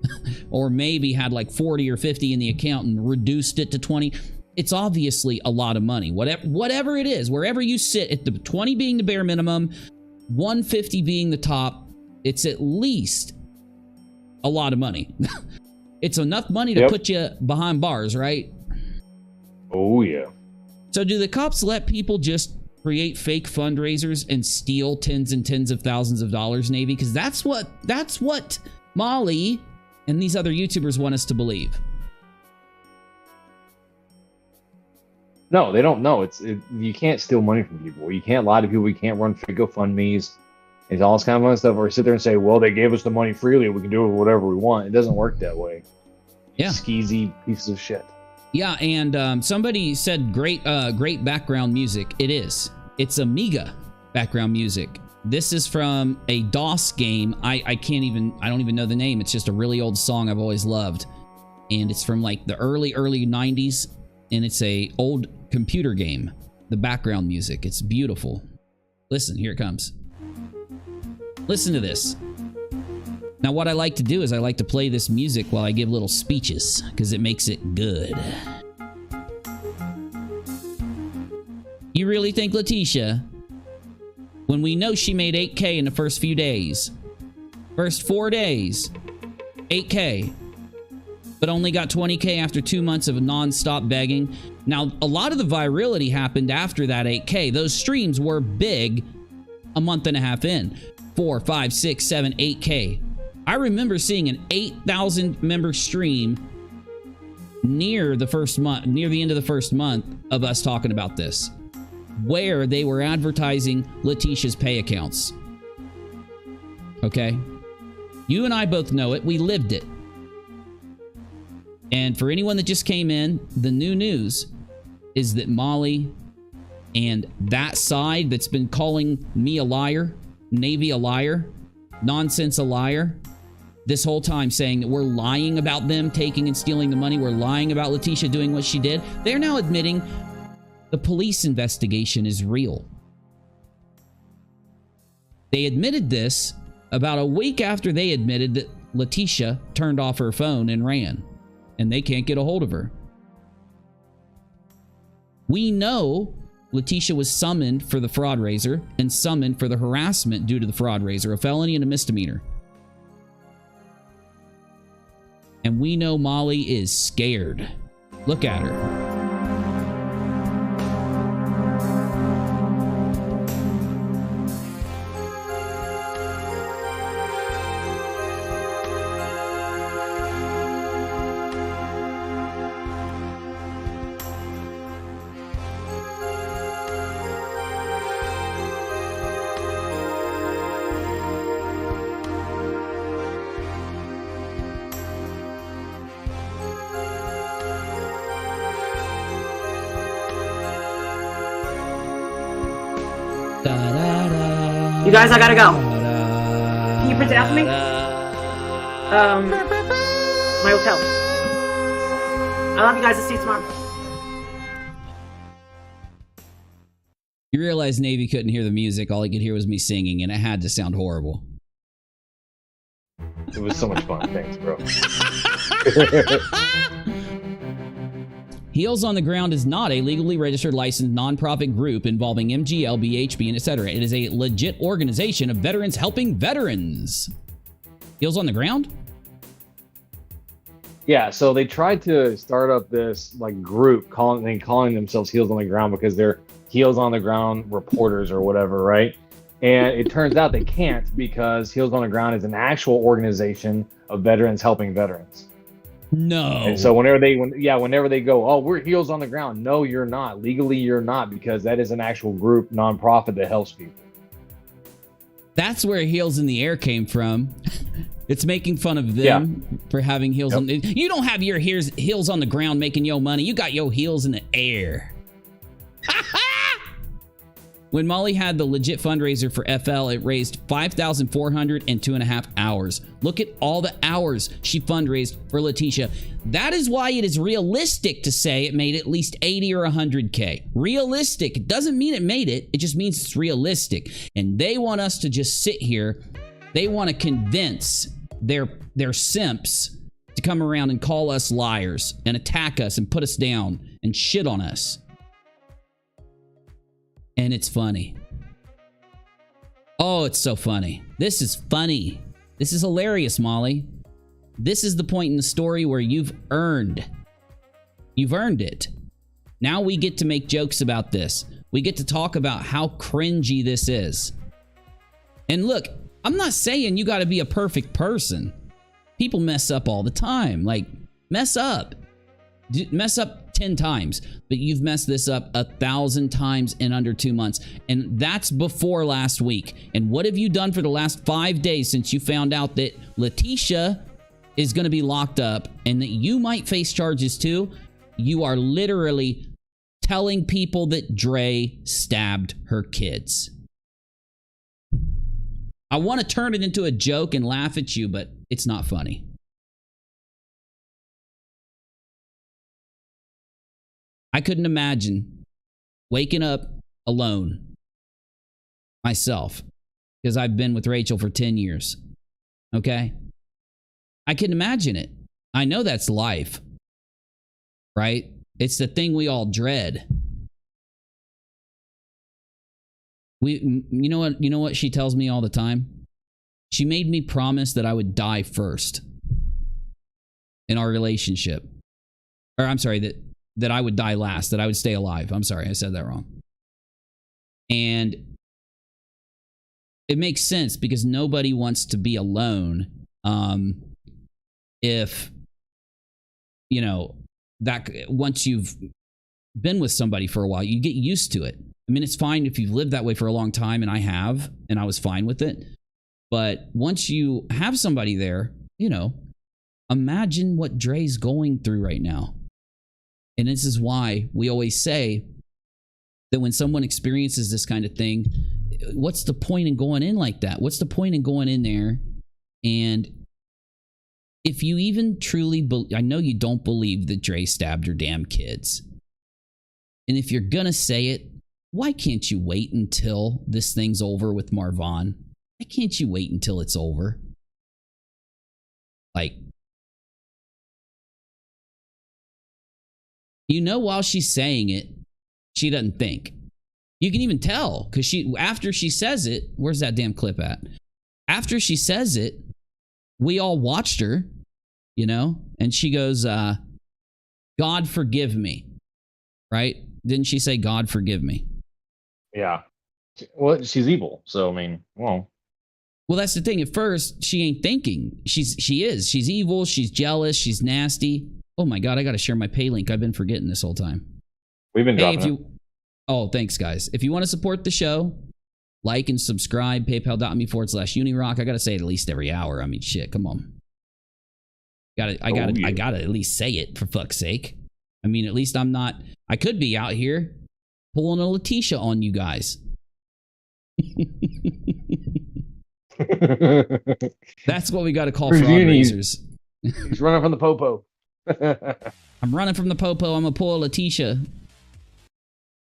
or maybe had like 40 or 50 in the account and reduced it to 20. It's obviously a lot of money. Whatever it is, wherever you sit, at the 20 being the bare minimum, 150 being the top, it's at least a lot of money. It's enough money to put you behind bars, right? Oh, yeah. So do the cops let people just create fake fundraisers and steal tens and tens of thousands of dollars, Navy? Because that's what Molly and these other YouTubers want us to believe. No, they don't know. You can't steal money from people. You can't lie to people. You can't run fake GoFundMes. It's all this kind of fun stuff. Or sit there and say, "Well, they gave us the money freely. We can do whatever we want." It doesn't work that way. Yeah, skeezy pieces of shit. Yeah, and somebody said great background music. It is. It's Amiga background music. This is from a DOS game. I don't even know the name. It's just a really old song I've always loved, and it's from like the early 90s, and it's a old computer game. The background music, it's beautiful. Listen, here it comes. Listen to this. Now, what I like to do is I like to play this music while I give little speeches, because it makes it good. You really think Leticia, when we know she made 8K in the first few days, first 4 days, 8K, but only got 20K after 2 months of non-stop begging? Now, a lot of the virality happened after that 8K. Those streams were big a month and a half in. 4, 5, 6, 7, 8K. I remember seeing an 8,000 member stream near the end of the first month of us talking about this, where they were advertising Leticia's pay accounts. Okay? You and I both know it. We lived it. And for anyone that just came in, the new news is that Molly and that side that's been calling me a liar, Navy a liar, Nonsense a liar, this whole time saying that we're lying about them taking and stealing the money, we're lying about Leticia doing what she did, they're now admitting the police investigation is real. They admitted this about a week after they admitted that Leticia turned off her phone and ran, and they can't get a hold of her. We know Leticia was summoned for the fraudrraiser and summoned for the harassment due to the fraudrraiser, a felony and a misdemeanor. And we know Molly is scared. Look at her. You guys, I gotta go. Can you print it out for me? My hotel. I love you guys. I'll see you tomorrow. You realize Navy couldn't hear the music. All he could hear was me singing, and it had to sound horrible. It was so much fun. Thanks, bro. Heels on the Ground is not a legally registered licensed nonprofit group involving MGL, BHP, and etc. It is a legit organization of veterans helping veterans. Heels on the Ground? Yeah, so they tried to start up this like group calling themselves Heels on the Ground because they're Heels on the Ground reporters or whatever, right? And it turns out they can't because Heels on the Ground is an actual organization of veterans helping veterans. No. And so whenever they go, oh, we're Heels on the Ground. No, you're not. Legally, you're not, because that is an actual group, nonprofit that helps people. That's where Heels in the Air came from. It's making fun of them for having heels on. You don't have your heels on the ground making your money. You got your heels in the air. When Molly had the legit fundraiser for FL, it raised 5,400 in 2.5 hours. Look at all the hours she fundraised for Leticia. That is why it is realistic to say it made at least 80 or 100K. Realistic. It doesn't mean it made it. It just means it's realistic. And they want us to just sit here. They want to convince their simps to come around and call us liars and attack us and put us down and shit on us. And it's funny. Oh, it's so funny. This is funny. This is hilarious, Molly. This is the point in the story where you've earned it. Now we get to make jokes about this. We get to talk about how cringy this is. And look, I'm not saying you got to be a perfect person. People mess up all the time. Like, mess up. Mess up 10 times. But you've messed this up 1,000 times in under 2 months. And that's before last week. And what have you done for the last 5 days since you found out that Leticia is going to be locked up and that you might face charges too? You are literally telling people that Dre stabbed her kids. I want to turn it into a joke and laugh at you, but it's not funny. I couldn't imagine waking up alone myself, because I've been with Rachel for 10 years. Okay? I can imagine it. I know that's life. Right? It's the thing we all dread. You know what she tells me all the time? She made me promise that I would die first in our relationship. Or I'm sorry, that I would die last, that I would stay alive. I'm sorry, I said that wrong. And it makes sense because nobody wants to be alone. If, you know, that once you've been with somebody for a while, you get used to it. I mean, it's fine if you've lived that way for a long time, and I have, and I was fine with it. But once you have somebody there, you know, imagine what Dre's going through right now. And this is why we always say that when someone experiences this kind of thing, what's the point in going in like that? What's the point in going in there? And if you even truly I know you don't believe that Dre stabbed her damn kids. And if you're gonna say it, why can't you wait until this thing's over with Marvon? Why can't you wait until it's over? Like, you know, while she's saying it, she doesn't think. You can even tell, because after she says it, where's that damn clip at? After she says it, we all watched her, you know, and she goes, God forgive me, right? Didn't she say, God forgive me? Yeah. Well, she's evil, so I mean, well, that's the thing. At first, she ain't thinking. She's evil. She's jealous. She's nasty. Oh my God, I got to share my pay link. I've been forgetting this whole time. We've been dropping it. Oh, thanks, guys. If you want to support the show, like and subscribe, paypal.me/unirock. I got to say it at least every hour. I mean, shit, come on. I got to at least say it, for fuck's sake. I mean, at least I could be out here pulling a Latisha on you guys. That's what we got to call fraudrraisers. He's running from the popo. I'm running from the popo. I'm going to pull a Leticia.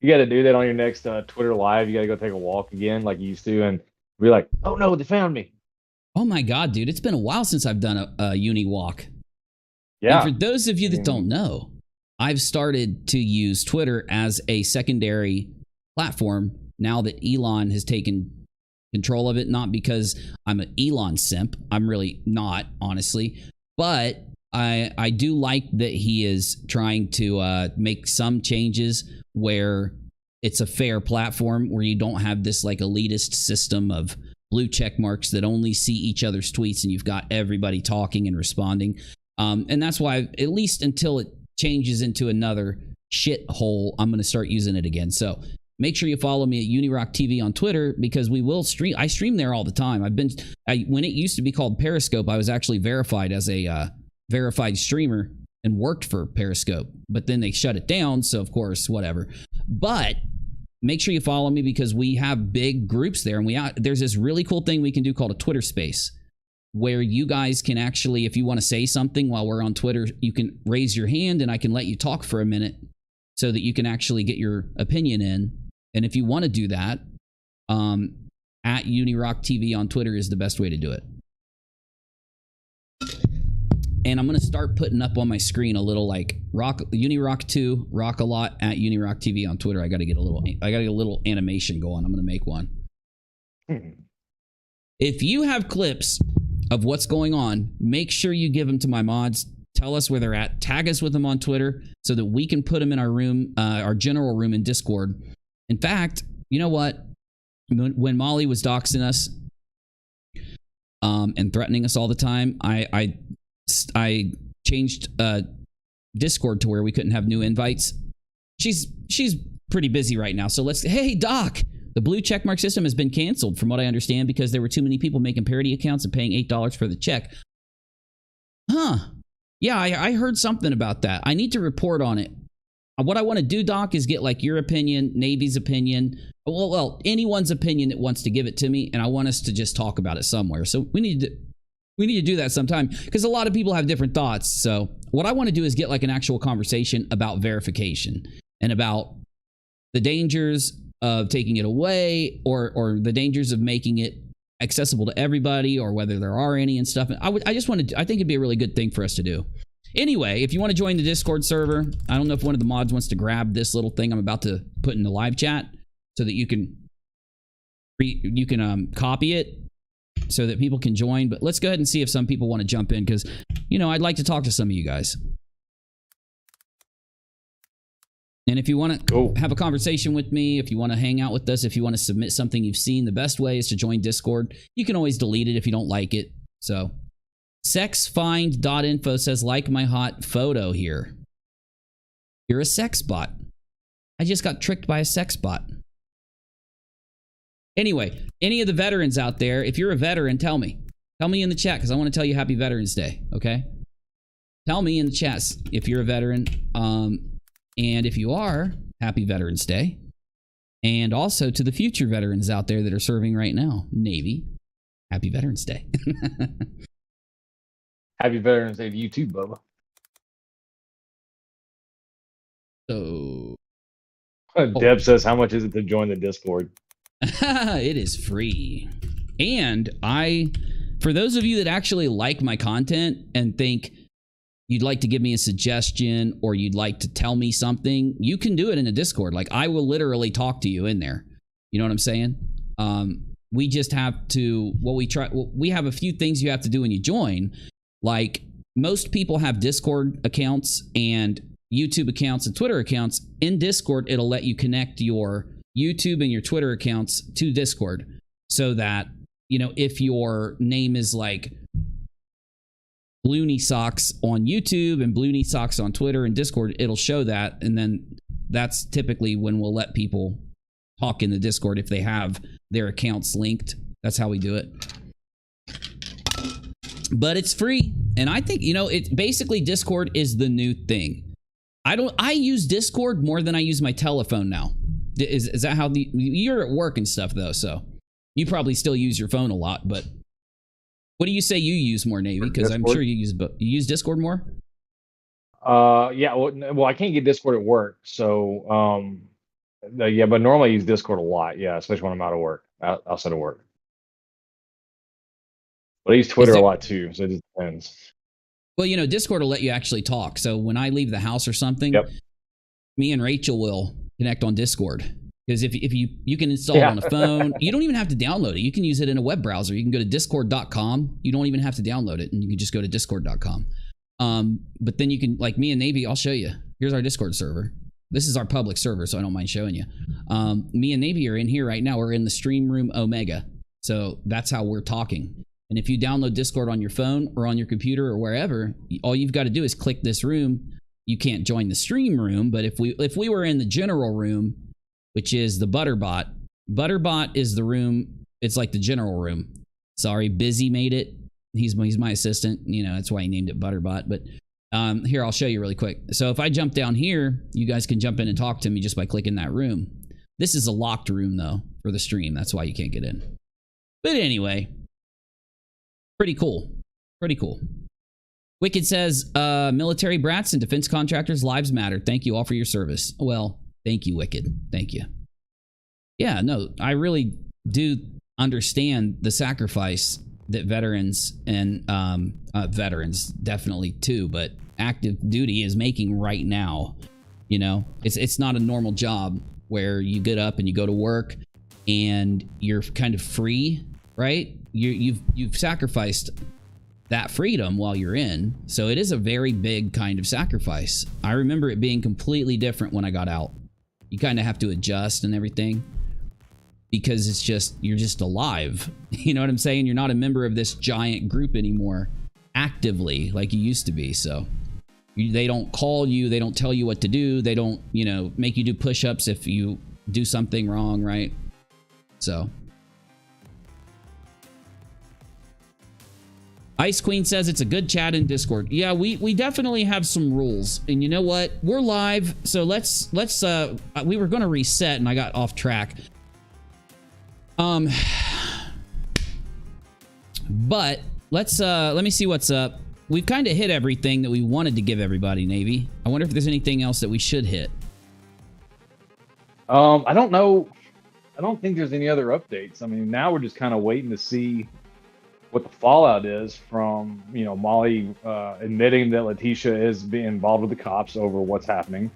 You got to do that on your next Twitter live. You got to go take a walk again like you used to and be like, oh no, they found me. Oh my God, dude. It's been a while since I've done a uni walk. Yeah. And for those of you that don't know, I've started to use Twitter as a secondary platform now that Elon has taken control of it. Not because I'm an Elon simp. I'm really not, honestly. But I do like that he is trying to make some changes where it's a fair platform, where you don't have this like elitist system of blue check marks that only see each other's tweets and you've got everybody talking and responding. And that's why, at least until it changes into another shithole, I'm going to start using it again. So make sure you follow me at Unirock TV on Twitter, because we will stream. I stream there all the time. When it used to be called Periscope, I was actually verified as a verified streamer and worked for Periscope, but then they shut it down. So of course, whatever. But make sure you follow me, because we have big groups there, and there's this really cool thing we can do called a Twitter Space, where you guys can actually, if you want to say something while we're on Twitter, you can raise your hand and I can let you talk for a minute so that you can actually get your opinion in. And if you want to do that, at Unirock TV on Twitter is the best way to do it. And I'm going to start putting up on my screen a little like Unirock 2, rockAlot at Unirock TV on Twitter. I got to get a little animation going. I'm going to make one. If you have clips of what's going on, make sure you give them to my mods. Tell us where they're at. Tag us with them on Twitter so that we can put them in our room, our general room in Discord. In fact, you know what? When Molly was doxing us and threatening us all the time, I changed Discord to where we couldn't have new invites. She's pretty busy right now, so hey Doc, the blue checkmark system has been canceled from what I understand because there were too many people making parody accounts and paying $8 for the check. Huh. Yeah, I heard something about that. I need to report on it. What I want to do, Doc, is get like your opinion, Navy's opinion, well, anyone's opinion that wants to give it to me, and I want us to just talk about it somewhere. So we need to do that sometime because a lot of people have different thoughts. So what I want to do is get like an actual conversation about verification and about the dangers of taking it away or the dangers of making it accessible to everybody or whether there are any and stuff. I think it'd be a really good thing for us to do. Anyway, if you want to join the Discord server, I don't know if one of the mods wants to grab this little thing I'm about to put in the live chat so that you can copy it so that people can join. But let's go ahead and see if some people want to jump in because, you know, I'd like to talk to some of you guys. And if you want to have a conversation with me, if you want to hang out with us, if you want to submit something you've seen, the best way is to join Discord. You can always delete it if you don't like it. So sexfind.info says, like my hot photo here. You're a sex bot. I just got tricked by a sex bot. Anyway, any of the veterans out there, if you're a veteran, tell me. Tell me in the chat because I want to tell you Happy Veterans Day, okay? Tell me in the chats if you're a veteran. And if you are, Happy Veterans Day. And also to the future veterans out there that are serving right now, Navy, Happy Veterans Day. Happy Veterans Day to you too, Bubba. So, Deb says, how much is it to join the Discord? It is free. And for those of you that actually like my content and think you'd like to give me a suggestion or you'd like to tell me something, you can do it in a Discord. Like, I will literally talk to you in there. You know what I'm saying? We just have to, we have a few things you have to do when you join. Like, most people have Discord accounts and YouTube accounts and Twitter accounts. In Discord, it'll let you connect your YouTube and your Twitter accounts to Discord so that, you know, if your name is like Bloony Socks on YouTube and Bloony Socks on Twitter and Discord, it'll show that. And then that's typically when we'll let people talk in the Discord if they have their accounts linked. That's how we do it. But it's free. And I think, you know, it basically Discord is the new thing. I use Discord more than I use my telephone now. Is that how you're at work and stuff though? So you probably still use your phone a lot, but what do you say you use more, Navy? Because I'm sure you use Discord more. Yeah. Well, I can't get Discord at work, so yeah. But normally I use Discord a lot. Yeah, especially when I'm out of work, outside of work. But I use Twitter a lot too, so it just depends. Well, you know, Discord will let you actually talk. So when I leave the house or something, me and Rachel will connect on Discord. Because if you can install it on a phone, you don't even have to download it. You can use it in a web browser. You can go to discord.com. You don't even have to download it, and you can just go to discord.com. But then you can, like me and Navy, I'll show you. Here's our Discord server. This is our public server, so I don't mind showing you. Me and Navy are in here right now. We're in the Stream Room Omega. So that's how we're talking. And if you download Discord on your phone or on your computer or wherever, all you've got to do is click this room. You can't join the stream room, but if we were in the general room, which is the Butterbot. Butterbot is the room. It's like the general room. Sorry, Busy made it. He's my assistant. You know, that's why he named it Butterbot. But here, I'll show you really quick. So if I jump down here, you guys can jump in and talk to me just by clicking that room. This is a locked room, though, for the stream. That's why you can't get in. But anyway, pretty cool. Pretty cool. Wicked says, military brats and defense contractors' lives matter. Thank you all for your service. Well, thank you, Wicked. Thank you. Yeah, no, I really do understand the sacrifice that veterans and veterans definitely too, but active duty is making right now. You know, it's not a normal job where you get up and you go to work and you're kind of free, right? You've sacrificed that freedom while you're in. So it is a very big kind of sacrifice. I remember it being completely different when I got out. you kind of have to adjust and everything because it's just, you're just alive. You know what I'm saying? You're not a member of this giant group anymore actively like you used to be. So they don't call you, they don't tell you what to do, they don't, you know, make you do push-ups if you do something wrong, right? So Ice Queen says it's a good chat in Discord. Yeah, we definitely have some rules. And you know what? We're live, so let's we were going to reset and I got off track. But let me see what's up. We've kind of hit everything that we wanted to give everybody, Navy. I wonder if there's anything else that we should hit. I don't know. I don't think there's any other updates. I mean, now we're just kind of waiting to see what the fallout is from, you know, Molly admitting that Leticia is being involved with the cops over what's happening.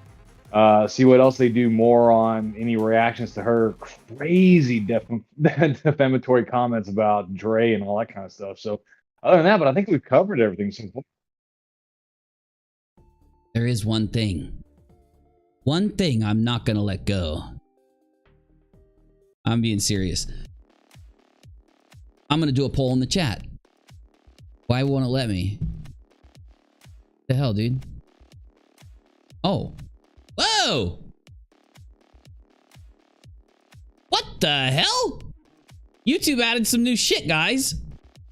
See what else they do more on any reactions to her crazy defamatory comments about Dre and all that kind of stuff. So other than that, but I think we've covered everything so far. There is one thing. One thing I'm not going to let go. I'm being serious. I'm going to do a poll in the chat. Why won't it let me? The hell, dude? Oh. Whoa! What the hell? YouTube added some new shit, guys.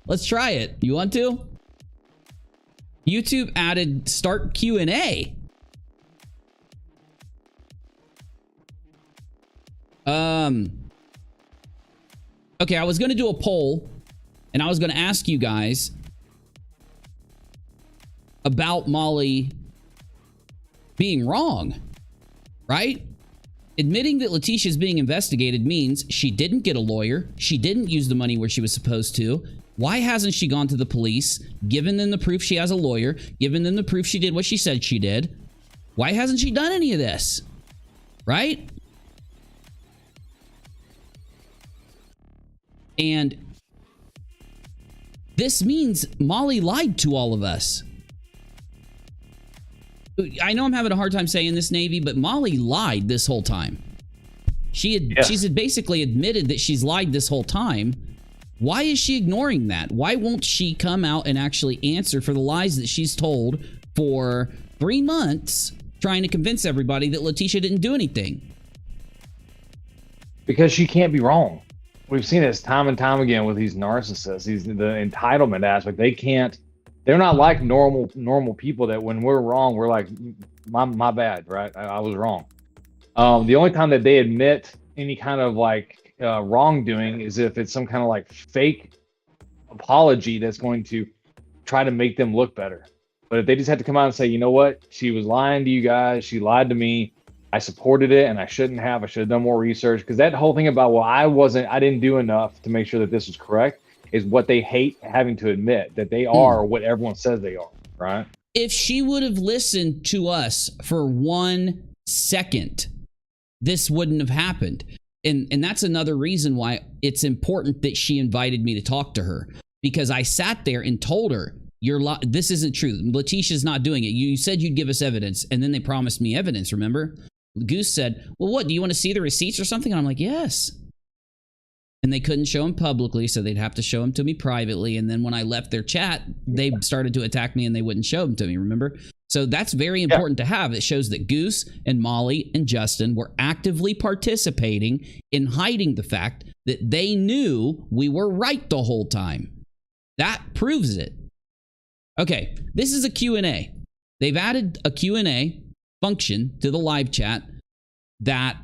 Let's try it. You want to? YouTube added start Q&A. Okay, I was going to do a poll and I was going to ask you guys about Molly being wrong, right? Admitting that Leticia is being investigated means she didn't get a lawyer. She didn't use the money where she was supposed to. Why hasn't she gone to the police, given them the proof she has a lawyer, given them the proof she did what she said she did? Why hasn't she done any of this? Right? And this means Molly lied to all of us. I know I'm having a hard time saying this, Navy, but Molly lied this whole time. She's basically admitted that she's lied this whole time. Why is she ignoring that? Why won't she come out and actually answer for the lies that she's told for 3 months, trying to convince everybody that Leticia didn't do anything? Because she can't be wrong. We've seen this time and time again with these narcissists, the entitlement aspect. They're not like normal people that when we're wrong, we're like, my bad, right? I was wrong. The only time that they admit any kind of like wrongdoing is if it's some kind of like fake apology that's going to try to make them look better. But if they just had to come out and say, you know what, she was lying to you guys, she lied to me, I supported it and I should have done more research, because that whole thing about, well, I didn't do enough to make sure that this was correct, is what they hate having to admit, that they are what everyone says they are, right? If she would have listened to us for 1 second, this wouldn't have happened. And that's another reason why it's important that she invited me to talk to her, because I sat there and told her, this isn't true. Letitia's not doing it. You said you'd give us evidence, and then they promised me evidence, remember? Goose said, well, what, do you want to see the receipts or something? And I'm like, yes. And they couldn't show them publicly, so they'd have to show them to me privately. And then when I left their chat, they started to attack me and they wouldn't show them to me, remember? So that's very important to have. It shows that Goose and Molly and Justin were actively participating in hiding the fact that they knew we were right the whole time. That proves it. Okay, this is a Q&A. They've added a Q&A function to the live chat that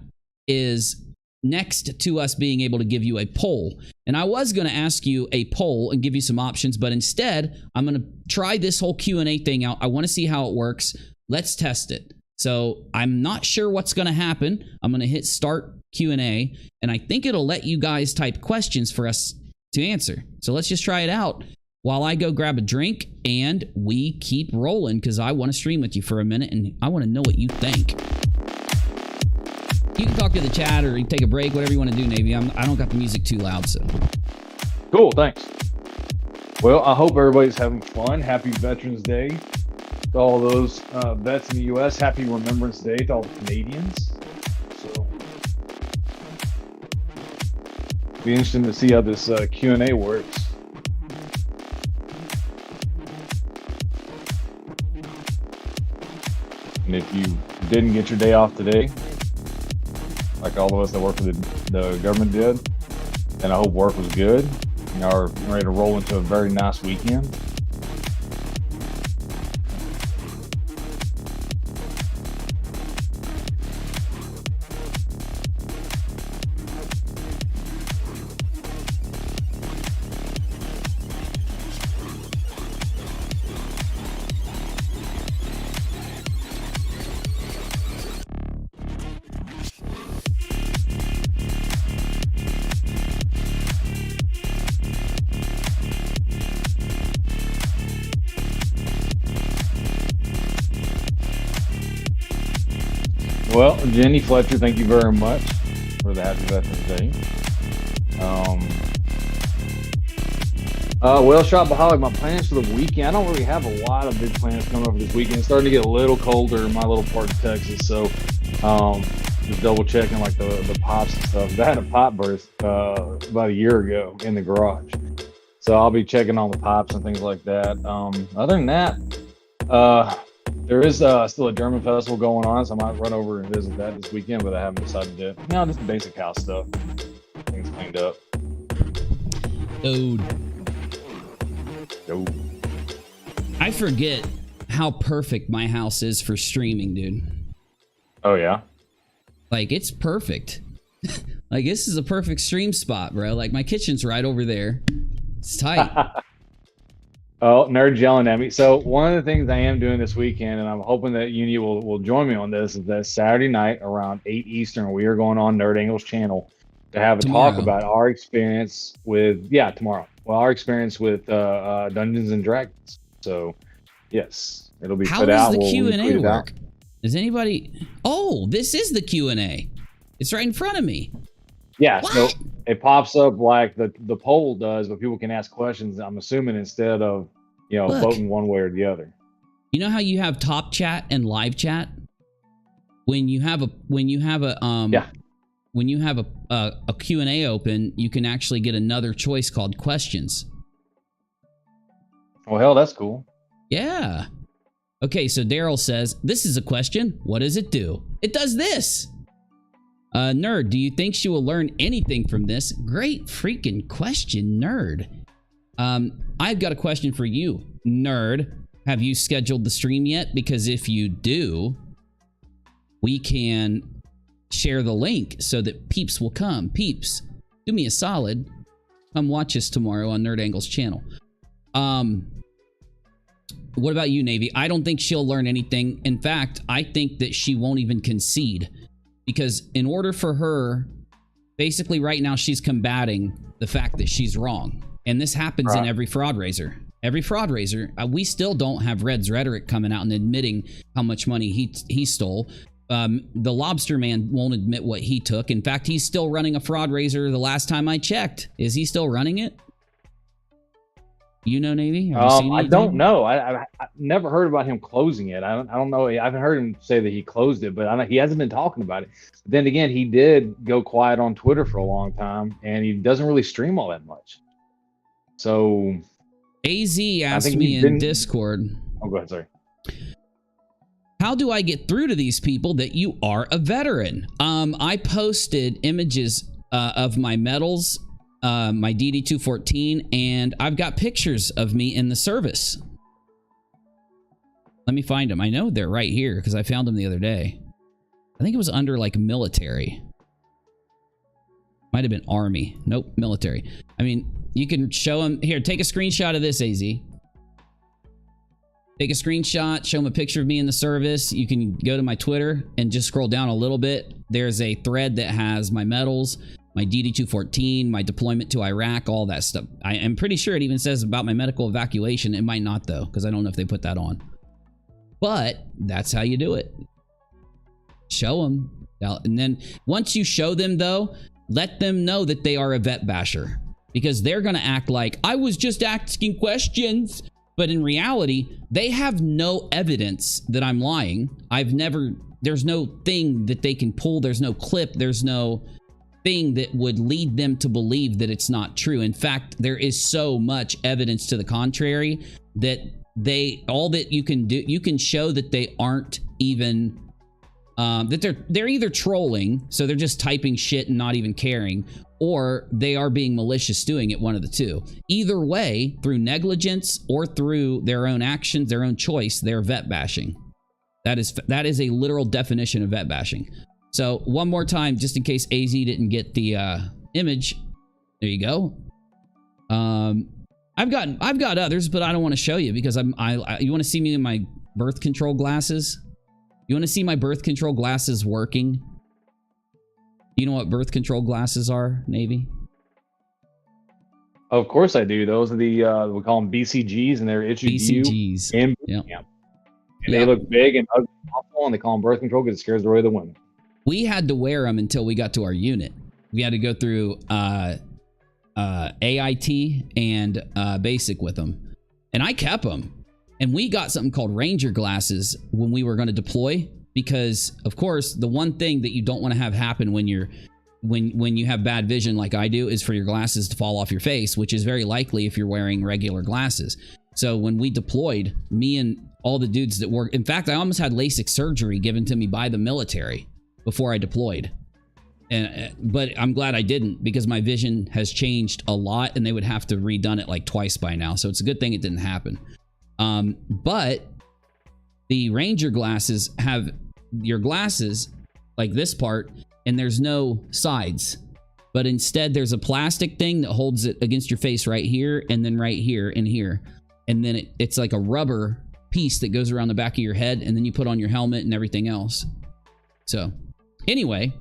is next to us being able to give you a poll. And I was going to ask you a poll and give you some options, but instead I'm going to try this whole Q&A thing out. I want to see how it works. Let's test it. So I'm not sure what's going to happen. I'm going to hit start Q&A, and I think it'll let you guys type questions for us to answer. So let's just try it out while I go grab a drink and we keep rolling, because I want to stream with you for a minute and I want to know what you think. You can talk to the chat or you can take a break, whatever you want to do, Navy. I don't got the music too loud, so. Cool, thanks. Well, I hope everybody's having fun. Happy Veterans Day to all those vets in the U.S. Happy Remembrance Day to all the Canadians. So Be interesting to see how this Q&A works. And if you didn't get your day off today, like all of us that work for the government did, then I hope work was good. You know, are ready to roll into a very nice weekend. Well, Jenny Fletcher, thank you very much for the Happy Veterans Day. Well, shot Baholic, my plans for the weekend. I don't really have a lot of big plans coming up for this weekend. It's starting to get a little colder in my little part of Texas, so just double checking like the pops and stuff. I had a pop burst about a year ago in the garage, so I'll be checking on the pops and things like that. Other than that, there is still a German festival going on, so I might run over and visit that this weekend, but I haven't decided yet. No, just basic house stuff. Things cleaned up. Dude. Dude. I forget how perfect my house is for streaming, dude. Oh, yeah? Like, it's perfect. Like, this is a perfect stream spot, bro. Like, my kitchen's right over there. It's tight. Oh, nerd yelling at me. So one of the things I am doing this weekend, and I'm hoping that Uni will join me on this, is that Saturday night around 8 Eastern, we are going on Nerd Angle's channel to have a talk about our experience with, tomorrow. Well, our experience with Dungeons and Dragons. So, yes, it'll be put out. How does the Q&A work? Does anybody... Oh, this is the Q&A. It's right in front of me. Yeah, what? So it pops up like the poll does, but people can ask questions, I'm assuming, instead of, you know, voting one way or the other. You know how you have top chat and live chat? When you have a Q&A open, you can actually get another choice called questions. Oh, hell, that's cool. Yeah. Okay, so Daryl says, this is a question. What does it do? It does this. Nerd, do you think she will learn anything from this? Great freaking question, Nerd. I've got a question for you, Nerd. Have you scheduled the stream yet? Because if you do, we can share the link so that peeps will come. Peeps, do me a solid. Come watch us tomorrow on Nerd Angle's channel. What about you, Navy? I don't think she'll learn anything. In fact, I think that she won't even concede. Because in order for her, basically right now she's combating the fact that she's wrong. And this happens in every fraud raiser. Every fraud raiser, we still don't have Red's rhetoric coming out and admitting how much money he stole. The Lobster Man won't admit what he took. In fact, he's still running a fraud raiser the last time I checked. Is he still running it? You know, Navy? I don't know. I've never heard about him closing it. I don't know. I haven't heard him say that he closed it, but he hasn't been talking about it. But then again, he did go quiet on Twitter for a long time, and he doesn't really stream all that much. So AZ asked me in Discord. Oh, go ahead. Sorry. How do I get through to these people that you are a veteran? I posted images of my medals, my DD-214, and I've got pictures of me in the service. Let me find them. I know they're right here because I found them the other day. I think it was under like military. Might have been army. Nope, military. I mean, you can show them. Here, take a screenshot of this, AZ. Take a screenshot, show them a picture of me in the service. You can go to my Twitter and just scroll down a little bit. There's a thread that has my medals, my DD-214, my deployment to Iraq, all that stuff. I am pretty sure it even says about my medical evacuation. It might not, though, because I don't know if they put that on. But that's how you do it. Show them. And then once you show them, though, let them know that they are a vet basher. Because they're going to act like, I was just asking questions. But in reality, they have no evidence that I'm lying. There's no thing that they can pull. There's no clip. There's no thing that would lead them to believe that it's not true. In fact, there is so much evidence to the contrary that all that you can do, you can show that they aren't even that they're either trolling, so they're just typing shit and not even caring, or they are being malicious doing it, one of the two. Either way, through negligence or through their own actions, their own choice, they're vet bashing. That is a literal definition of vet bashing. So one more time, just in case AZ didn't get the image. There you go. I've got others, but I don't want to show you because you want to see me in my birth control glasses? You want to see my birth control glasses working? You know what birth control glasses are, Navy? Of course I do. Those are the we call them BCGs, and they're issued BCGs. to you. Yep. And they look big and ugly and awful, and they call them birth control because it scares away the women. We had to wear them until we got to our unit. We had to go through AIT and basic with them, and I kept them. And we got something called Ranger glasses when we were going to deploy, because of course the one thing that you don't want to have happen when you have bad vision like I do is for your glasses to fall off your face, which is very likely if you're wearing regular glasses. So when we deployed, me and all the dudes that work, in fact, I almost had LASIK surgery given to me by the military before I deployed. But I'm glad I didn't, because my vision has changed a lot and they would have to redone it like twice by now. So it's a good thing it didn't happen. But the Ranger glasses have your glasses like this part, and there's no sides, but instead there's a plastic thing that holds it against your face right here, and then right here and here. And then it's like a rubber piece that goes around the back of your head, and then you put on your helmet and everything else. So anyway,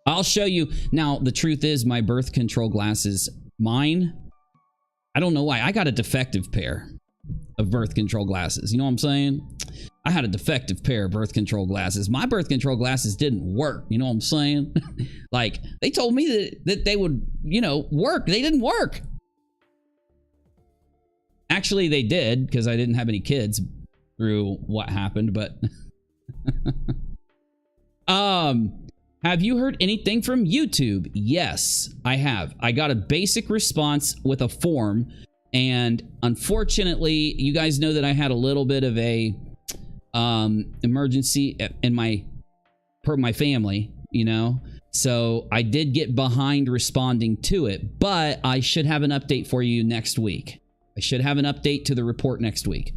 I'll show you. Now, the truth is my birth control glasses, mine, I don't know why. I got a defective pair of birth control glasses. You know what I'm saying? I had a defective pair of birth control glasses. My birth control glasses didn't work. You know what I'm saying? Like, they told me that they would, you know, work. They didn't work. Actually, they did, because I didn't have any kids through what happened, but have you heard anything from YouTube? Yes, I have. I got a basic response with a form, and unfortunately, you guys know that I had a little bit of a emergency in my family, you know, so I did get behind responding to it, but I should have an update for you next week. I should have an update to the report next week.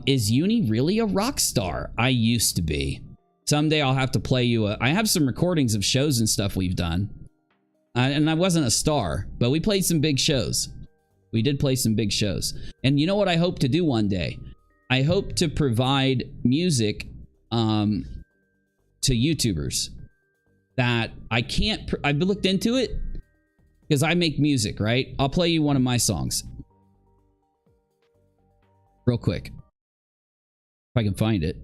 Is Uni really a rock star? I used to be. Someday I'll have to play you I have some recordings of shows and stuff we've done. And I wasn't a star, but we played some big shows. We did play some big shows. And you know what I hope to do one day? I hope to provide music to YouTubers that I can't... I've looked into it because I make music, right? I'll play you one of my songs. Real quick. If I can find it.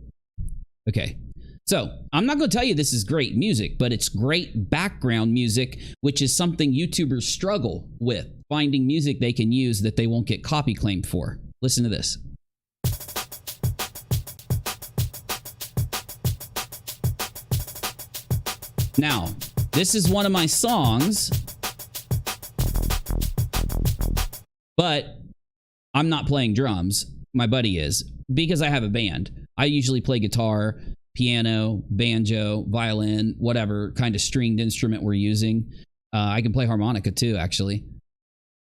Okay. So, I'm not going to tell you this is great music, but it's great background music, which is something YouTubers struggle with. Finding music they can use that they won't get copy claimed for. Listen to this. Now, this is one of my songs, but I'm not playing drums. My buddy is, because I have a band. I usually play guitar, piano, banjo, violin, whatever kind of stringed instrument we're using. I can play harmonica too, actually.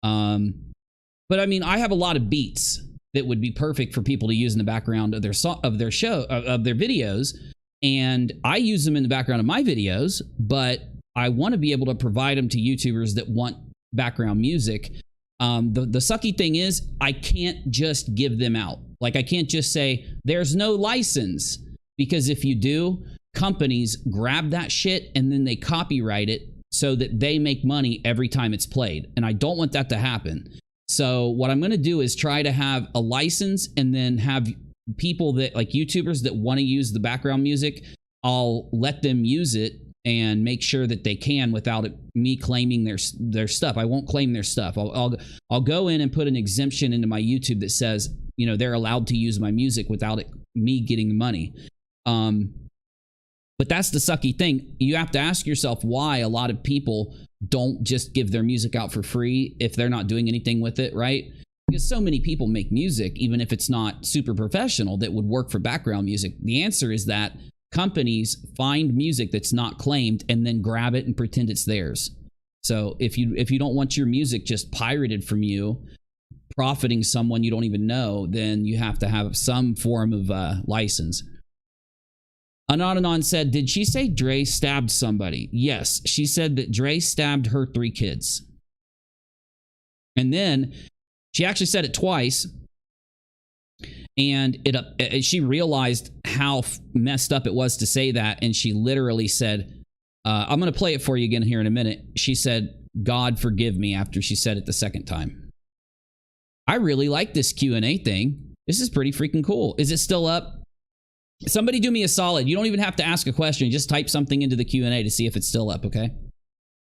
But I mean, I have a lot of beats that would be perfect for people to use in the background of their videos, and I use them in the background of my videos, but I want to be able to provide them to YouTubers that want background music. The sucky thing is I can't just give them out. Like, I can't just say there's no license, because if you do, companies grab that shit and then they copyright it so that they make money every time it's played. And I don't want that to happen. So what I'm going to do is try to have a license, and then have people that, like YouTubers that want to use the background music, I'll let them use it and make sure that they can without me claiming their stuff. I won't claim their stuff. I'll go in and put an exemption into my YouTube that says, you know, they're allowed to use my music without me getting the money. But that's the sucky thing. You have to ask yourself why a lot of people don't just give their music out for free if they're not doing anything with it, right? Because so many people make music, even if it's not super professional, that would work for background music. The answer is that companies find music that's not claimed and then grab it and pretend it's theirs. So if you don't want your music just pirated from you, profiting someone you don't even know, then you have to have some form of license. Anonanon said, did she say Dre stabbed somebody? Yes, she said that Dre stabbed her 3 kids. And then she actually said it twice. And she realized how messed up it was to say that. And she literally said, I'm going to play it for you again here in a minute. She said, God forgive me, after she said it the second time. I really like this Q&A thing. This is pretty freaking cool. Is it still up? Somebody do me a solid. You don't even have to ask a question. Just type something into the Q&A to see if it's still up, okay?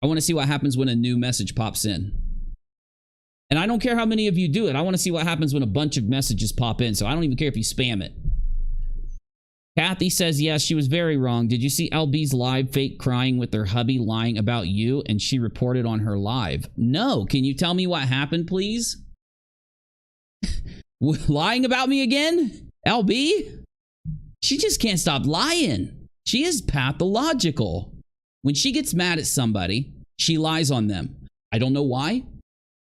I want to see what happens when a new message pops in. And I don't care how many of you do it. I want to see what happens when a bunch of messages pop in, so I don't even care if you spam it. Kathy says, yes, she was very wrong. Did you see LB's live fake crying with her hubby lying about you, and she reported on her live? No. Can you tell me what happened, please? Lying about me again? LB? She just can't stop lying. She is pathological. When she gets mad at somebody, she lies on them. I don't know why.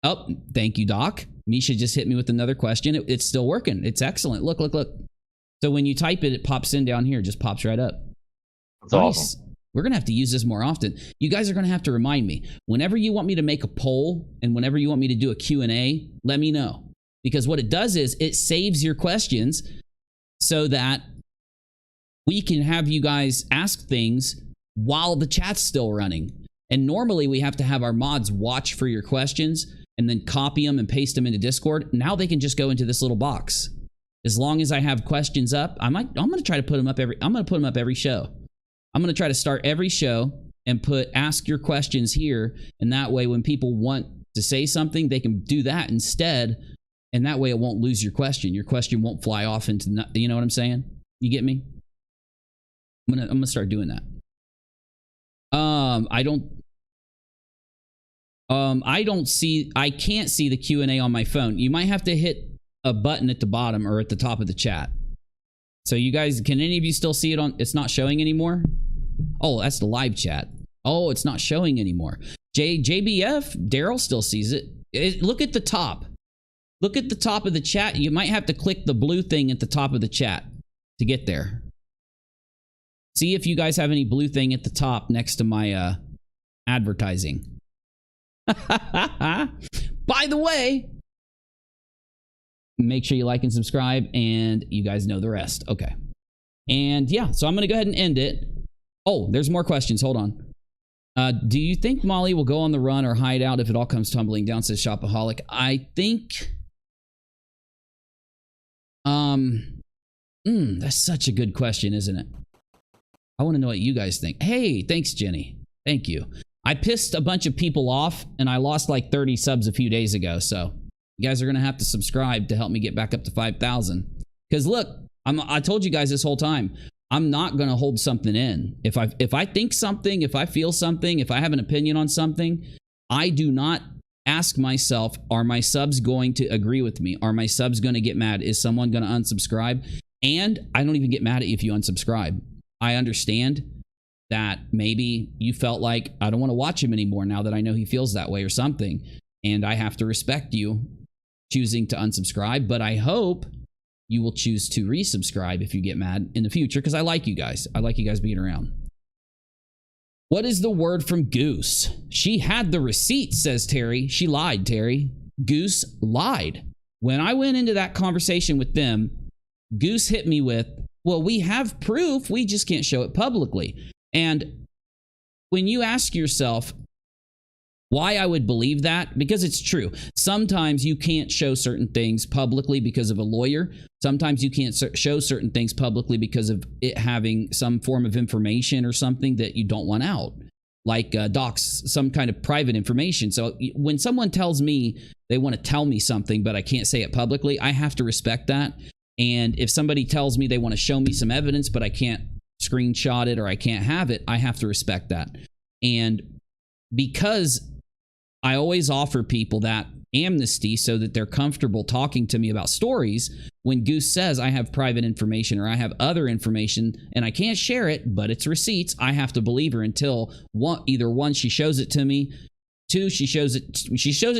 Oh, thank you, Doc. Misha just hit me with another question. It's still working. It's excellent. Look, look, look. So when you type it, it pops in down here. It just pops right up. That's awesome. We're going to have to use this more often. You guys are going to have to remind me. Whenever you want me to make a poll and whenever you want me to do a Q&A, let me know. Because what it does is it saves your questions so that we can have you guys ask things while the chat's still running. And normally we have to have our mods watch for your questions and then copy them and paste them into Discord. Now they can just go into this little box. As long as I have questions up, I'm going to try to put them up every show. I'm going to try to start every show and put ask your questions here. And that way, when people want to say something, they can do that instead. And that way it won't lose your question. Your question won't fly off into, you know what I'm saying? You get me? I'm gonna start doing that. I can't see the Q&A on my phone. You might have to hit a button at the bottom or at the top of the chat. So you guys, can any of you still see it on? It's not showing anymore? Oh, that's the live chat. Oh, it's not showing anymore. JBF, Daryl still sees it. Look at the top. Look at the top of the chat. You might have to click the blue thing at the top of the chat to get there. See if you guys have any blue thing at the top next to my advertising. By the way, make sure you like and subscribe, and you guys know the rest. Okay. And yeah, so I'm going to go ahead and end it. Oh, there's more questions. Hold on. Do you think Molly will go on the run or hide out if it all comes tumbling down, says Shopaholic? I think... that's such a good question, isn't it? I want to know what you guys think. Hey, thanks, Jenny. Thank you. I pissed a bunch of people off, and I lost like 30 subs a few days ago, so you guys are going to have to subscribe to help me get back up to 5,000. Because look, I told you guys this whole time, I'm not going to hold something in. If I think something, if I feel something, if I have an opinion on something, I do not ask myself, are my subs going to agree with me? Are my subs going to get mad? Is someone going to unsubscribe? And I don't even get mad at you if you unsubscribe. I understand that maybe you felt like, I don't want to watch him anymore now that I know he feels that way or something. And I have to respect you choosing to unsubscribe, but I hope you will choose to resubscribe if you get mad in the future, because I like you guys. I like you guys being around. What is the word from Goose? She had the receipt, says Terry. She lied, Terry. Goose lied. When I went into that conversation with them, Goose hit me with, well, we have proof, we just can't show it publicly. And when you ask yourself why I would believe that, because it's true. Sometimes you can't show certain things publicly because of a lawyer. Sometimes you can't show certain things publicly because of it having some form of information or something that you don't want out, like docs, some kind of private information. So when someone tells me they want to tell me something, but I can't say it publicly, I have to respect that. And if somebody tells me they want to show me some evidence, but I can't screenshot it or I can't have it, I have to respect that. And because I always offer people that amnesty so that they're comfortable talking to me about stories, when Goose says I have private information or I have other information and I can't share it, but it's receipts, I have to believe her until either one, she shows it to me, two, she shows it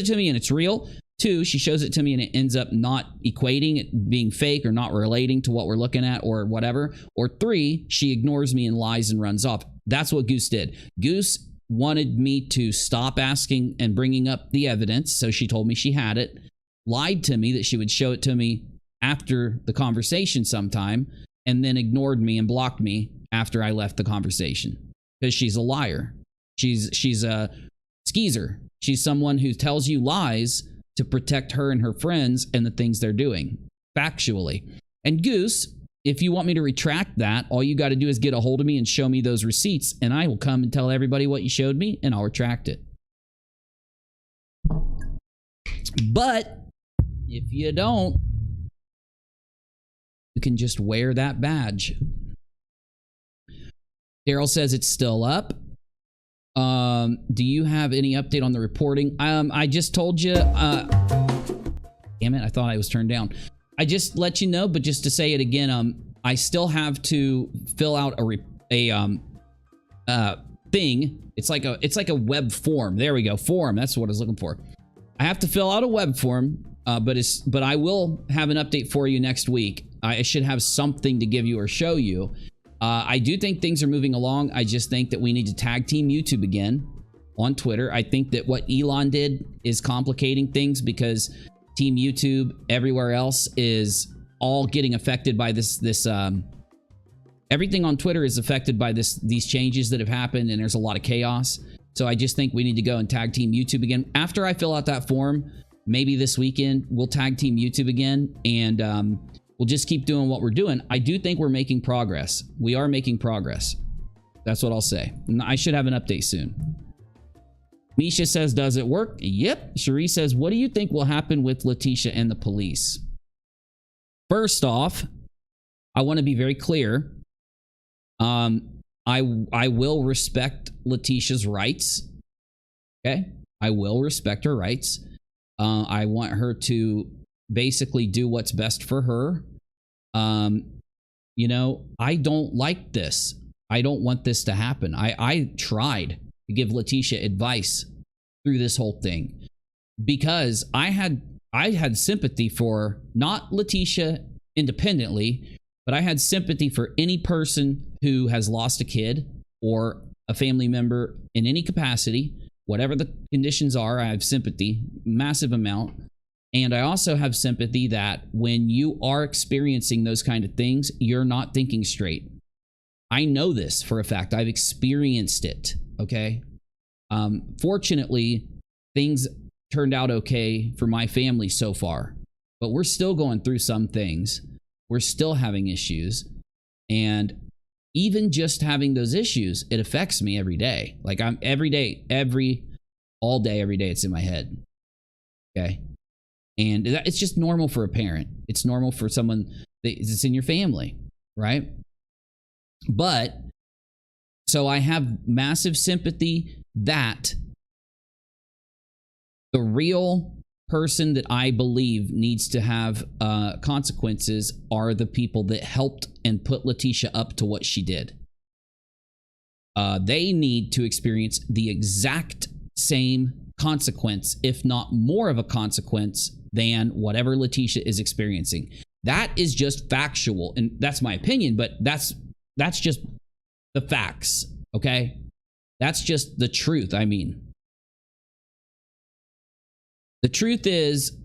to me and it's real, two, she shows it to me and it ends up not equating, it being fake or not relating to what we're looking at or whatever, or three, she ignores me and lies and runs off. That's what Goose did. Goose wanted me to stop asking and bringing up the evidence, so she told me she had it, lied to me that she would show it to me after the conversation sometime, and then ignored me and blocked me after I left the conversation, because she's a liar. She's a skeezer. She's someone who tells you lies to protect her and her friends and the things they're doing, factually. And Goose, if you want me to retract that, all you got to do is get a hold of me and show me those receipts, and I will come and tell everybody what you showed me, and I'll retract it. But if you don't, you can just wear that badge. Daryl says it's still up. Do you have any update on the reporting? I just told you. Damn it, I thought I was turned down. I just let you know, but just to say it again, I still have to fill out a thing. It's like a web form. There we go, form. That's what I was looking for. I have to fill out a web form, but I will have an update for you next week. I should have something to give you or show you. I do think things are moving along. I just think that we need to tag team YouTube again on Twitter. I think that what Elon did is complicating things because Team YouTube, everywhere else is all getting affected by this everything on Twitter is affected by these changes that have happened, and there's a lot of chaos. So I just think we need to go and tag team YouTube again. After I fill out that form, maybe this weekend, we'll tag team YouTube again, and we'll just keep doing what we're doing. I do think we're making progress. We are making progress. That's what I'll say. I should have an update soon. Misha says, does it work? Yep. Cherie says, what do you think will happen with Leticia and the police? First off, I want to be very clear. I will respect Leticia's rights. Okay? I will respect her rights. I want her to basically do what's best for her. You know, I don't like this. I don't want this to happen. I tried to give Leticia advice through this whole thing because I had sympathy for not Leticia independently, but I had sympathy for any person who has lost a kid or a family member in any capacity, whatever the conditions are. I have sympathy, massive amount. And I also have sympathy that when you are experiencing those kind of things, you're not thinking straight. I know this for a fact. I've experienced it, okay? Fortunately, things turned out okay for my family so far, but we're still going through some things. We're still having issues. And even just having those issues, it affects me every day. Like I'm every day, all day, every day, it's in my head, okay? And it's just normal for a parent. It's normal for someone that's in your family, right? But, so I have massive sympathy that the real person that I believe needs to have consequences are the people that helped and put Leticia up to what she did. They need to experience the exact same consequence, if not more of a consequence than whatever Leticia is experiencing. That is just factual, and that's my opinion, but that's just the facts, okay? That's just the truth. I mean, the truth is,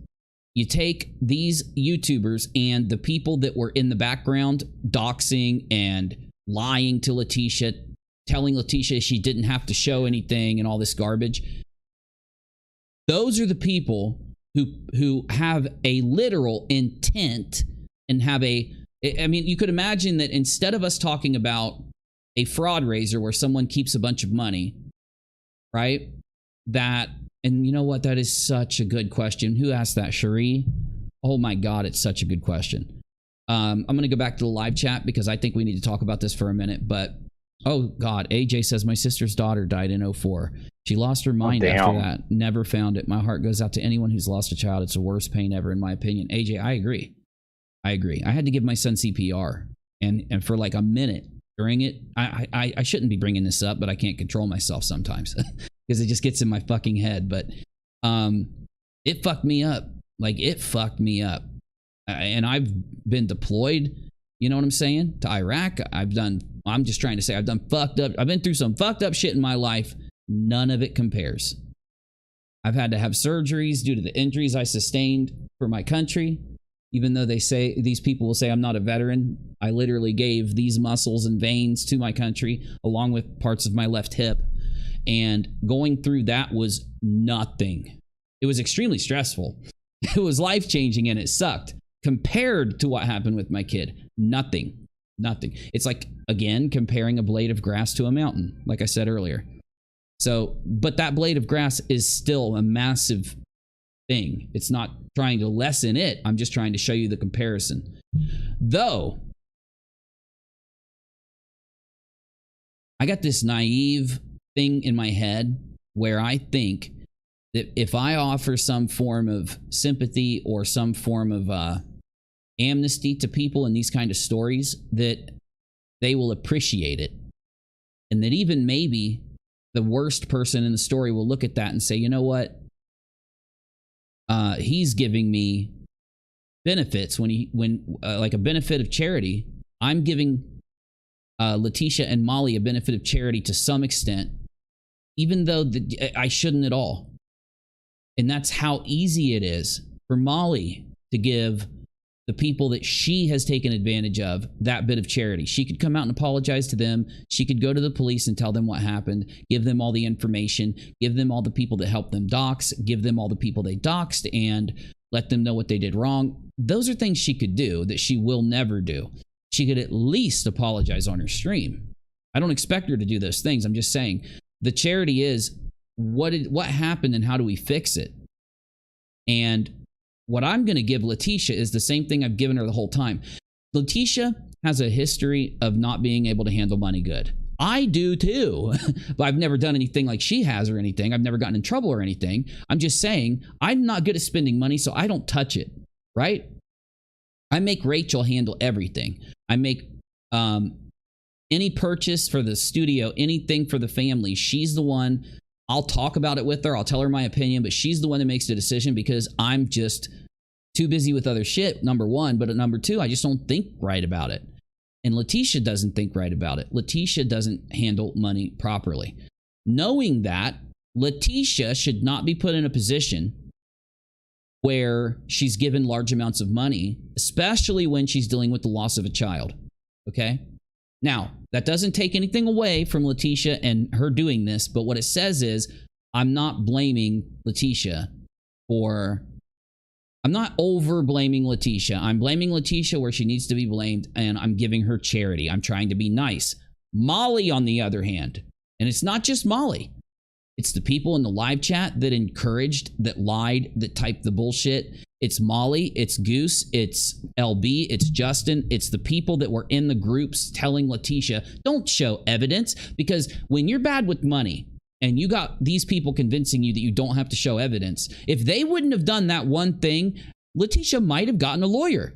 you take these YouTubers and the people that were in the background doxing and lying to Leticia, telling Leticia she didn't have to show anything and all this garbage. Those are the people who have a literal intent and have I mean, you could imagine that instead of us talking about a fraud raiser where someone keeps a bunch of money, right? And you know what? That is such a good question. Who asked that? Cherie? Oh my God, it's such a good question. I'm going to go back to the live chat because I think we need to talk about this for a minute. But, oh, God, AJ says, my sister's daughter died in 04. She lost her mind after that. Never found it. My heart goes out to anyone who's lost a child. It's the worst pain ever, in my opinion. AJ, I agree. I agree. I had to give my son CPR. And for like a minute during it, I shouldn't be bringing this up, but I can't control myself sometimes because it just gets in my fucking head. But it fucked me up. Like, it fucked me up. And I've been deployed, you know what I'm saying, to Iraq. I'm just trying to say I've been through some fucked up shit in my life. None of it compares. I've had to have surgeries due to the injuries I sustained for my country. Even though these people will say I'm not a veteran, I literally gave these muscles and veins to my country along with parts of my left hip. And going through that was nothing. It was extremely stressful. It was life-changing and it sucked. Compared to what happened with my kid, nothing. It's like, again, comparing a blade of grass to a mountain, like I said earlier. So, but that blade of grass is still a massive thing. It's not trying to lessen it. I'm just trying to show you the comparison. Though, I got this naive thing in my head where I think that if I offer some form of sympathy or some form of amnesty to people in these kind of stories, that they will appreciate it. And that even maybe the worst person in the story will look at that and say, you know what? He's giving me benefits when like a benefit of charity. I'm giving Leticia and Molly a benefit of charity to some extent, even though I shouldn't at all. And that's how easy it is for Molly to give the people that she has taken advantage of that bit of charity. She could come out and apologize to them. She could go to the police and tell them what happened, give them all the information, give them all the people that helped them dox, give them all the people they doxed, and let them know what they did wrong. Those are things she could do that she will never do. She could at least apologize on her stream. I don't expect her to do those things. I'm just saying the charity is what happened and how do we fix it? And what I'm going to give Leticia is the same thing I've given her the whole time. Leticia has a history of not being able to handle money good. I do too, but I've never done anything like she has or anything. I've never gotten in trouble or anything. I'm just saying I'm not good at spending money, so I don't touch it, right? I make Rachel handle everything. I make any purchase for the studio, anything for the family. She's the one. I'll talk about it with her. I'll tell her my opinion, but she's the one that makes the decision because I'm just too busy with other shit, number one. But at number two, I just don't think right about it. And Leticia doesn't think right about it. Leticia doesn't handle money properly. Knowing that, Leticia should not be put in a position where she's given large amounts of money, especially when she's dealing with the loss of a child. Okay? Now, that doesn't take anything away from Leticia and her doing this, but what it says is I'm not blaming Leticia I'm not over blaming Leticia. I'm blaming Leticia where she needs to be blamed, and I'm giving her charity. I'm trying to be nice. Molly, on the other hand, and it's not just Molly. It's the people in the live chat that encouraged, that lied, that typed the bullshit. It's Molly, it's Goose, it's LB, it's Justin. It's the people that were in the groups telling Leticia, don't show evidence, because when you're bad with money and you got these people convincing you that you don't have to show evidence, if they wouldn't have done that one thing, Leticia might have gotten a lawyer.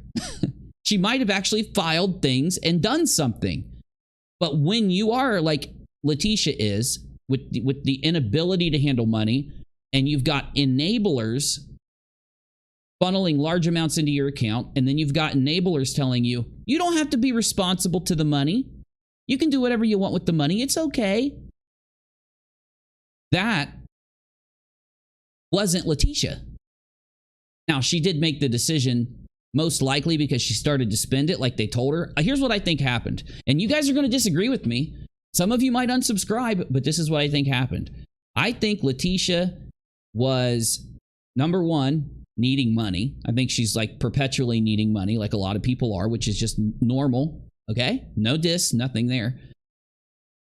She might have actually filed things and done something. But when you are like Leticia is, with the inability to handle money, and you've got enablers funneling large amounts into your account, and then you've got enablers telling you, you don't have to be responsible to the money. You can do whatever you want with the money. It's okay. That wasn't Leticia. Now, she did make the decision, most likely because she started to spend it like they told her. Here's what I think happened. And you guys are going to disagree with me. Some of you might unsubscribe, but this is what I think happened. I think Leticia was, number one, needing money. I think she's like perpetually needing money, like a lot of people are, which is just normal. Okay? No diss, nothing there.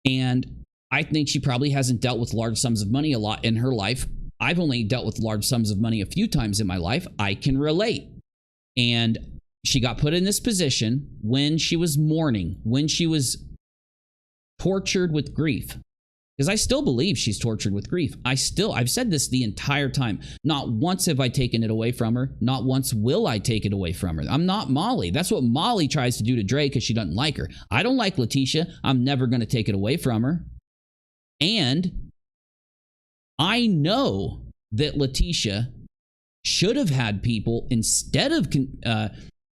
And I think she probably hasn't dealt with large sums of money a lot in her life. I've only dealt with large sums of money a few times in my life. I can relate. And she got put in this position when she was mourning, when she was tortured with grief. Because I still believe she's tortured with grief. I've said this the entire time. Not once have I taken it away from her. Not once will I take it away from her. I'm not Molly. That's what Molly tries to do to Dre because she doesn't like her. I don't like Leticia. I'm never going to take it away from her. And I know that Leticia should have had people, instead of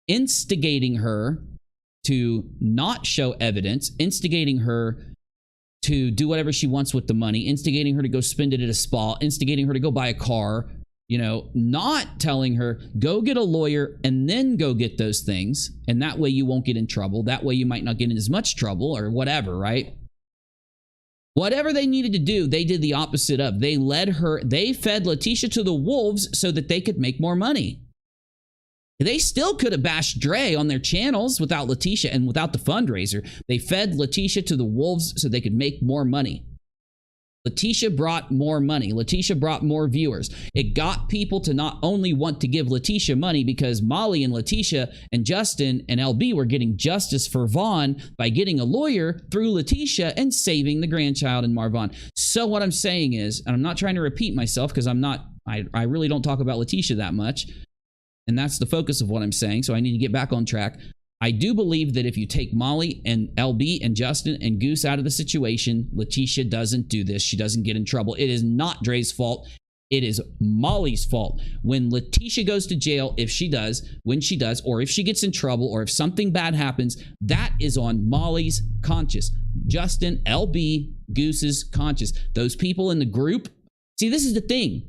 instigating her to not show evidence, instigating her to do whatever she wants with the money, instigating her to go spend it at a spa, instigating her to go buy a car, you know, not telling her, go get a lawyer and then go get those things. And that way you won't get in trouble. That way you might not get in as much trouble or whatever, right? Whatever they needed to do, they did the opposite of. They fed Leticia to the wolves so that they could make more money. They still could have bashed Dre on their channels without Leticia and without the fundraiser. They fed Leticia to the wolves so they could make more money. Leticia brought more money. Leticia brought more viewers. It got people to not only want to give Leticia money because Molly and Leticia and Justin and LB were getting justice for Vaughn by getting a lawyer through Leticia and saving the grandchild and Marvon. So what I'm saying is, and I'm not trying to repeat myself because I really don't talk about Leticia that much. And that's the focus of what I'm saying, so I need to get back on track. I do believe that if you take Molly and LB and Justin and Goose out of the situation, Leticia doesn't do this. She doesn't get in trouble. It is not Dre's fault. It is Molly's fault. When Leticia goes to jail, if she does, when she does, or if she gets in trouble, or if something bad happens, that is on Molly's conscience. Justin, LB, Goose's conscience. Those people in the group. See, this is the thing.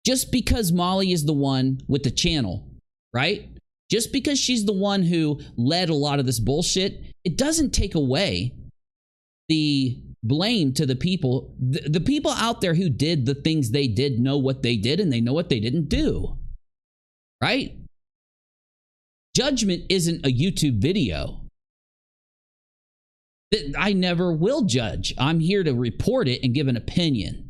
Just because Molly is the one with the channel, right? Just because she's the one who led a lot of this bullshit, it doesn't take away the blame to the people. The people out there who did the things they did know what they did and they know what they didn't do, right? Judgment isn't a YouTube video. I never will judge. I'm here to report it and give an opinion.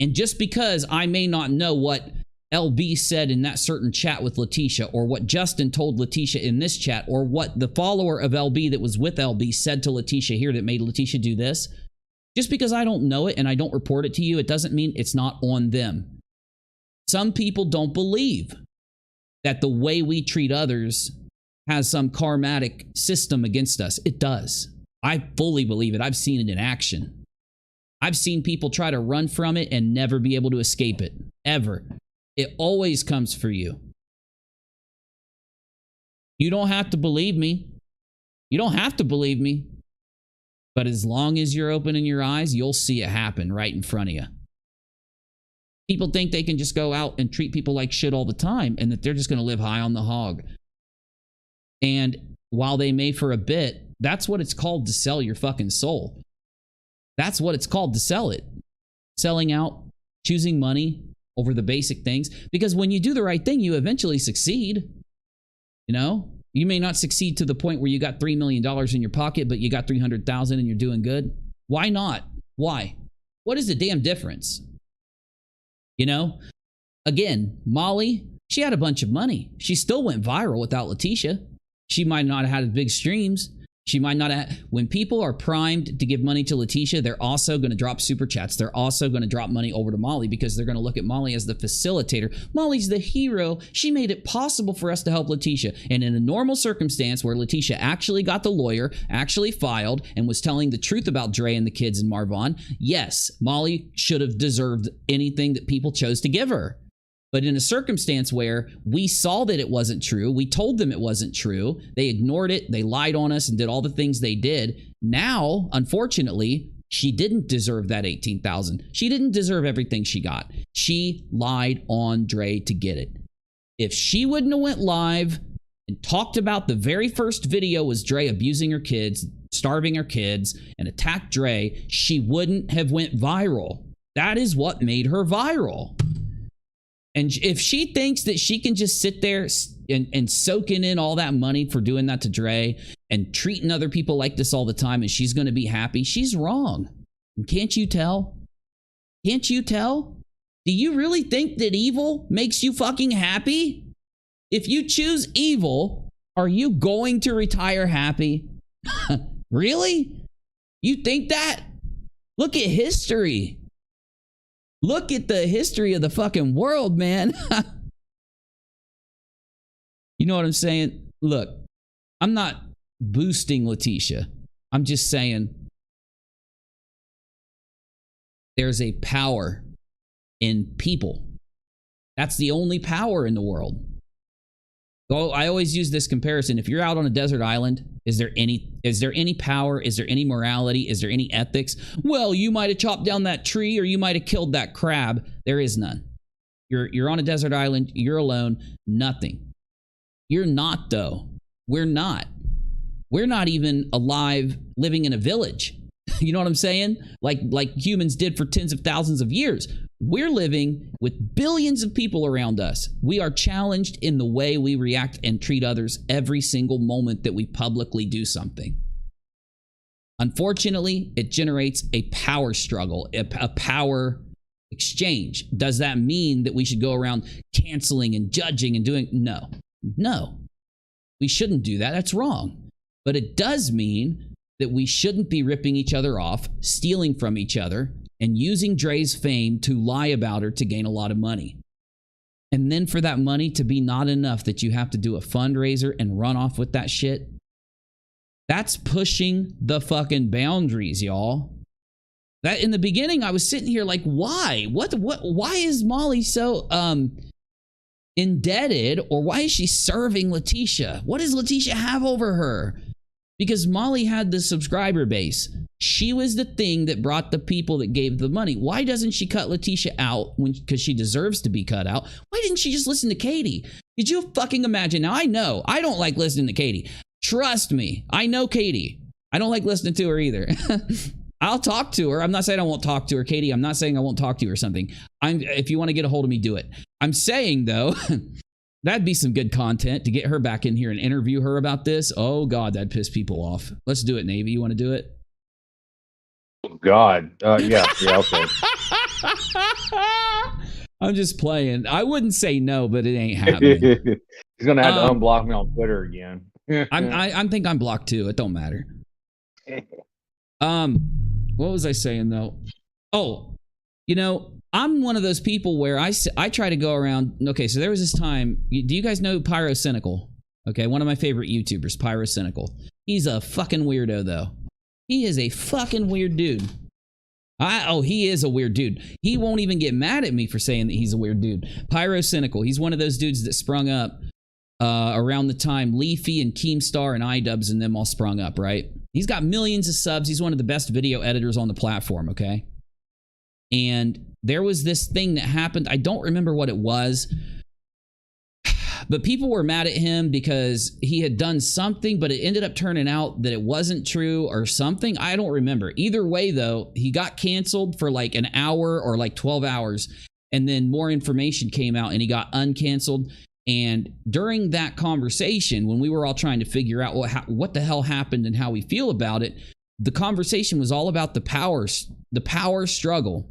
And just because I may not know what LB said in that certain chat with Leticia, or what Justin told Leticia in this chat, or what the follower of LB that was with LB said to Leticia here that made Leticia do this, just because I don't know it and I don't report it to you, it doesn't mean it's not on them. Some people don't believe that the way we treat others has some karmatic system against us. It does. I fully believe it. I've seen it in action. I've seen people try to run from it and never be able to escape it, ever. It always comes for you. You don't have to believe me. You don't have to believe me. But as long as you're opening your eyes, you'll see it happen right in front of you. People think they can just go out and treat people like shit all the time and that they're just going to live high on the hog. And while they may for a bit, that's what it's called to sell your fucking soul. That's what it's called to sell it. Selling out, choosing money over the basic things. Because when you do the right thing, you eventually succeed. You know? You may not succeed to the point where you got $3 million in your pocket, but you got 300,000 and you're doing good. Why not? Why? What is the damn difference? You know? Again, Molly, she had a bunch of money. She still went viral without Leticia. She might not have had big streams. She might not have. When people are primed to give money to Leticia, they're also going to drop super chats. They're also going to drop money over to Molly because they're going to look at Molly as the facilitator. Molly's the hero. She made it possible for us to help Leticia. And in a normal circumstance where Leticia actually got the lawyer, actually filed, and was telling the truth about Dre and the kids and Marvon, yes, Molly should have deserved anything that people chose to give her. But in a circumstance where we saw that it wasn't true, we told them it wasn't true, they ignored it, they lied on us and did all the things they did. Now, unfortunately, she didn't deserve that $18,000. She didn't deserve everything she got. She lied on Dre to get it. If she wouldn't have went live and talked about the very first video was Dre abusing her kids, starving her kids, and attacked Dre, she wouldn't have went viral. That is what made her viral. And if she thinks that she can just sit there and soaking in all that money for doing that to Dre and treating other people like this all the time and she's going to be happy, she's wrong. And can't you tell? Can't you tell? Do you really think that evil makes you fucking happy? If you choose evil, are you going to retire happy? Really? You think that? Look at history. Look at the history of the fucking world, man. You know what I'm saying? Look, I'm not boosting Leticia. I'm just saying there's a power in people. That's the only power in the world. Well, I always use this comparison. If you're out on a desert island, is there any power? Is there any morality? Is there any ethics? Well, you might have chopped down that tree or you might have killed that crab. There is none. You're on a desert island, you're alone, nothing. You're not, though. We're not. We're not even alive living in a village. You know what I'm saying? Like humans did for tens of thousands of years. We're living with billions of people around us. We are challenged in the way we react and treat others every single moment that we publicly do something. Unfortunately, it generates a power struggle, a power exchange. Does that mean that we should go around canceling and judging and doing? No. No. We shouldn't do that. That's wrong. But it does mean that we shouldn't be ripping each other off, stealing from each other, and using Dre's fame to lie about her to gain a lot of money. And then for that money to be not enough that you have to do a fundraiser and run off with that shit. That's pushing the fucking boundaries, y'all. That in the beginning, I was sitting here like, why? Why is Molly so indebted, or why is she serving Leticia? What does Leticia have over her? Because Molly had the subscriber base. She was the thing that brought the people that gave the money. Why doesn't she cut Leticia out because she deserves to be cut out? Why didn't she just listen to Katie? Did you fucking imagine? Now, I know I don't like listening to Katie. Trust me, I know Katie. I don't like listening to her either. I'll talk to her. I'm not saying I won't talk to her, Katie. I'm not saying I won't talk to you or something. If you want to get a hold of me, do it. I'm saying, though, that'd be some good content to get her back in here and interview her about this. Oh, God, that'd piss people off. Let's do it, Navy. You want to do it? Oh, God. Yeah, okay. I'm just playing. I wouldn't say no, but it ain't happening. He's going to have to unblock me on Twitter again. I think I'm blocked, too. It don't matter. What was I saying, though? Oh, you know, I'm one of those people where I try to go around. Okay, so there was this time. Do you guys know Pyrocynical? Okay, one of my favorite YouTubers, Pyrocynical. He's a fucking weirdo, though. He is a fucking weird dude. He is a weird dude. He won't even get mad at me for saying that he's a weird dude. Pyrocynical. He's one of those dudes that sprung up around the time Leafy and Keemstar and iDubbbz and them all sprung up, right? He's got millions of subs. He's one of the best video editors on the platform, okay? And there was this thing that happened. I don't remember what it was, but people were mad at him because he had done something, but it ended up turning out that it wasn't true or something. I don't remember. Either way, though, he got canceled for like an hour or like 12 hours, and then more information came out and he got uncanceled. And during that conversation, when we were all trying to figure out what the hell happened and how we feel about it, the conversation was all about the power struggle.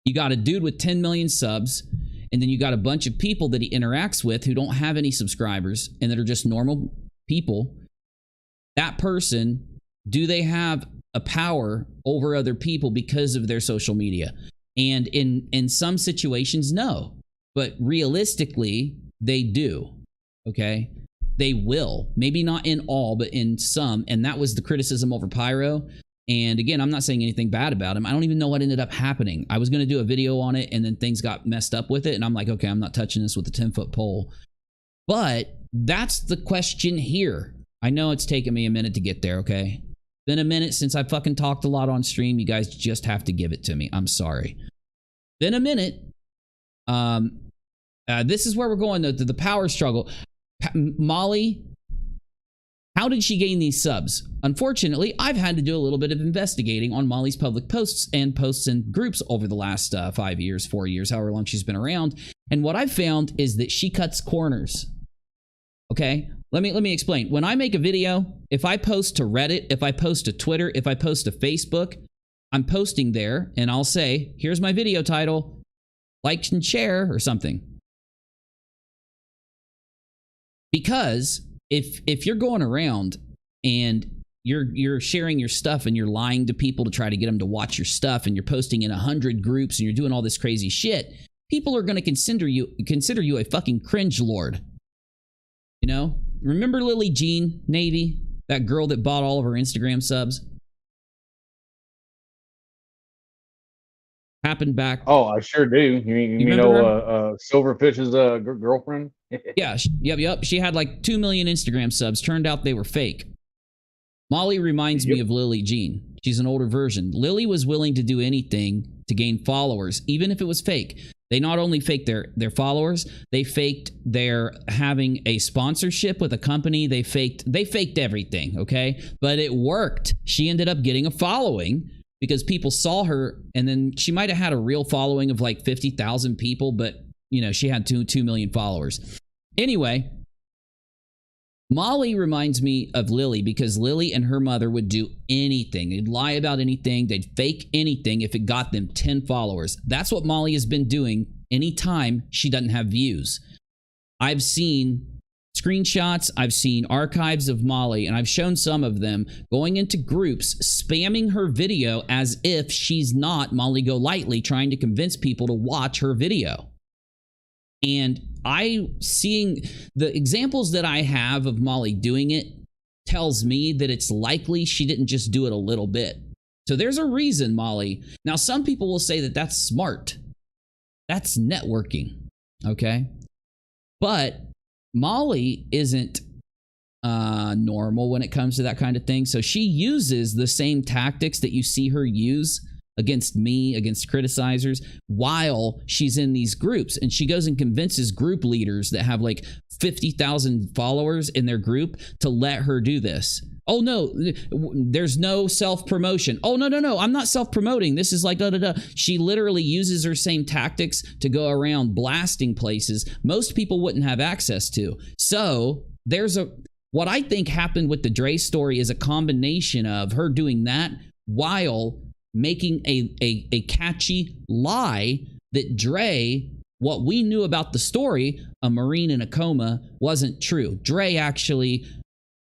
You got a dude with 10 million subs, and then you got a bunch of people that he interacts with who don't have any subscribers and that are just normal people. That person, do they have a power over other people because of their social media? And in some situations, no. But realistically, they do, okay? They will. Maybe not in all, but in some. And that was the criticism over Pyro. And again, I'm not saying anything bad about him. I don't even know what ended up happening. I was going to do a video on it, and then things got messed up with it. And I'm like, okay, I'm not touching this with a 10-foot pole. But that's the question here. I know it's taken me a minute to get there, okay? Been a minute since I fucking talked a lot on stream. You guys just have to give it to me. I'm sorry. Been a minute. This is where we're going, though, to the power struggle. Molly, how did she gain these subs? Unfortunately, I've had to do a little bit of investigating on Molly's public posts and groups over the last 5 years, 4 years, however long she's been around. And what I've found is that she cuts corners. Okay, let me explain. When I make a video, if I post to Reddit, if I post to Twitter, if I post to Facebook, I'm posting there and I'll say, here's my video title, like and share or something. Because if you're going around and you're sharing your stuff and you're lying to people to try to get them to watch your stuff, and you're posting in 100 groups and you're doing all this crazy shit, people are going to consider you a fucking cringe lord. You know? Remember Lily Jean Navy, that girl that bought all of her Instagram subs? Happened back. Oh, I sure do. You know Silverfish's girlfriend? Yeah, yep. She had like 2 million Instagram subs. Turned out they were fake. Molly reminds me of Lily Jean. She's an older version. Lily was willing to do anything to gain followers, even if it was fake. They not only faked their followers, they faked their having a sponsorship with a company. They faked everything, okay? But it worked. She ended up getting a following because people saw her, and then she might have had a real following of like 50,000 people, but you know, she had 2 million followers. Anyway, Molly reminds me of Lily because Lily and her mother would do anything. They'd lie about anything. They'd fake anything if it got them 10 followers. That's what Molly has been doing anytime she doesn't have views. I've seen screenshots, I've seen archives of Molly, and I've shown some of them going into groups, spamming her video as if she's not Molly GoLightly, trying to convince people to watch her video. And seeing the examples that I have of Molly doing it tells me that it's likely she didn't just do it a little bit. So there's a reason, Molly. Now, some people will say that that's smart. That's networking, okay? But Molly isn't normal when it comes to that kind of thing. So she uses the same tactics that you see her use against me, against criticizers, while she's in these groups. And she goes and convinces group leaders that have like 50,000 followers in their group to let her do this. Oh no, there's no self-promotion. Oh no, I'm not self-promoting. This is like da-da-da. She literally uses her same tactics to go around blasting places most people wouldn't have access to. So what I think happened with the Dre story is a combination of her doing that while making a catchy lie that Dre, what we knew about the story, a Marine in a coma, wasn't true. Dre actually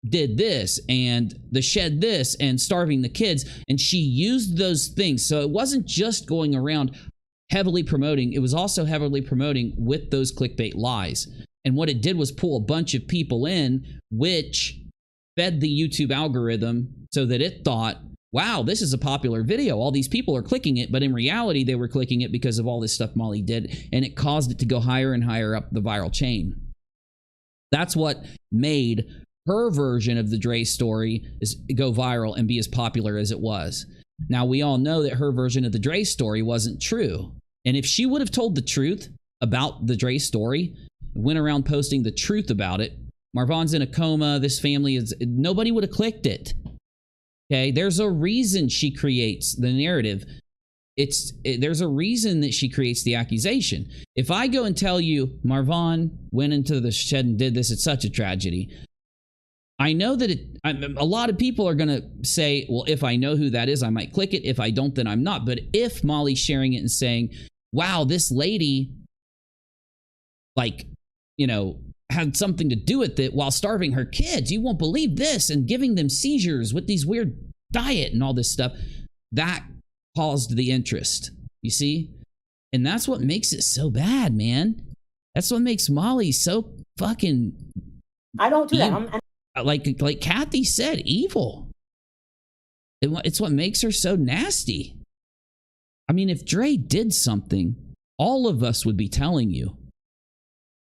did this and the shed this and starving the kids, and she used those things. So it wasn't just going around heavily promoting, it was also heavily promoting with those clickbait lies. And what it did was pull a bunch of people in, which fed the YouTube algorithm so that it thought, wow, this is a popular video. All these people are clicking it. But in reality, they were clicking it because of all this stuff Molly did. And it caused it to go higher and higher up the viral chain. That's what made her version of the Dre story go viral and be as popular as it was. Now, we all know that her version of the Dre story wasn't true. And if she would have told the truth about the Dre story, went around posting the truth about it, Marvan's in a coma, this family is, nobody would have clicked it. Okay, there's a reason she creates the narrative. There's a reason that she creates the accusation. If I go and tell you Marvan went into the shed and did this, it's such a tragedy. I know that a lot of people are going to say, well, if I know who that is, I might click it. If I don't, then I'm not. But if Molly's sharing it and saying, wow, this lady, like, you know, had something to do with it while starving her kids, you won't believe this, and giving them seizures with these weird diet and all this stuff, that caused the interest, you see? And that's what makes it so bad, man. That's what makes Molly so fucking, I don't do that. like Kathy said, evil. It's what makes her so nasty. I mean, if Dre did something, all of us would be telling you.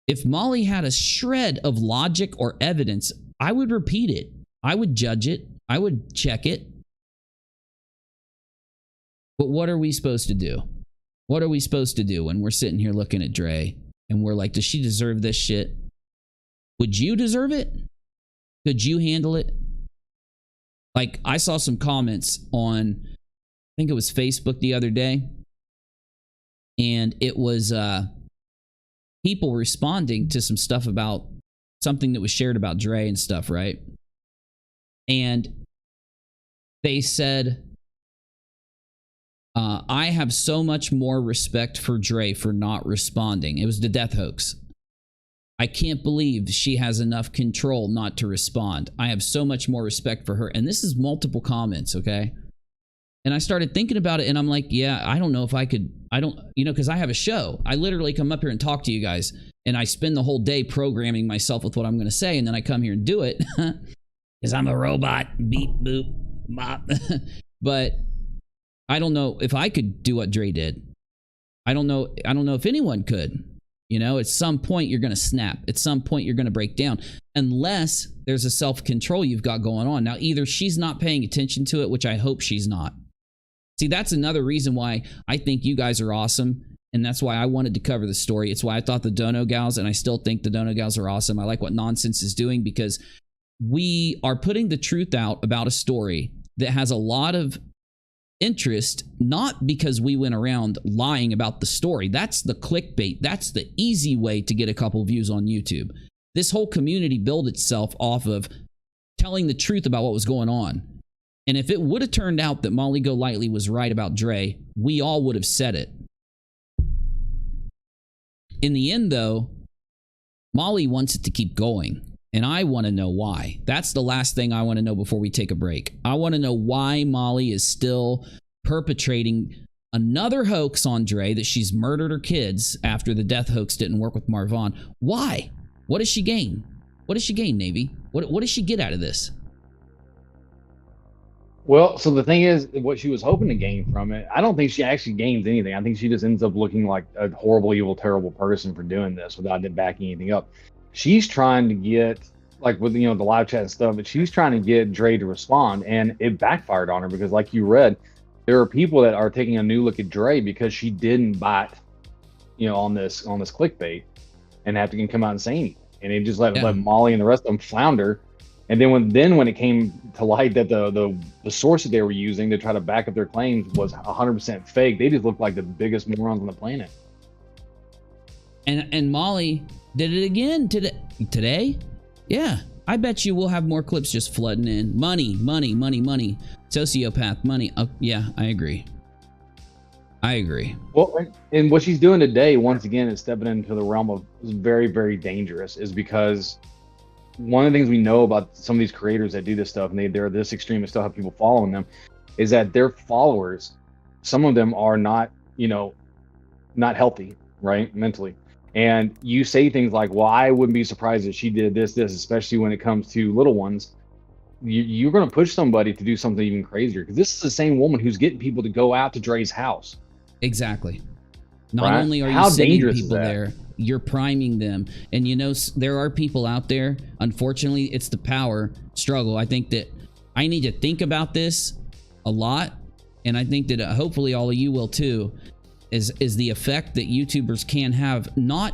If Molly had a shred of logic or evidence, I would repeat it. I would judge it. I would check it. But what are we supposed to do? What are we supposed to do when we're sitting here looking at Dre and we're like, does she deserve this shit? Would you deserve it? Could you handle it? Like, I saw some comments on, I think it was Facebook the other day, and it was people responding to some stuff about something that was shared about Dre and stuff, right? And they said, I have so much more respect for Dre for not responding. It was the death hoax. I can't believe she has enough control not to respond. I have so much more respect for her. And this is multiple comments, okay? And I started thinking about it, and I'm like, yeah, I don't know if I could, because I have a show. I literally come up here and talk to you guys, and I spend the whole day programming myself with what I'm going to say, and then I come here and do it because I'm a robot. Beep, boop, bop. But I don't know if I could do what Dre did. I don't know if anyone could. At some point you're going to snap. At some point you're going to break down, unless there's a self-control you've got going on. Now, either she's not paying attention to it, which I hope she's not. See, that's another reason why I think you guys are awesome, and that's why I wanted to cover the story. It's why I thought the Dono Gals, and I still think the Dono Gals are awesome. I like what Nonsense is doing, because we are putting the truth out about a story that has a lot of interest, not because we went around lying about the story. That's the clickbait. That's the easy way to get a couple views on YouTube. This whole community built itself off of telling the truth about what was going on. And if it would have turned out that Molly GoLightly was right about Dre, we all would have said it. In the end, though, Molly wants it to keep going. And I want to know why. That's the last thing I want to know before we take a break. I want to know why Molly is still perpetrating another hoax on Dre, that she's murdered her kids after the death hoax didn't work with Marvon. Why? What does she gain? What does she gain, Navy? What does she get out of this? Well, so the thing is, what she was hoping to gain from it, I don't think she actually gains anything. I think she just ends up looking like a horrible, evil, terrible person for doing this without it backing anything up. She's trying to get, like with the live chat and stuff, but she's trying to get Dre to respond, and it backfired on her because, like you read, there are people that are taking a new look at Dre because she didn't bite, on this clickbait, and have to come out and say anything, and it just let Molly and the rest of them flounder. And then when it came to light that the source that they were using to try to back up their claims was 100% fake, they just looked like the biggest morons on the planet. And Molly did it again today. Yeah, I bet you we'll have more clips just flooding in. Money, sociopath money. Yeah, I agree. Well, and what she's doing today, once again, is stepping into the realm of very, very dangerous, is because one of the things we know about some of these creators that do this stuff, and they're this extreme and still have people following them, is that their followers, some of them are not not healthy, right, mentally. And you say things like, well, I wouldn't be surprised if she did this, especially when it comes to little ones. You're going to push somebody to do something even crazier, because this is the same woman who's getting people to go out to Dre's house. Exactly. Not only are you sending people there, you're priming them. And there are people out there, unfortunately, it's the power struggle. I think that I need to think about this a lot, and I think that hopefully all of you will too, is the effect that YouTubers can have, not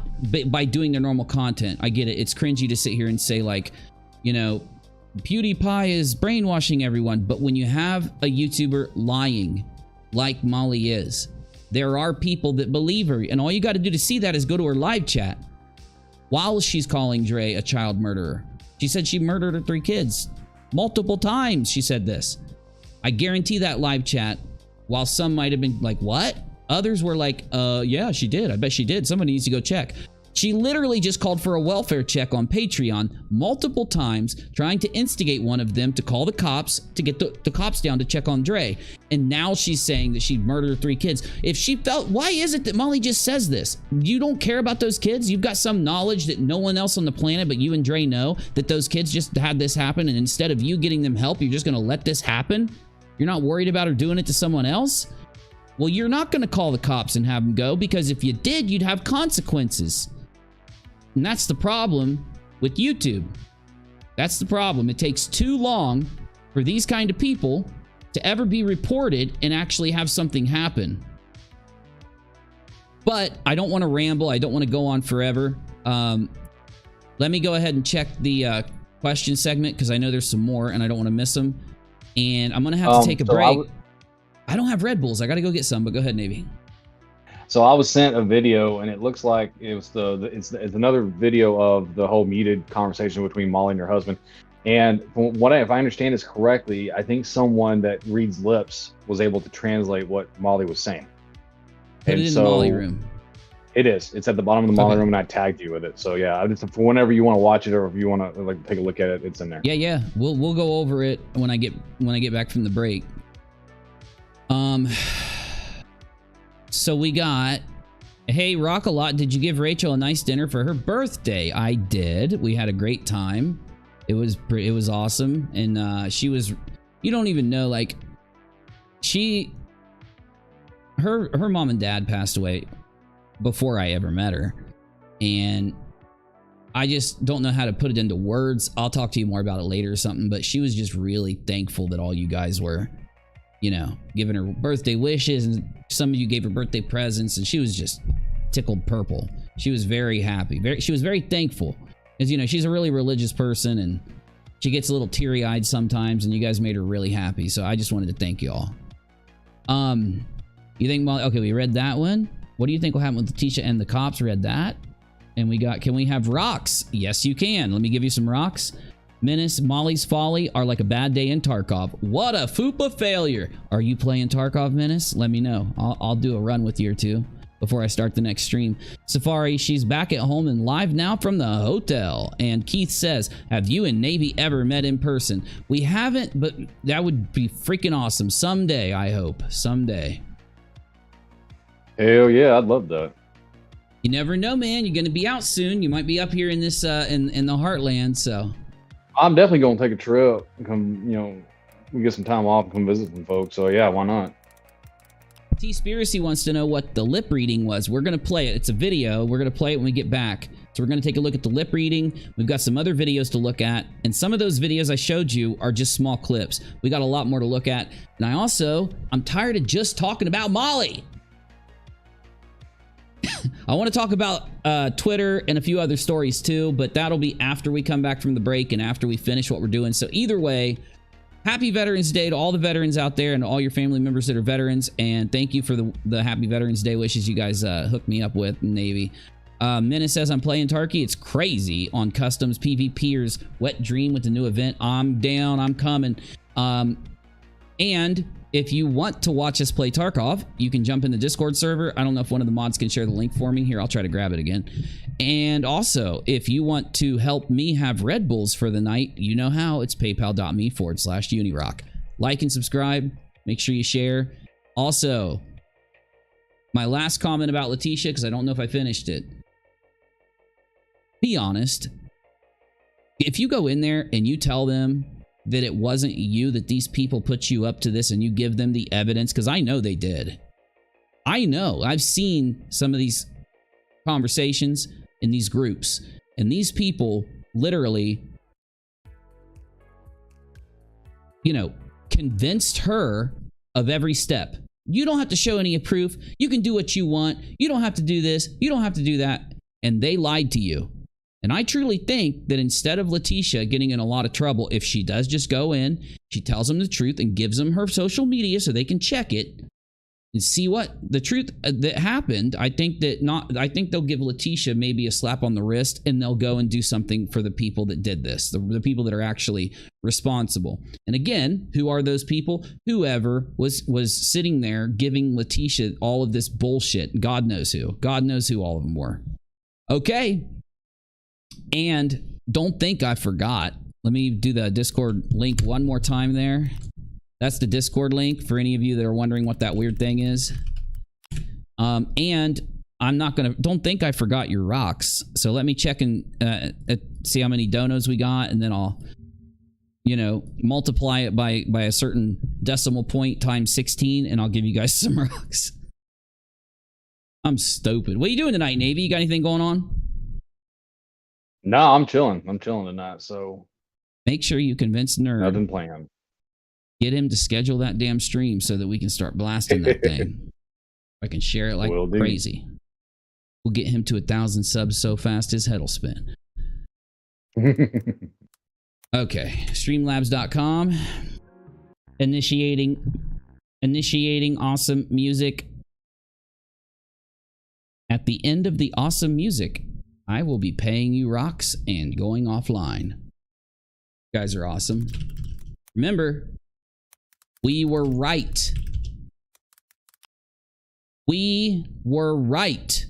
by doing their normal content. I get it. It's cringy to sit here and say, like, PewDiePie is brainwashing everyone. But when you have a YouTuber lying like Molly is, there are people that believe her. And all you got to do to see that is go to her live chat while she's calling Dre a child murderer. She said she murdered her 3 kids. Multiple times she said this. I guarantee that live chat, while some might have been like, what? Others were like, yeah, she did. I bet she did. Somebody needs to go check. She literally just called for a welfare check on Patreon multiple times, trying to instigate one of them to call the cops, to get the cops down to check on Dre. And now she's saying that she murdered 3 kids. If she felt, why is it that Molly just says this? You don't care about those kids? You've got some knowledge that no one else on the planet but you and Dre know, that those kids just had this happen, and instead of you getting them help, you're just going to let this happen? You're not worried about her doing it to someone else? Well, you're not going to call the cops and have them go, because if you did, you'd have consequences. And that's the problem with YouTube. That's the problem. It takes too long for these kind of people to ever be reported and actually have something happen. But I don't want to ramble. I don't want to go on forever. Let me go ahead and check the question segment, because I know there's some more and I don't want to miss them. And I'm going to have to take a break. I don't have Red Bulls. I got to go get some, but go ahead, Navy. So I was sent a video, and it looks like it was it's another video of the whole muted conversation between Molly and her husband. And from what if I understand this correctly, I think someone that reads lips was able to translate what Molly was saying. Put it in the Molly room. It is. It's at the bottom of the monitor room, and I tagged you with it. So yeah, just for whenever you want to watch it, or if you want to like take a look at it, it's in there. Yeah. We'll go over it when I get back from the break. So we got, hey, rockAlot, did you give Rachel a nice dinner for her birthday? I did. We had a great time. It was awesome, and she was, you don't even know, like, her mom and dad passed away before I ever met her, and I just don't know how to put it into words. I'll talk to you more about it later or something, but she was just really thankful that all you guys were, you know, giving her birthday wishes, and some of you gave her birthday presents, and she was just tickled purple. She was very happy. She was very thankful, because, you know, she's a really religious person, and she gets a little teary-eyed sometimes, and you guys made her really happy, so I just wanted to thank you all. You think, okay, we read that one. What do you think will happen with Leticia and the cops? Read that. And we got, can we have rocks? Yes, you can. Let me give you some rocks. Menace, Molly's Folly are like a bad day in Tarkov. What a fupa failure. Are you playing Tarkov, Menace? Let me know. I'll do a run with you or two before I start the next stream. Safari, she's back at home and live now from the hotel. And Keith says, have you and Navy ever met in person? We haven't, but that would be freaking awesome. Someday, I hope. Someday. Hell yeah, I'd love that. You never know, man. You're going to be out soon. You might be up here in this in the heartland, so I'm definitely going to take a trip and come, you know, we get some time off and come visit some folks. So yeah, why not? T-Spiracy wants to know what the lip reading was. We're going to play it. It's a video. We're going to play it when we get back. So we're going to take a look at the lip reading. We've got some other videos to look at. And some of those videos I showed you are just small clips. We got a lot more to look at. And I'm tired of just talking about Molly. I want to talk about Twitter and a few other stories too, but that'll be after we come back from the break and after we finish what we're doing. So either way, happy Veterans Day to all the veterans out there and all your family members that are veterans. And thank you for the happy Veterans Day wishes you guys hooked me up with, Navy. Menace says, I'm playing Tarky. It's crazy on Customs PvPers. Wet Dream with the new event. I'm down. I'm coming. And if you want to watch us play Tarkov, you can jump in the Discord server. I don't know if one of the mods can share the link for me. Here, I'll try to grab it again. And also, if you want to help me have Red Bulls for the night, you know how. It's paypal.me/unirock. Like and subscribe. Make sure you share. Also, my last comment about Leticia, because I don't know if I finished it. Be honest. If you go in there and you tell them that it wasn't you, that these people put you up to this, and you give them the evidence, because I know they did. I know. I've seen some of these conversations in these groups, and these people literally, you know, convinced her of every step. You don't have to show any proof. You can do what you want. You don't have to do this. You don't have to do that. And they lied to you. And I truly think that instead of Leticia getting in a lot of trouble, if she does just go in, she tells them the truth and gives them her social media so they can check it and see what the truth that happened. I think they'll give Leticia maybe a slap on the wrist, and they'll go and do something for the people that did this, the people that are actually responsible. And again, who are those people? Whoever was sitting there giving Leticia all of this bullshit. God knows who. God knows who all of them were. Okay. And don't think I forgot. Let me do the Discord link one more time there. That's the Discord link for any of you that are wondering what that weird thing is. And I'm not going to, don't think I forgot your rocks. So let me check and see how many donos we got, and then I'll, you know, multiply it by a certain decimal point times 16, and I'll give you guys some rocks. I'm stupid. What are you doing tonight, Navy? You got anything going on? No, I'm chilling. I'm chilling tonight. So make sure you convince Nerd. Nothing planned. Get him to schedule that damn stream so that we can start blasting that thing. I can share it like crazy. We'll get him to 1,000 subs so fast his head'll spin. Okay, streamlabs.com. Initiating awesome music. At the end of the awesome music, I will be paying you rocks and going offline. You guys are awesome. Remember, we were right. We were right.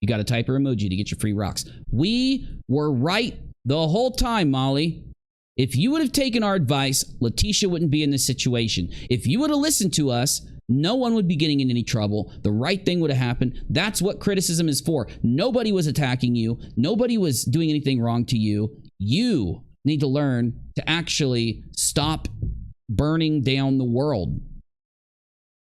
You got to type her emoji to get your free rocks. We were right the whole time, Molly. If you would have taken our advice, Leticia wouldn't be in this situation. If you would have listened to us, no one would be getting in any trouble. The right thing would have happened. That's what criticism is for. Nobody was attacking you. Nobody was doing anything wrong to you. You need to learn to actually stop burning down the world.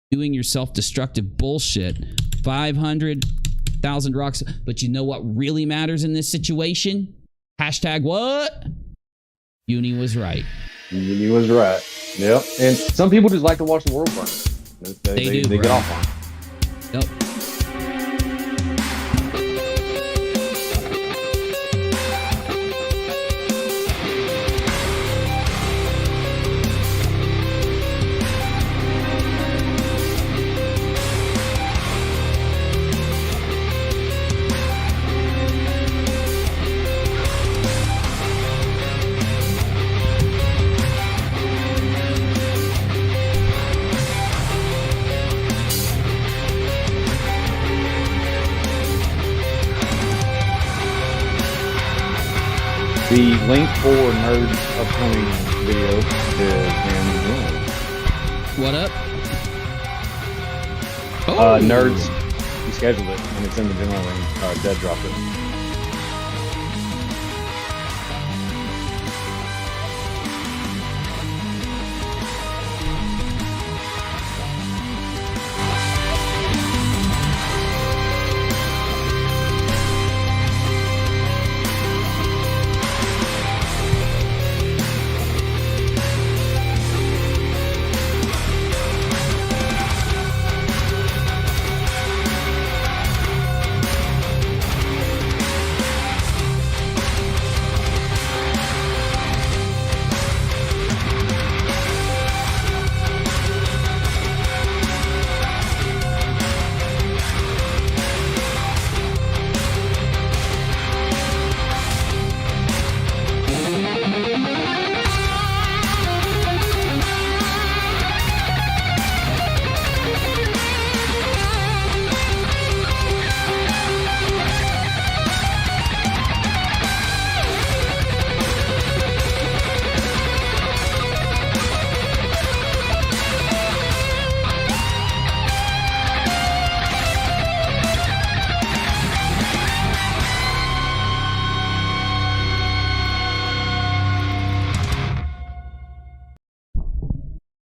Doing your self-destructive bullshit. 500,000 rocks. But you know what really matters in this situation? Hashtag what? Uni was right. Uni was right. Yep. And some people just like to watch the world burn. They get off on it. Yep. The link for Nerd's upcoming video is in the room. What up? Nerds, he scheduled it, and it's in the general room. Dead dropped it.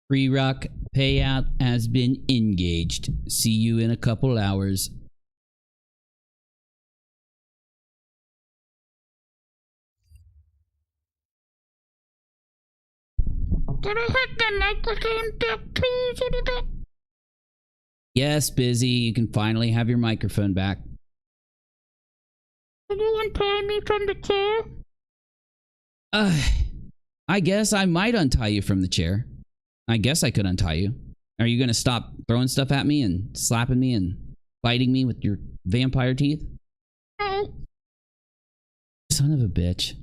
Free rock payout has been engaged. See you in a couple hours. Can I hit the microphone back, please, in a bit? Yes, busy. You can finally have your microphone back. Can you untie me from the chair? I guess I might untie you from the chair. I guess I could untie you. Are you going to stop throwing stuff at me and slapping me and biting me with your vampire teeth? No. Son of a bitch.